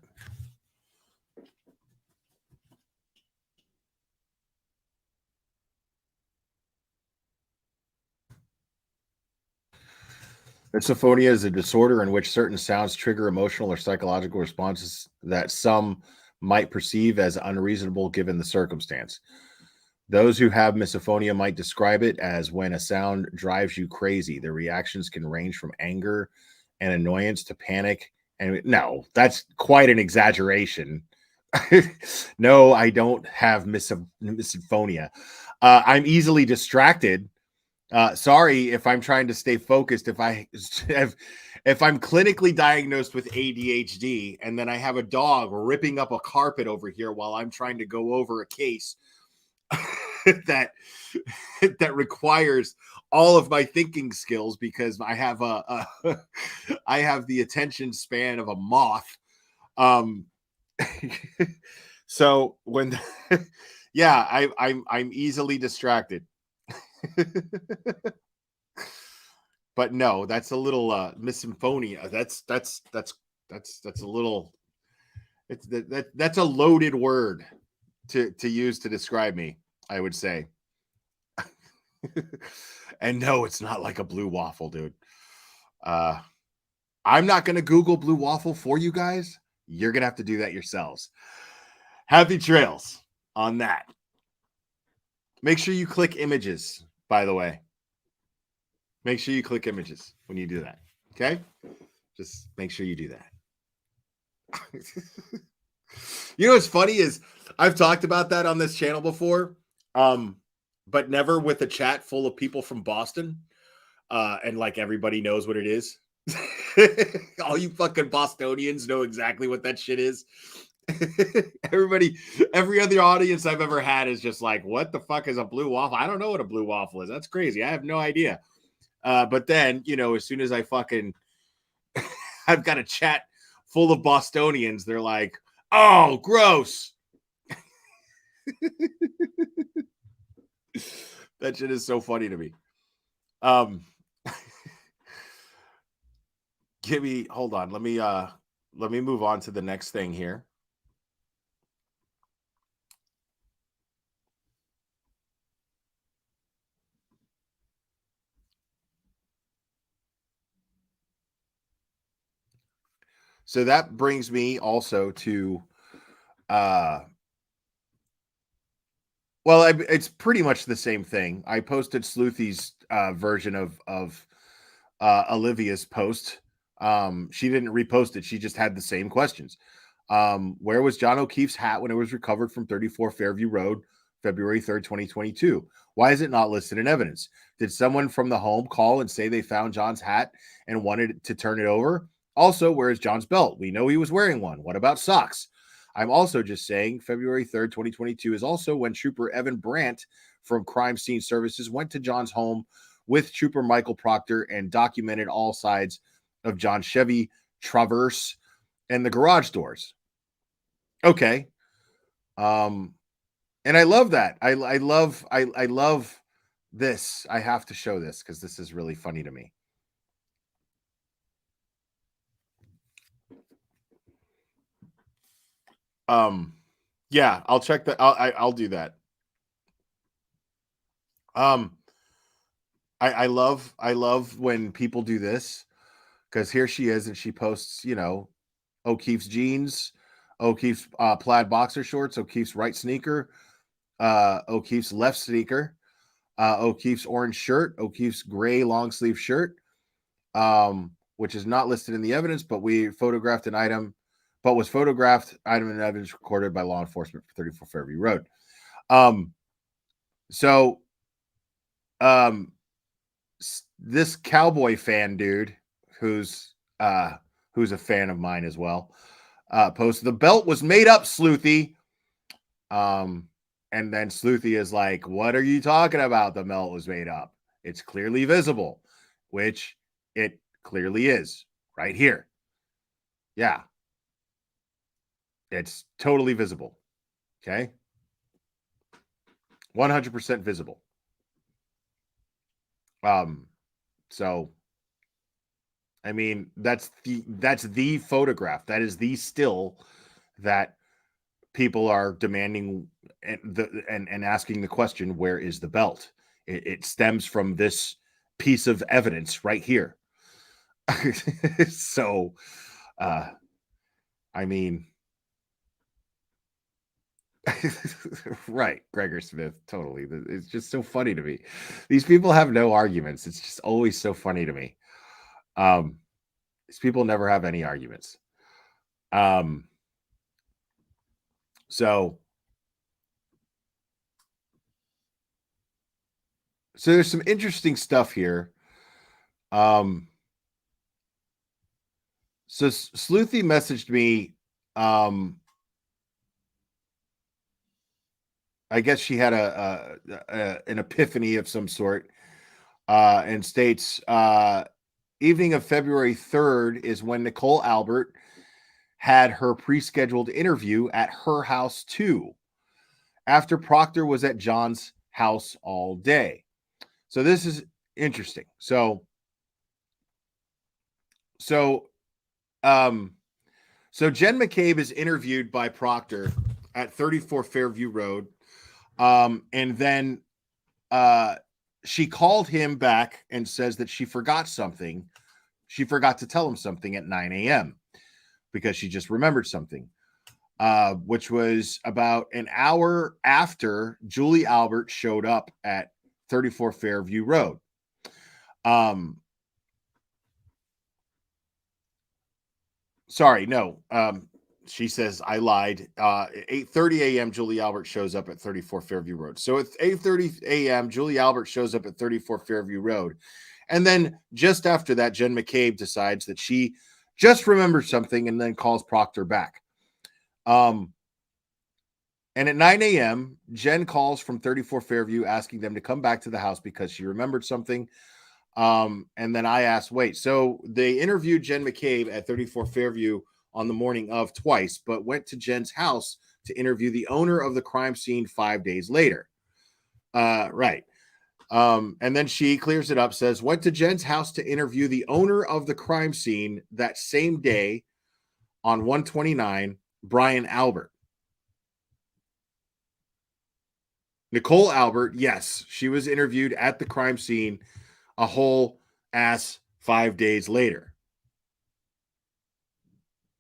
Misophonia is a disorder in which certain sounds trigger emotional or psychological responses that some might perceive as unreasonable given the circumstance. Those who have misophonia might describe it as when a sound drives you crazy. The reactions can range from anger and annoyance to panic. And no, that's quite an exaggeration. No, I don't have misophonia. I'm easily distracted. Sorry if I'm trying to stay focused. If I'm clinically diagnosed with ADHD and then I have a dog ripping up a carpet over here while I'm trying to go over a case that requires all of my thinking skills because I have I have the attention span of a moth. So when yeah, I'm easily distracted. But no, that's a little misophonia. That's a little that's a loaded word to use to describe me, I would say. And no, it's not like a blue waffle, dude. I'm not going to Google blue waffle for you guys. You're going to have to do that yourselves. Happy trails on that. Make sure you click images, by the way. Make sure you click images when you do that. Okay? Just make sure you do that. You know what's funny is I've talked about that on this channel before, but never with a chat full of people from Boston. And like everybody knows what it is. All you fucking Bostonians know exactly what that shit is. Every other audience I've ever had is just like, what the fuck is a blue waffle? I don't know what a blue waffle is. That's crazy. I have no idea. But then, as soon as I fucking I've got a chat full of Bostonians, they're like, oh, gross. That shit is so funny to me. Hold on. Let me move on to the next thing here. So that brings me also to it's pretty much the same thing. I posted Sleuthy's version of Olivia's post. She didn't repost it. She just had the same questions. Where was John O'Keefe's hat when it was recovered from 34 Fairview Road, February 3rd, 2022? Why is it not listed in evidence? Did someone from the home call and say they found John's hat and wanted to turn it over? Also, where is John's belt? We know he was wearing one. What about socks? I'm also just saying February 3rd, 2022 is also when Trooper Evan Brandt from Crime Scene Services went to John's home with Trooper Michael Proctor and documented all sides of John's Chevy Traverse and the garage doors. Okay. And I love that. I love this. I have to show this because this is really funny to me. Yeah, I'll check that. I'll do that. I love when people do this because here she is and she posts, O'Keefe's jeans, O'Keefe's plaid boxer shorts, O'Keefe's right sneaker, O'Keefe's left sneaker, O'Keefe's orange shirt, O'Keefe's gray long sleeve shirt, which is not listed in the evidence, but we photographed an item, but was photographed item and evidence recorded by law enforcement for 34 Fairview Road. This cowboy fan dude, who's a fan of mine as well, posted the belt was made up, Sleuthy. And then Sleuthy is like, what are you talking about? The belt was made up. It's clearly visible, which it clearly is right here. Yeah. It's totally visible. Okay. 100% visible. So I mean, that's the photograph. That is the still that people are demanding and asking the question, where is the belt? It stems from this piece of evidence right here. So, I mean, right, Gregor Smith, totally. It's just so funny to me. These people have no arguments. It's just always so funny to me. These people never have any arguments. So there's some interesting stuff here. So Sleuthy messaged me. I guess she had an epiphany of some sort, and states, evening of February 3rd is when Nicole Albert had her pre-scheduled interview at her house too, after Proctor was at John's house all day. So this is interesting. So Jen McCabe is interviewed by Proctor at 34 Fairview Road. And then she called him back and says that she forgot something. She forgot to tell him something at 9 a.m. because she just remembered something, which was about an hour after Julie Albert showed up at 34 Fairview Road. She says, I lied. 8:30 a.m., Julie Albert shows up at 34 Fairview Road. So at 8:30 a.m., Julie Albert shows up at 34 Fairview Road. And then just after that, Jen McCabe decides that she just remembered something and then calls Proctor back. And at 9 a.m., Jen calls from 34 Fairview asking them to come back to the house because she remembered something. And then I asked, wait, so they interviewed Jen McCabe at 34 Fairview on the morning of twice, but went to Jen's house to interview the owner of the crime scene 5 days later. Right. And then she clears it up, says, went to Jen's house to interview the owner of the crime scene that same day on 129, Brian Albert. Nicole Albert, yes, she was interviewed at the crime scene a whole ass 5 days later.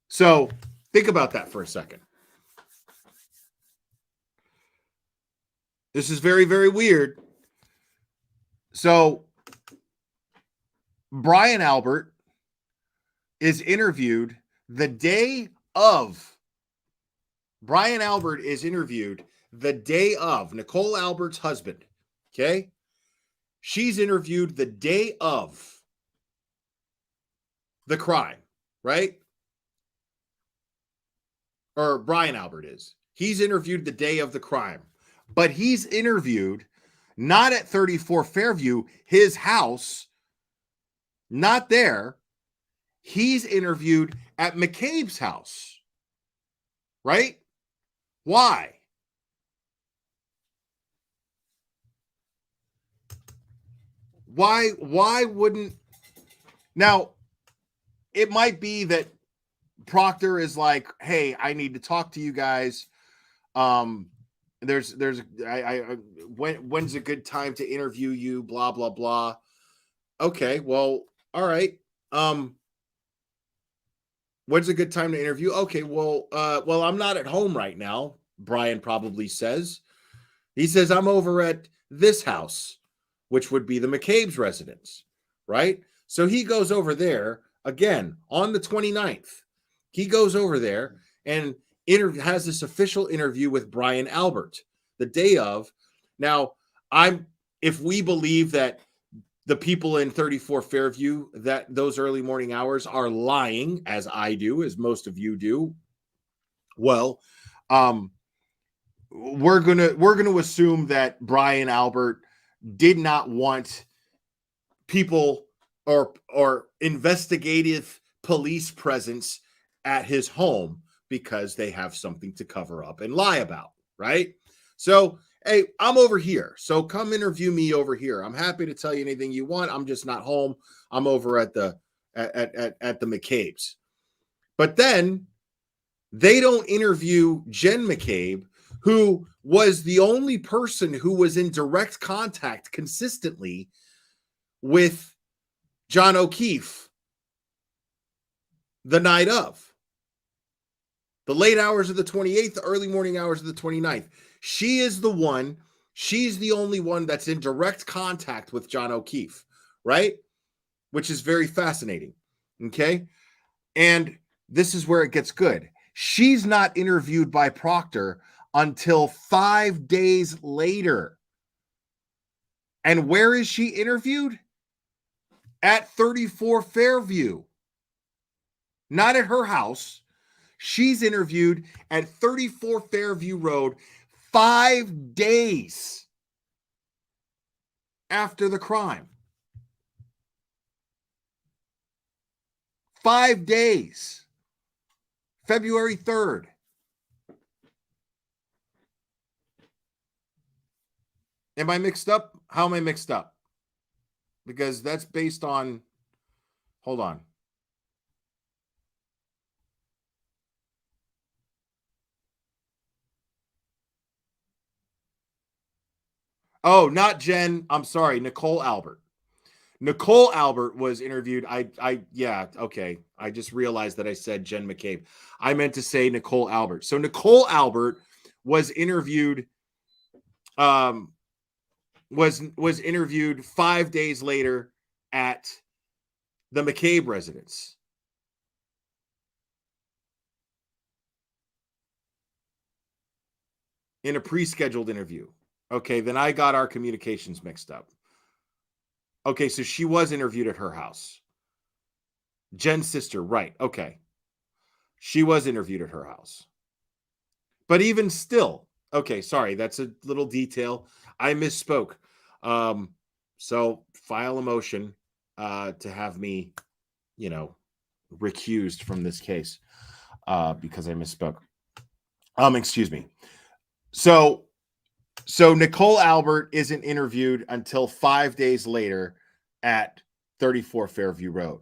So think about that for a second. This is very, very weird. So Brian Albert is interviewed the day of. Brian Albert is interviewed the day of. Nicole Albert's husband. Okay? She's interviewed the day of the crime, right? Or Brian Albert is. He's interviewed the day of the crime. But he's interviewed not at 34 Fairview, his house, not there. He's interviewed at McCabe's house, right? Why? Why wouldn't... Now, it might be that Proctor is like, hey, I need to talk to you guys. When's a good time to interview you? Blah, blah, blah. Okay, well, all right. When's a good time to interview? Okay, well, I'm not at home right now, Brian probably says. He says, I'm over at this house, which would be the McCabe's residence, right? So he goes over there again on the 29th. He goes over there and has this official interview with Brian Albert the day of. Now, if we believe that the people in 34 Fairview, that those early morning hours are lying, as I do, as most of you do, well, we're gonna assume that Brian Albert did not want people or investigative police presence at his home because they have something to cover up and lie about, right? So, hey, I'm over here. So come interview me over here. I'm happy to tell you anything you want. I'm just not home. I'm over at the McCabe's. But then they don't interview Jen McCabe, who was the only person who was in direct contact consistently with John O'Keefe the night of. The late hours of the 28th, the early morning hours of the 29th. She's the only one that's in direct contact with John O'Keefe, right? Which is very fascinating, okay? And this is where it gets good. She's not interviewed by Proctor until 5 days later. And where is she interviewed? At 34 Fairview. Not at her house. She's interviewed at 34 Fairview Road 5 days after the crime. 5 days. February 3rd. Am I mixed up? How am I mixed up? Because that's based on... Hold on. Oh, not Jen. I'm sorry. Nicole Albert. Nicole Albert was interviewed. Yeah, okay. I just realized that I said Jen McCabe. I meant to say Nicole Albert. So Nicole Albert was interviewed, was interviewed 5 days later at the McCabe residence. in a pre-scheduled interview. Okay, then I got our communications mixed up. Okay, so she was interviewed at her house. Jen's sister, right. Okay. She was interviewed at her house. But even still, okay, sorry, that's a little detail. I misspoke. So file a motion to have me, recused from this case because I misspoke. Excuse me. So Nicole Albert isn't interviewed until 5 days later at 34 Fairview Road.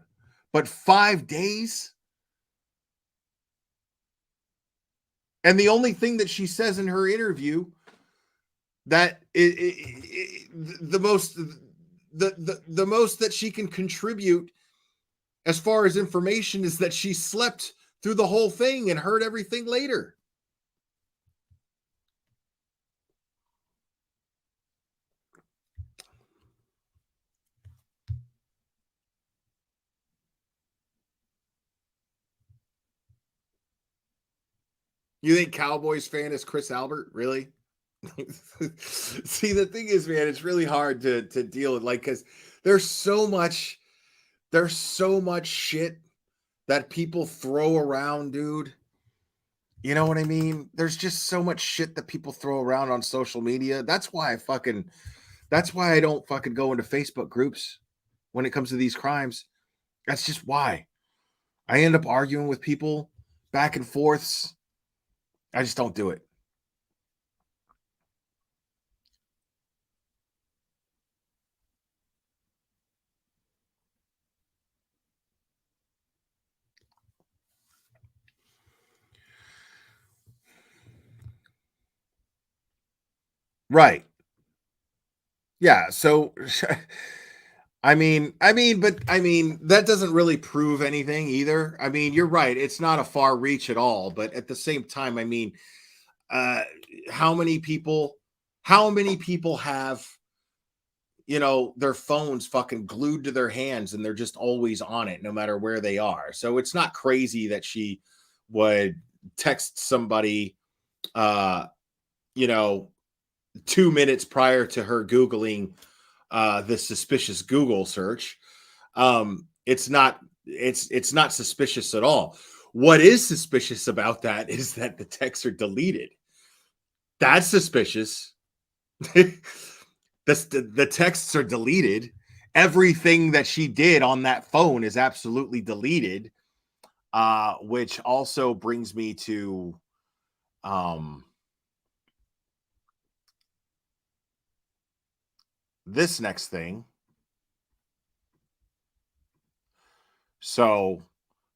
But 5 days? And the only thing that she says in her interview that the most that she can contribute as far as information is that she slept through the whole thing and heard everything later. You think Cowboys fan is Chris Albert? Really? See, the thing is, man, it's really hard to deal with, because there's so much shit that people throw around, dude. You know what I mean? There's just so much shit that people throw around on social media. That's why I don't fucking go into Facebook groups when it comes to these crimes. That's just why. I end up arguing with people back and forths. I just don't do it. Right. Yeah, so but that doesn't really prove anything either. I mean, you're right. It's not a far reach at all, but at the same time, how many people have, their phones fucking glued to their hands and they're just always on it no matter where they are. So it's not crazy that she would text somebody 2 minutes prior to her Googling the suspicious Google search. It's not suspicious at all. What is suspicious about that is that the texts are deleted. That's suspicious. The texts are deleted. Everything that she did on that phone is absolutely deleted. Which also brings me to this next thing. So,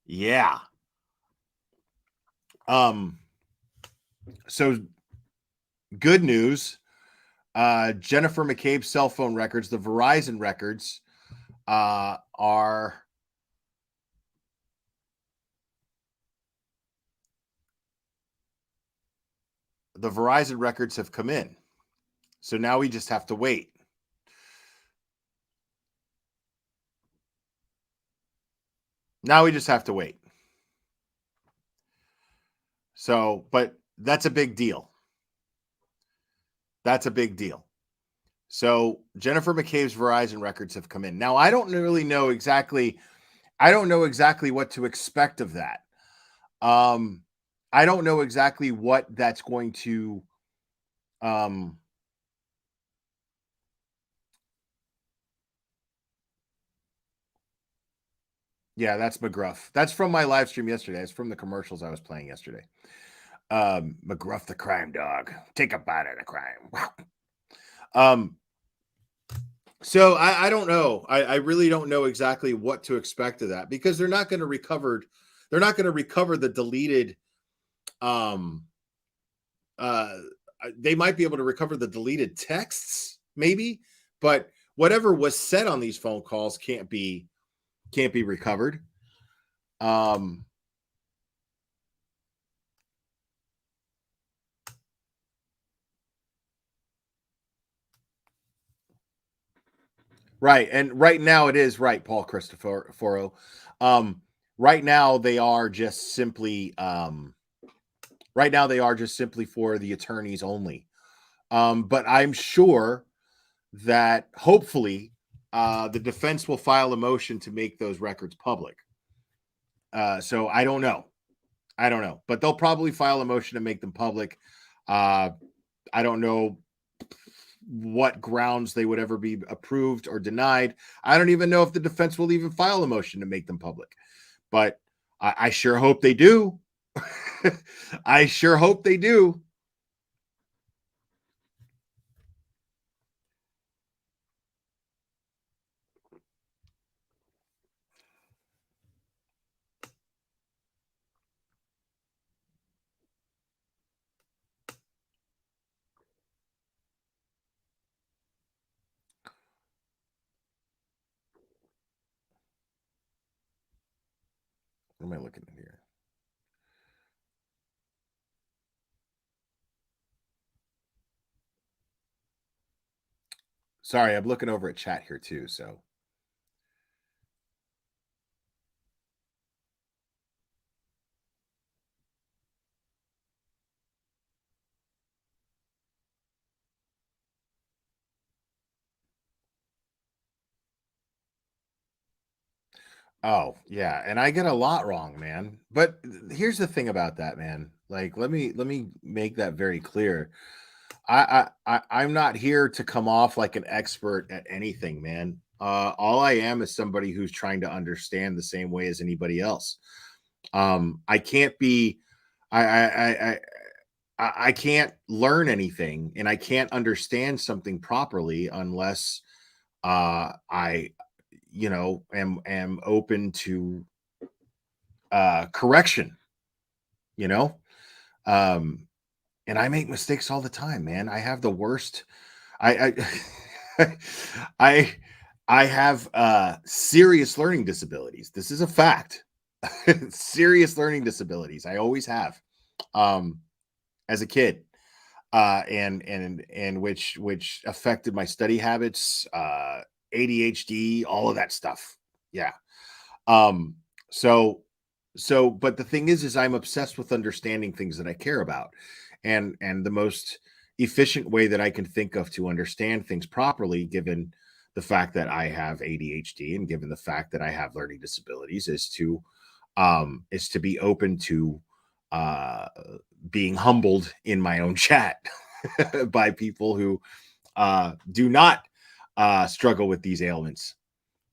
yeah. So good news. Jennifer McCabe's cell phone records, the Verizon records, the Verizon records have come in. So now we just have to wait. So, but that's a big deal. So Jennifer McCabe's Verizon records have come in. Now, I don't really know exactly what to expect of that. I don't know exactly what that's going to yeah, that's McGruff. That's from my live stream yesterday. It's from the commercials I was playing yesterday. McGruff the crime dog. Take a bite of the crime. Wow. So I don't know. I really don't know exactly what to expect of that, because they're not going to recover the deleted they might be able to recover the deleted texts, maybe, but whatever was said on these phone calls can't be recovered. Right. And right now it is right, Paul Cristoforo. Right now they are just simply Right now, they are just simply for the attorneys only. But I'm sure that hopefully the defense will file a motion to make those records public. So I don't know. But they'll probably file a motion to make them public. I don't know what grounds they would ever be approved or denied. I don't even know if the defense will even file a motion to make them public. But I sure hope they do. I sure hope they do. What am I looking at here? Sorry, I'm looking over at chat here too. So oh, yeah, and I get a lot wrong, man. But here's the thing about that, man. Like, let me make that very clear. I'm not here to come off like an expert at anything, man. All I am is somebody who's trying to understand the same way as anybody else. I can't be, I can't learn anything, and I can't understand something properly unless I am open to correction, you know. And I make mistakes all the time, man. I have the worst. I I I have serious learning disabilities. This is a fact. Serious learning disabilities. I always have. As a kid. And which affected my study habits, ADHD, all of that stuff. Yeah. Um, so but the thing is I'm obsessed with understanding things that I care about. And the most efficient way that I can think of to understand things properly, given the fact that I have ADHD and given the fact that I have learning disabilities, is to be open to being humbled in my own chat by people who do not struggle with these ailments.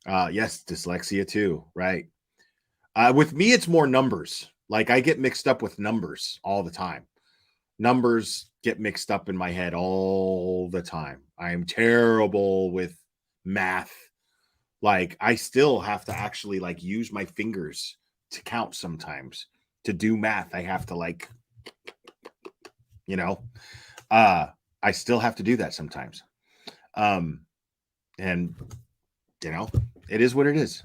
Yes, dyslexia too, right? With me, it's more numbers. Like, I get mixed up with numbers all the time. Numbers get mixed up in my head all the time. I am terrible with math. Like, I still have to actually like use my fingers to count sometimes. To do math, I have to like, I still have to do that sometimes. And it is what it is.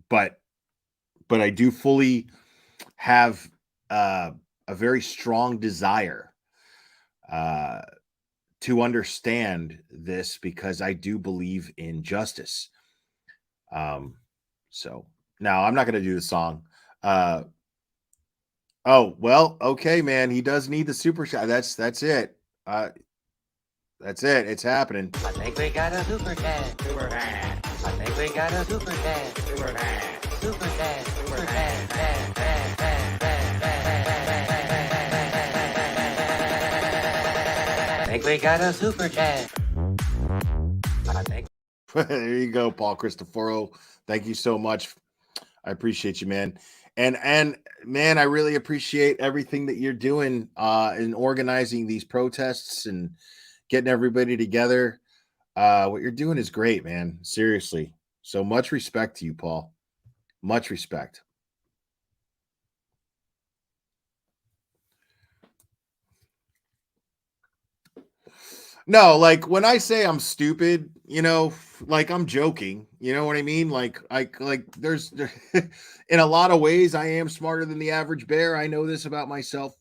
But I do fully have a very strong desire to understand this, because I do believe in justice. So now I'm not going to do the song. Oh, well, okay, man. He does need the super shot. That's it. That's it. It's happening. I think we got a super dad. Super dad. I think we got a super dad. Super dad. Super dad. Super dad. Dad, dad, dad, dad, dad. I think we got a super dad. I think. There you go, Paul Cristoforo. Thank you so much. I appreciate you, man. And man, I really appreciate everything that you're doing in organizing these protests and getting everybody together. What you're doing is great, man. Seriously. So much respect to you, Paul. Much respect. No, like when I say I'm stupid, like I'm joking. You know what I mean? Like there's in a lot of ways I am smarter than the average bear. I know this about myself.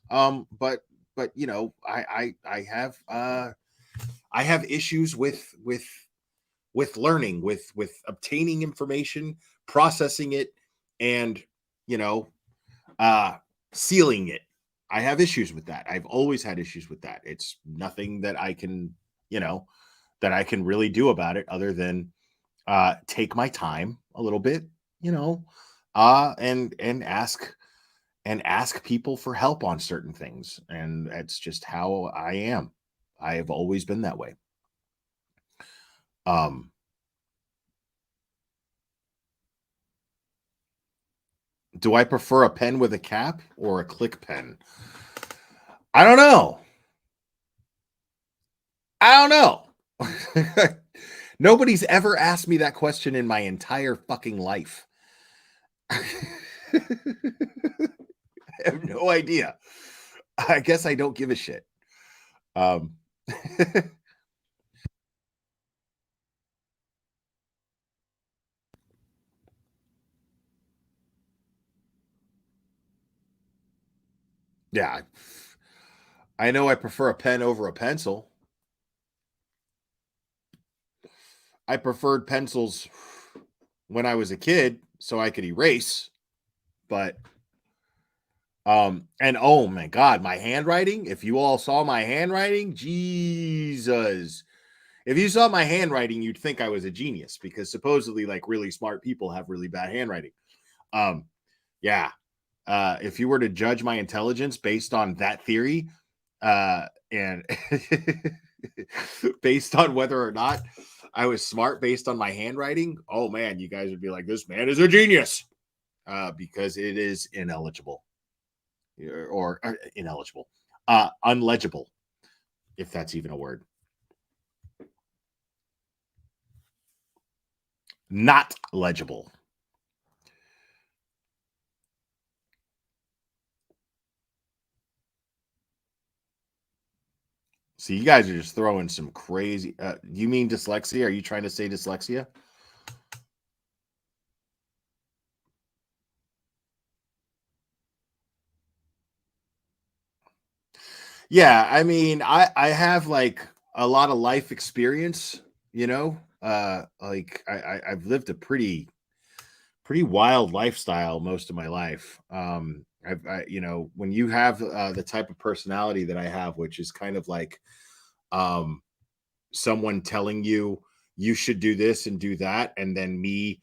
But I have issues with learning, with obtaining information, processing it, and sealing it. I have issues with that. I've always had issues with that. It's nothing that I can, that I can really do about it other than take my time a little bit, and ask people for help on certain things. And that's just how I am. I have always been that way. Do I prefer a pen with a cap or a click pen? I don't know. Nobody's ever asked me that question in my entire fucking life. I have no idea. I guess I don't give a shit. Yeah. I know I prefer a pen over a pencil. I preferred pencils when I was a kid so I could erase, but and oh my god, my handwriting, if you all saw my handwriting, Jesus. If you saw my handwriting, you'd think I was a genius because supposedly like really smart people have really bad handwriting. Yeah. If you were to judge my intelligence based on that theory, and based on whether or not I was smart based on my handwriting, oh man, you guys would be like, this man is a genius, because it is ineligible or ineligible, unlegible, if that's even a word. Not legible. So you guys are just throwing some crazy. You mean dyslexia? Are you trying to say dyslexia? Yeah, I mean, I have like a lot of life experience. Like I've lived a pretty wild lifestyle most of my life. When you have the type of personality that I have, which is kind of like someone telling you you should do this and do that, and then me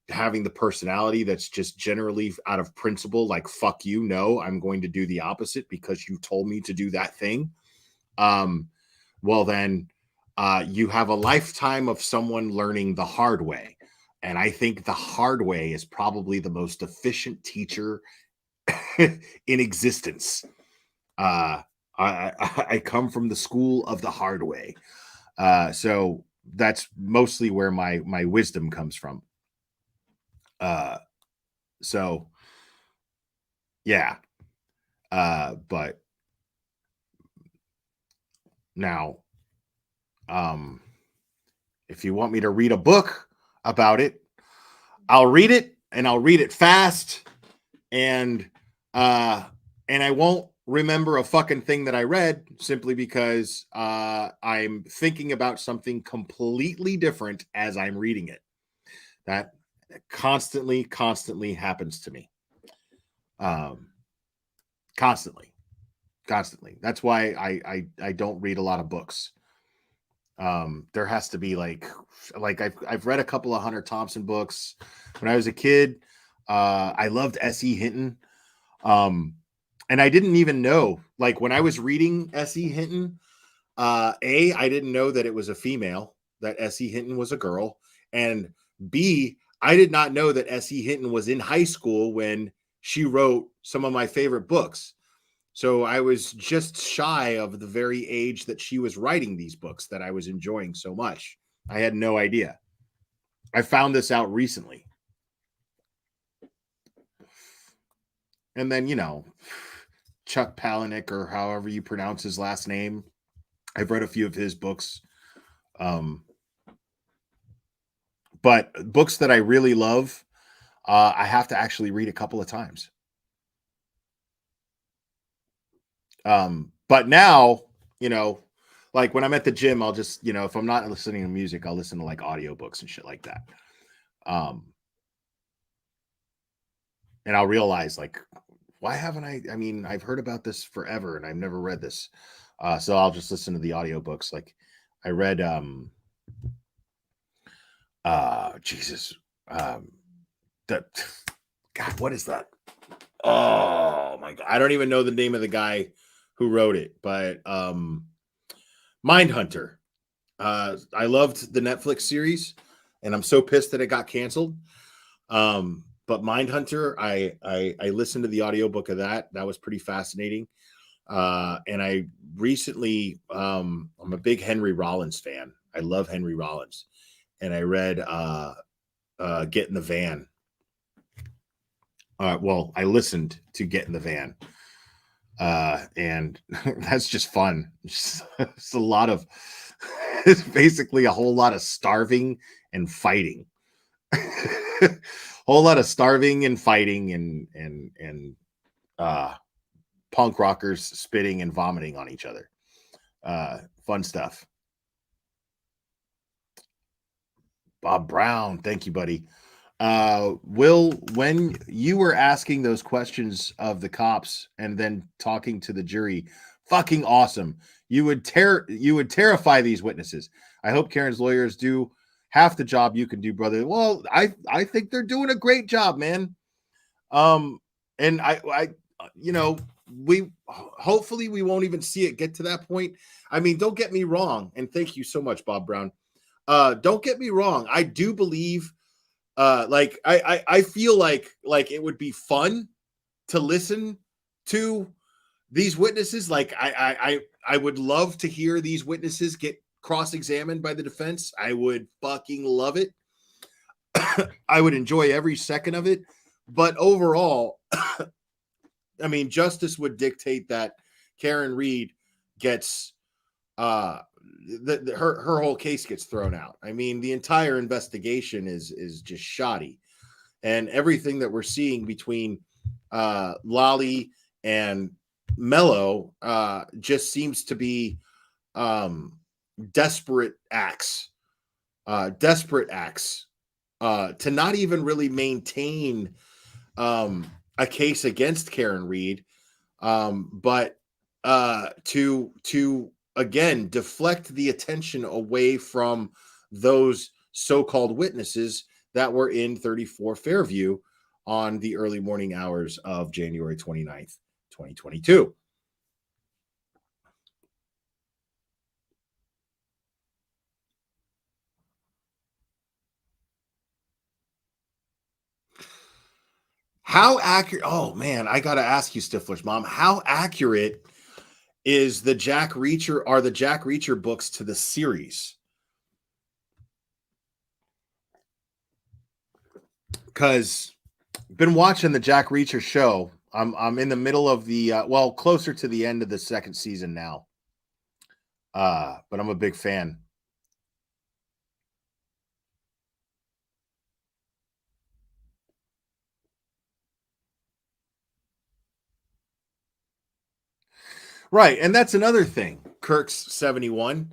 having the personality that's just generally out of principle, like fuck you, no, I'm going to do the opposite because you told me to do that thing. Well then you have a lifetime of someone learning the hard way. And I think the hard way is probably the most efficient teacher in existence. I come from the school of the hard way. So that's mostly where my wisdom comes from. So yeah. But now, if you want me to read a book about it, I'll read it, and I'll read it fast, and I won't remember a fucking thing that I read simply because I'm thinking about something completely different as I'm reading it. That constantly happens to me. Constantly. That's why I don't read a lot of books. There has to be like I've read a couple of Hunter Thompson books when I was a kid. I loved S.E. Hinton. And I didn't even know, like when I was reading S.E. Hinton, I didn't know that it was a female, that S.E. Hinton was a girl, and B, I did not know that S.E. Hinton was in high school when she wrote some of my favorite books. So I was just shy of the very age that she was writing these books that I was enjoying so much. I had no idea. I found this out recently. And then, Chuck Palahniuk, or however you pronounce his last name, I've read a few of his books. But books that I really love, I have to actually read a couple of times. But now, like when I'm at the gym, I'll just, if I'm not listening to music, I'll listen to like audiobooks and shit like that. And I'll realize like Why haven't I mean, I've heard about this forever and I've never read this. So I'll just listen to the audiobooks. Like I read Jesus. That God, what is that? Oh my God. I don't even know the name of the guy who wrote it, but Mindhunter. I loved the Netflix series and I'm so pissed that it got canceled. But Mindhunter, I listened to the audiobook of that. That was pretty fascinating. And I recently, I'm a big Henry Rollins fan. I love Henry Rollins. And I read Get in the Van. Well, I listened to Get in the Van. And that's just fun. It's a lot of, it's basically a whole lot of starving and fighting. Whole lot of starving and fighting and punk rockers spitting and vomiting on each other. Fun stuff. Bob Brown, thank you, buddy. Will, when you were asking those questions of the cops and then talking to the jury, fucking awesome. You would terrify these witnesses. I hope Karen's lawyers do half the job you can do, brother. Well, I think they're doing a great job, man. And I we hopefully we won't even see it get to that point. I mean, don't get me wrong, and thank you so much, Bob Brown. Don't get me wrong. I do believe like I feel like it would be fun to listen to these witnesses. Like I would love to hear these witnesses get cross-examined by the defense. I would fucking love it. I would enjoy every second of it. But overall, I mean, justice would dictate that Karen Reed gets her whole case gets thrown out. I mean, the entire investigation is just shoddy, and everything that we're seeing between Lolly and Mello just seems to be desperate acts to not even really maintain a case against Karen Reed, but to again deflect the attention away from those so-called witnesses that were in 34 Fairview on the early morning hours of January 29th, 2022. How accurate? Oh man, I gotta ask you, Stifler's mom. How accurate is the Jack Reacher books to the series? Because been watching the Jack Reacher show. I'm in the middle of the closer to the end of the second season now. But I'm a big fan. Right, and that's another thing. Kirk's 71.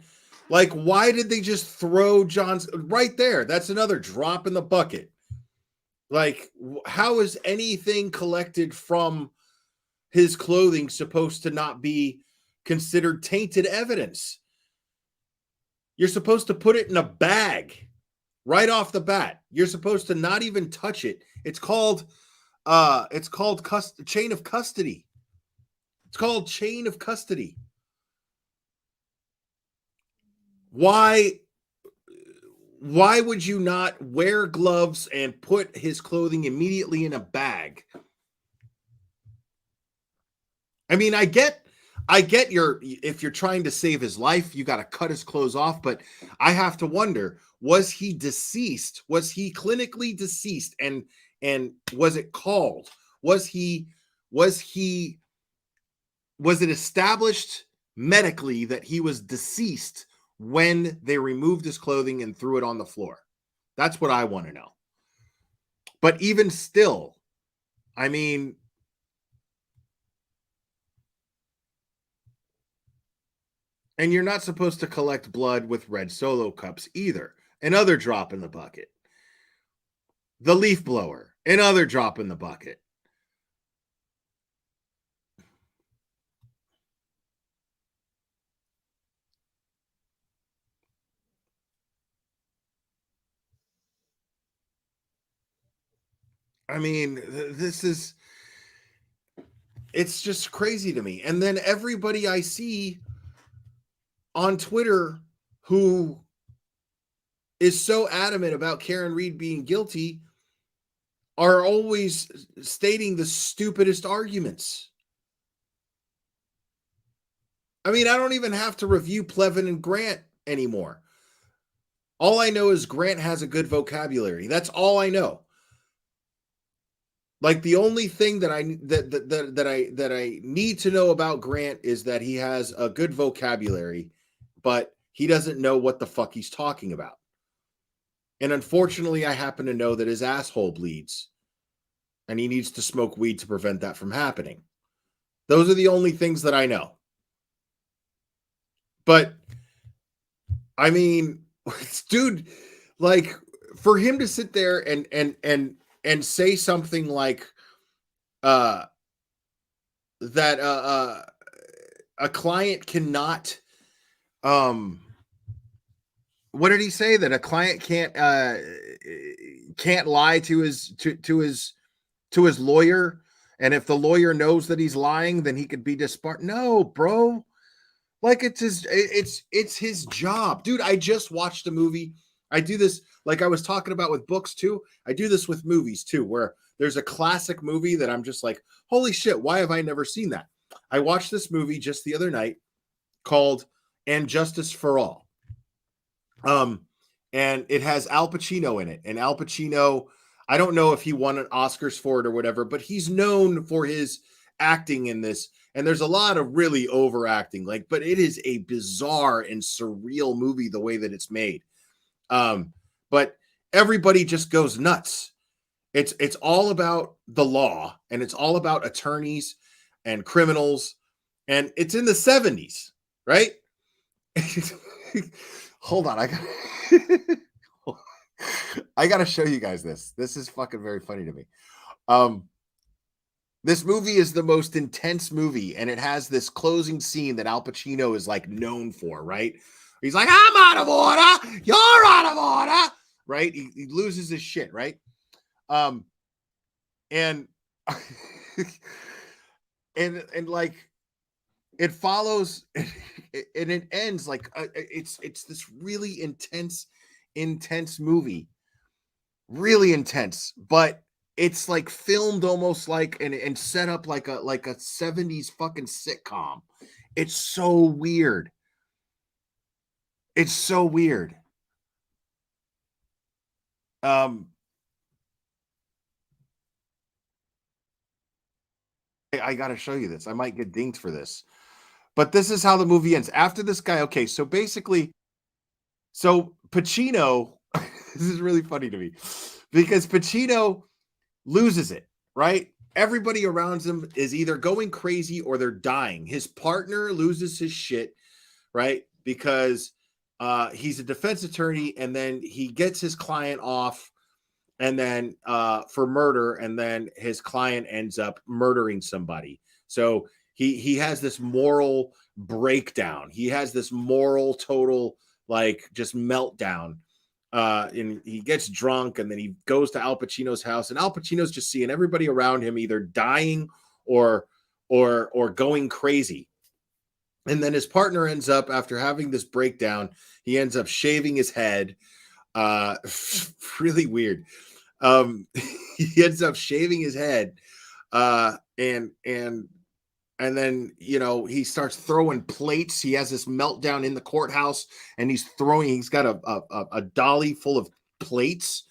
Like, why did they just throw John's right there? That's another drop in the bucket. Like, how is anything collected from his clothing supposed to not be considered tainted evidence? You're supposed to put it in a bag right off the bat. You're supposed to not even touch it. It's called chain of custody. It's called chain of custody. Why would you not wear gloves and put his clothing immediately in a bag? I mean, I get if you're trying to save his life, you got to cut his clothes off, but I have to wonder, was he deceased? Was he clinically deceased? And was it called? Was it established medically that he was deceased when they removed his clothing and threw it on the floor? That's what I want to know. But even still, I mean, and you're not supposed to collect blood with red Solo cups either. Another drop in the bucket. The leaf blower, another drop in the bucket. I mean, it's just crazy to me. And then everybody I see on Twitter who is so adamant about Karen Reed being guilty are always stating the stupidest arguments. I mean, I don't even have to review Plevin and Grant anymore. All I know is Grant has a good vocabulary. That's all I know. Like the only thing that I need to know about Grant is that he has a good vocabulary, but he doesn't know what the fuck he's talking about. And unfortunately, I happen to know that his asshole bleeds and he needs to smoke weed to prevent that from happening. Those are the only things that I know. But I mean, dude, like for him to sit there and say something like that a client cannot what did he say? That a client can't lie to his lawyer, and if the lawyer knows that he's lying, then he could be disbarred. No, bro. Like it's his job. Dude, I just watched a movie. I do this like I was talking about with books too. I do this with movies too, where there's a classic movie that I'm just like, holy shit, why have I never seen that? I watched this movie just the other night called And Justice for All. And it has Al Pacino in it. And Al Pacino, I don't know if he won an Oscars for it or whatever, but he's known for his acting in this. And there's a lot of really overacting, but it is a bizarre and surreal movie the way that it's made. But everybody just goes nuts. It's all about the law, and it's all about attorneys and criminals, and it's in the 70s, right? Hold on, I gotta show you guys this. This is fucking very funny to me. This movie is the most intense movie, and it has this closing scene that Al Pacino is like known for, right? He's like, I'm out of order, you're out of order, right? He loses his shit, right? And and like it follows and it ends like it's this really intense movie, really intense, but it's like filmed almost like and set up like a 70s fucking sitcom. It's so weird. It's so weird. I got to show you this. I might get dinged for this. But this is how the movie ends. After this guy, okay, so basically, so Pacino, this is really funny to me because Pacino loses it, right? Everybody around him is either going crazy or they're dying. His partner loses his shit, right? Because he's a defense attorney, and then he gets his client off and then for murder, and then his client ends up murdering somebody. So he has this moral breakdown. He has this moral total like just meltdown. And he gets drunk, and then he goes to Al Pacino's house, and Al Pacino's just seeing everybody around him either dying or going crazy. And then his partner ends up, after having this breakdown, he ends up shaving his head. Really weird. He ends up shaving his head, and then, you know, he starts throwing plates. He has this meltdown in the courthouse, and he's got a dolly full of plates,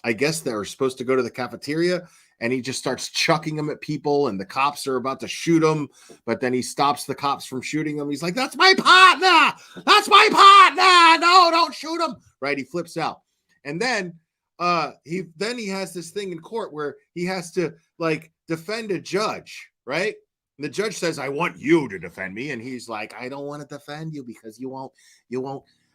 I guess, that are supposed to go to the cafeteria, and he just starts chucking them at people, and the cops are about to shoot him, but then he stops the cops from shooting him. He's like, that's my partner! That's my partner! No, don't shoot him! Right? He flips out. And then he has this thing in court where he has to like defend a judge, right? And the judge says, I want you to defend me. And he's like, I don't want to defend you because you won't,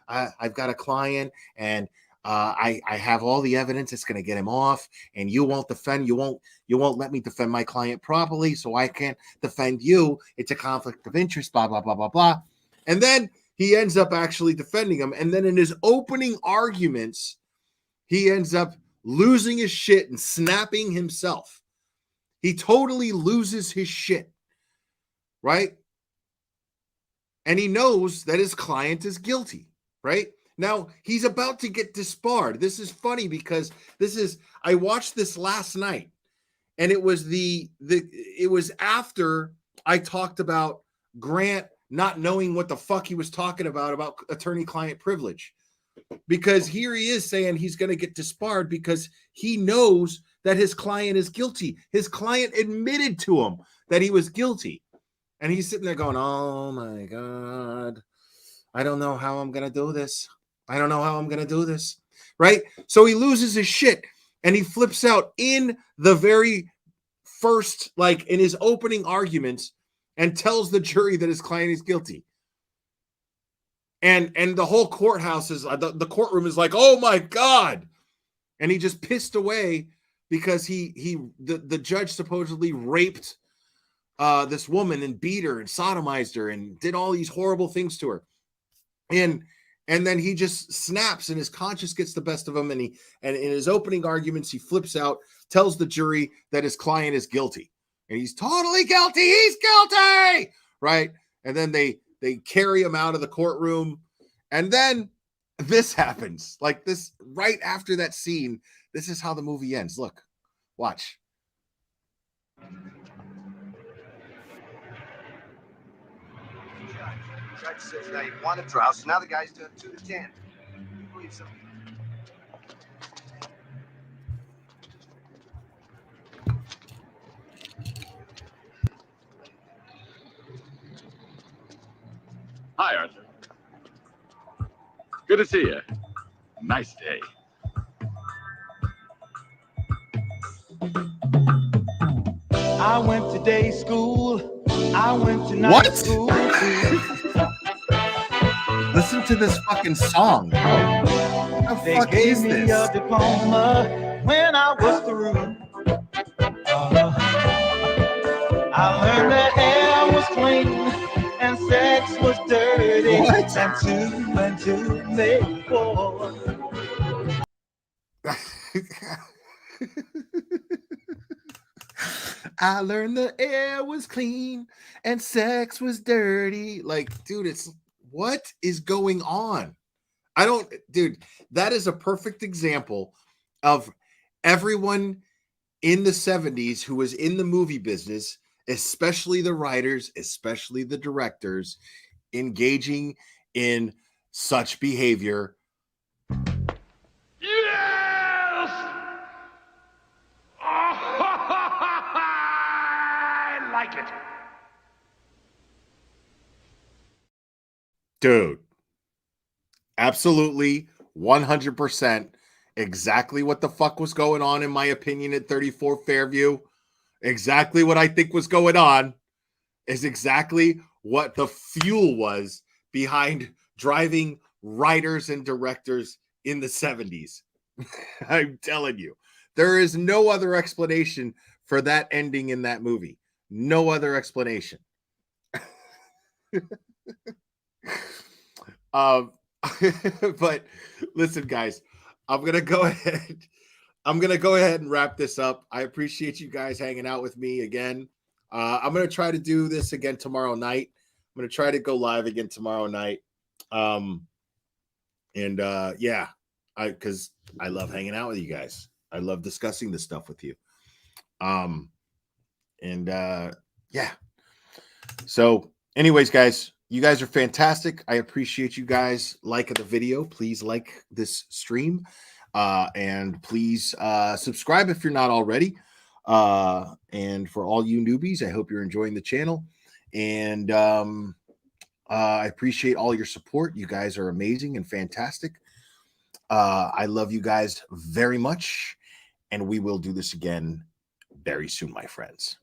I've got a client, and I have all the evidence that's going to get him off, and you won't let me defend my client properly. So I can't defend you. It's a conflict of interest, blah, blah, blah, blah, blah. And then he ends up actually defending him. And then in his opening arguments, he ends up losing his shit and snapping himself. He totally loses his shit, right? And he knows that his client is guilty, right? Now, he's about to get disbarred. This is funny because I watched this last night, and it was it was after I talked about Grant not knowing what the fuck he was talking about attorney-client privilege. Because here he is saying he's going to get disbarred because he knows that his client is guilty. His client admitted to him that he was guilty. And he's sitting there going, oh my God, I don't know how I'm going to do this. I don't know how I'm going to do this. Right? So he loses his shit and he flips out in the very first, like in his opening arguments, and tells the jury that his client is guilty. And the whole courthouse is, the courtroom is like, oh my God. And he just pissed away because the judge supposedly raped this woman and beat her and sodomized her and did all these horrible things to her. And then he just snaps and his conscience gets the best of him. And in his opening arguments, he flips out, tells the jury that his client is guilty. And he's totally guilty. He's guilty. Right. And then they carry him out of the courtroom. And then this happens. Like this, right after that scene, this is how the movie ends. Look, watch. Judge says now you want a trial, so now the guy's doing 2 to 10. Believes him. Hi, Arthur. Good to see you. Nice day. I went to day school. I went to night What? school. Listen to this fucking song. What the They fuck gave is me this? a diploma when I was through. I learned that air was clean and sex was dirty. What? And two made four. I learned the air was clean and sex was dirty. Like, dude, it's what is going on? Dude, that is a perfect example of everyone in the 70s who was in the movie business, especially the writers, especially the directors, engaging in such behavior. Yes! I like it. Dude, absolutely 100% exactly what the fuck was going on, in my opinion, at 34 Fairview. Exactly what I think was going on is exactly what the fuel was behind driving writers and directors in the 70s. I'm telling you, there is no other explanation for that ending in that movie. No other explanation. But listen, guys, I'm gonna go ahead and wrap this up. I appreciate you guys hanging out with me again. I'm gonna try to do this again tomorrow night. I'm gonna try to go live again tomorrow night. Yeah, because I love hanging out with you guys. I love discussing this stuff with you. Yeah. So, anyways, guys, you guys are fantastic. I appreciate you guys liking the video. Please like this stream. And please subscribe if you're not already. And for all you newbies, I hope you're enjoying the channel. And I appreciate all your support. You guys are amazing and fantastic. I love you guys very much. And we will do this again very soon, my friends.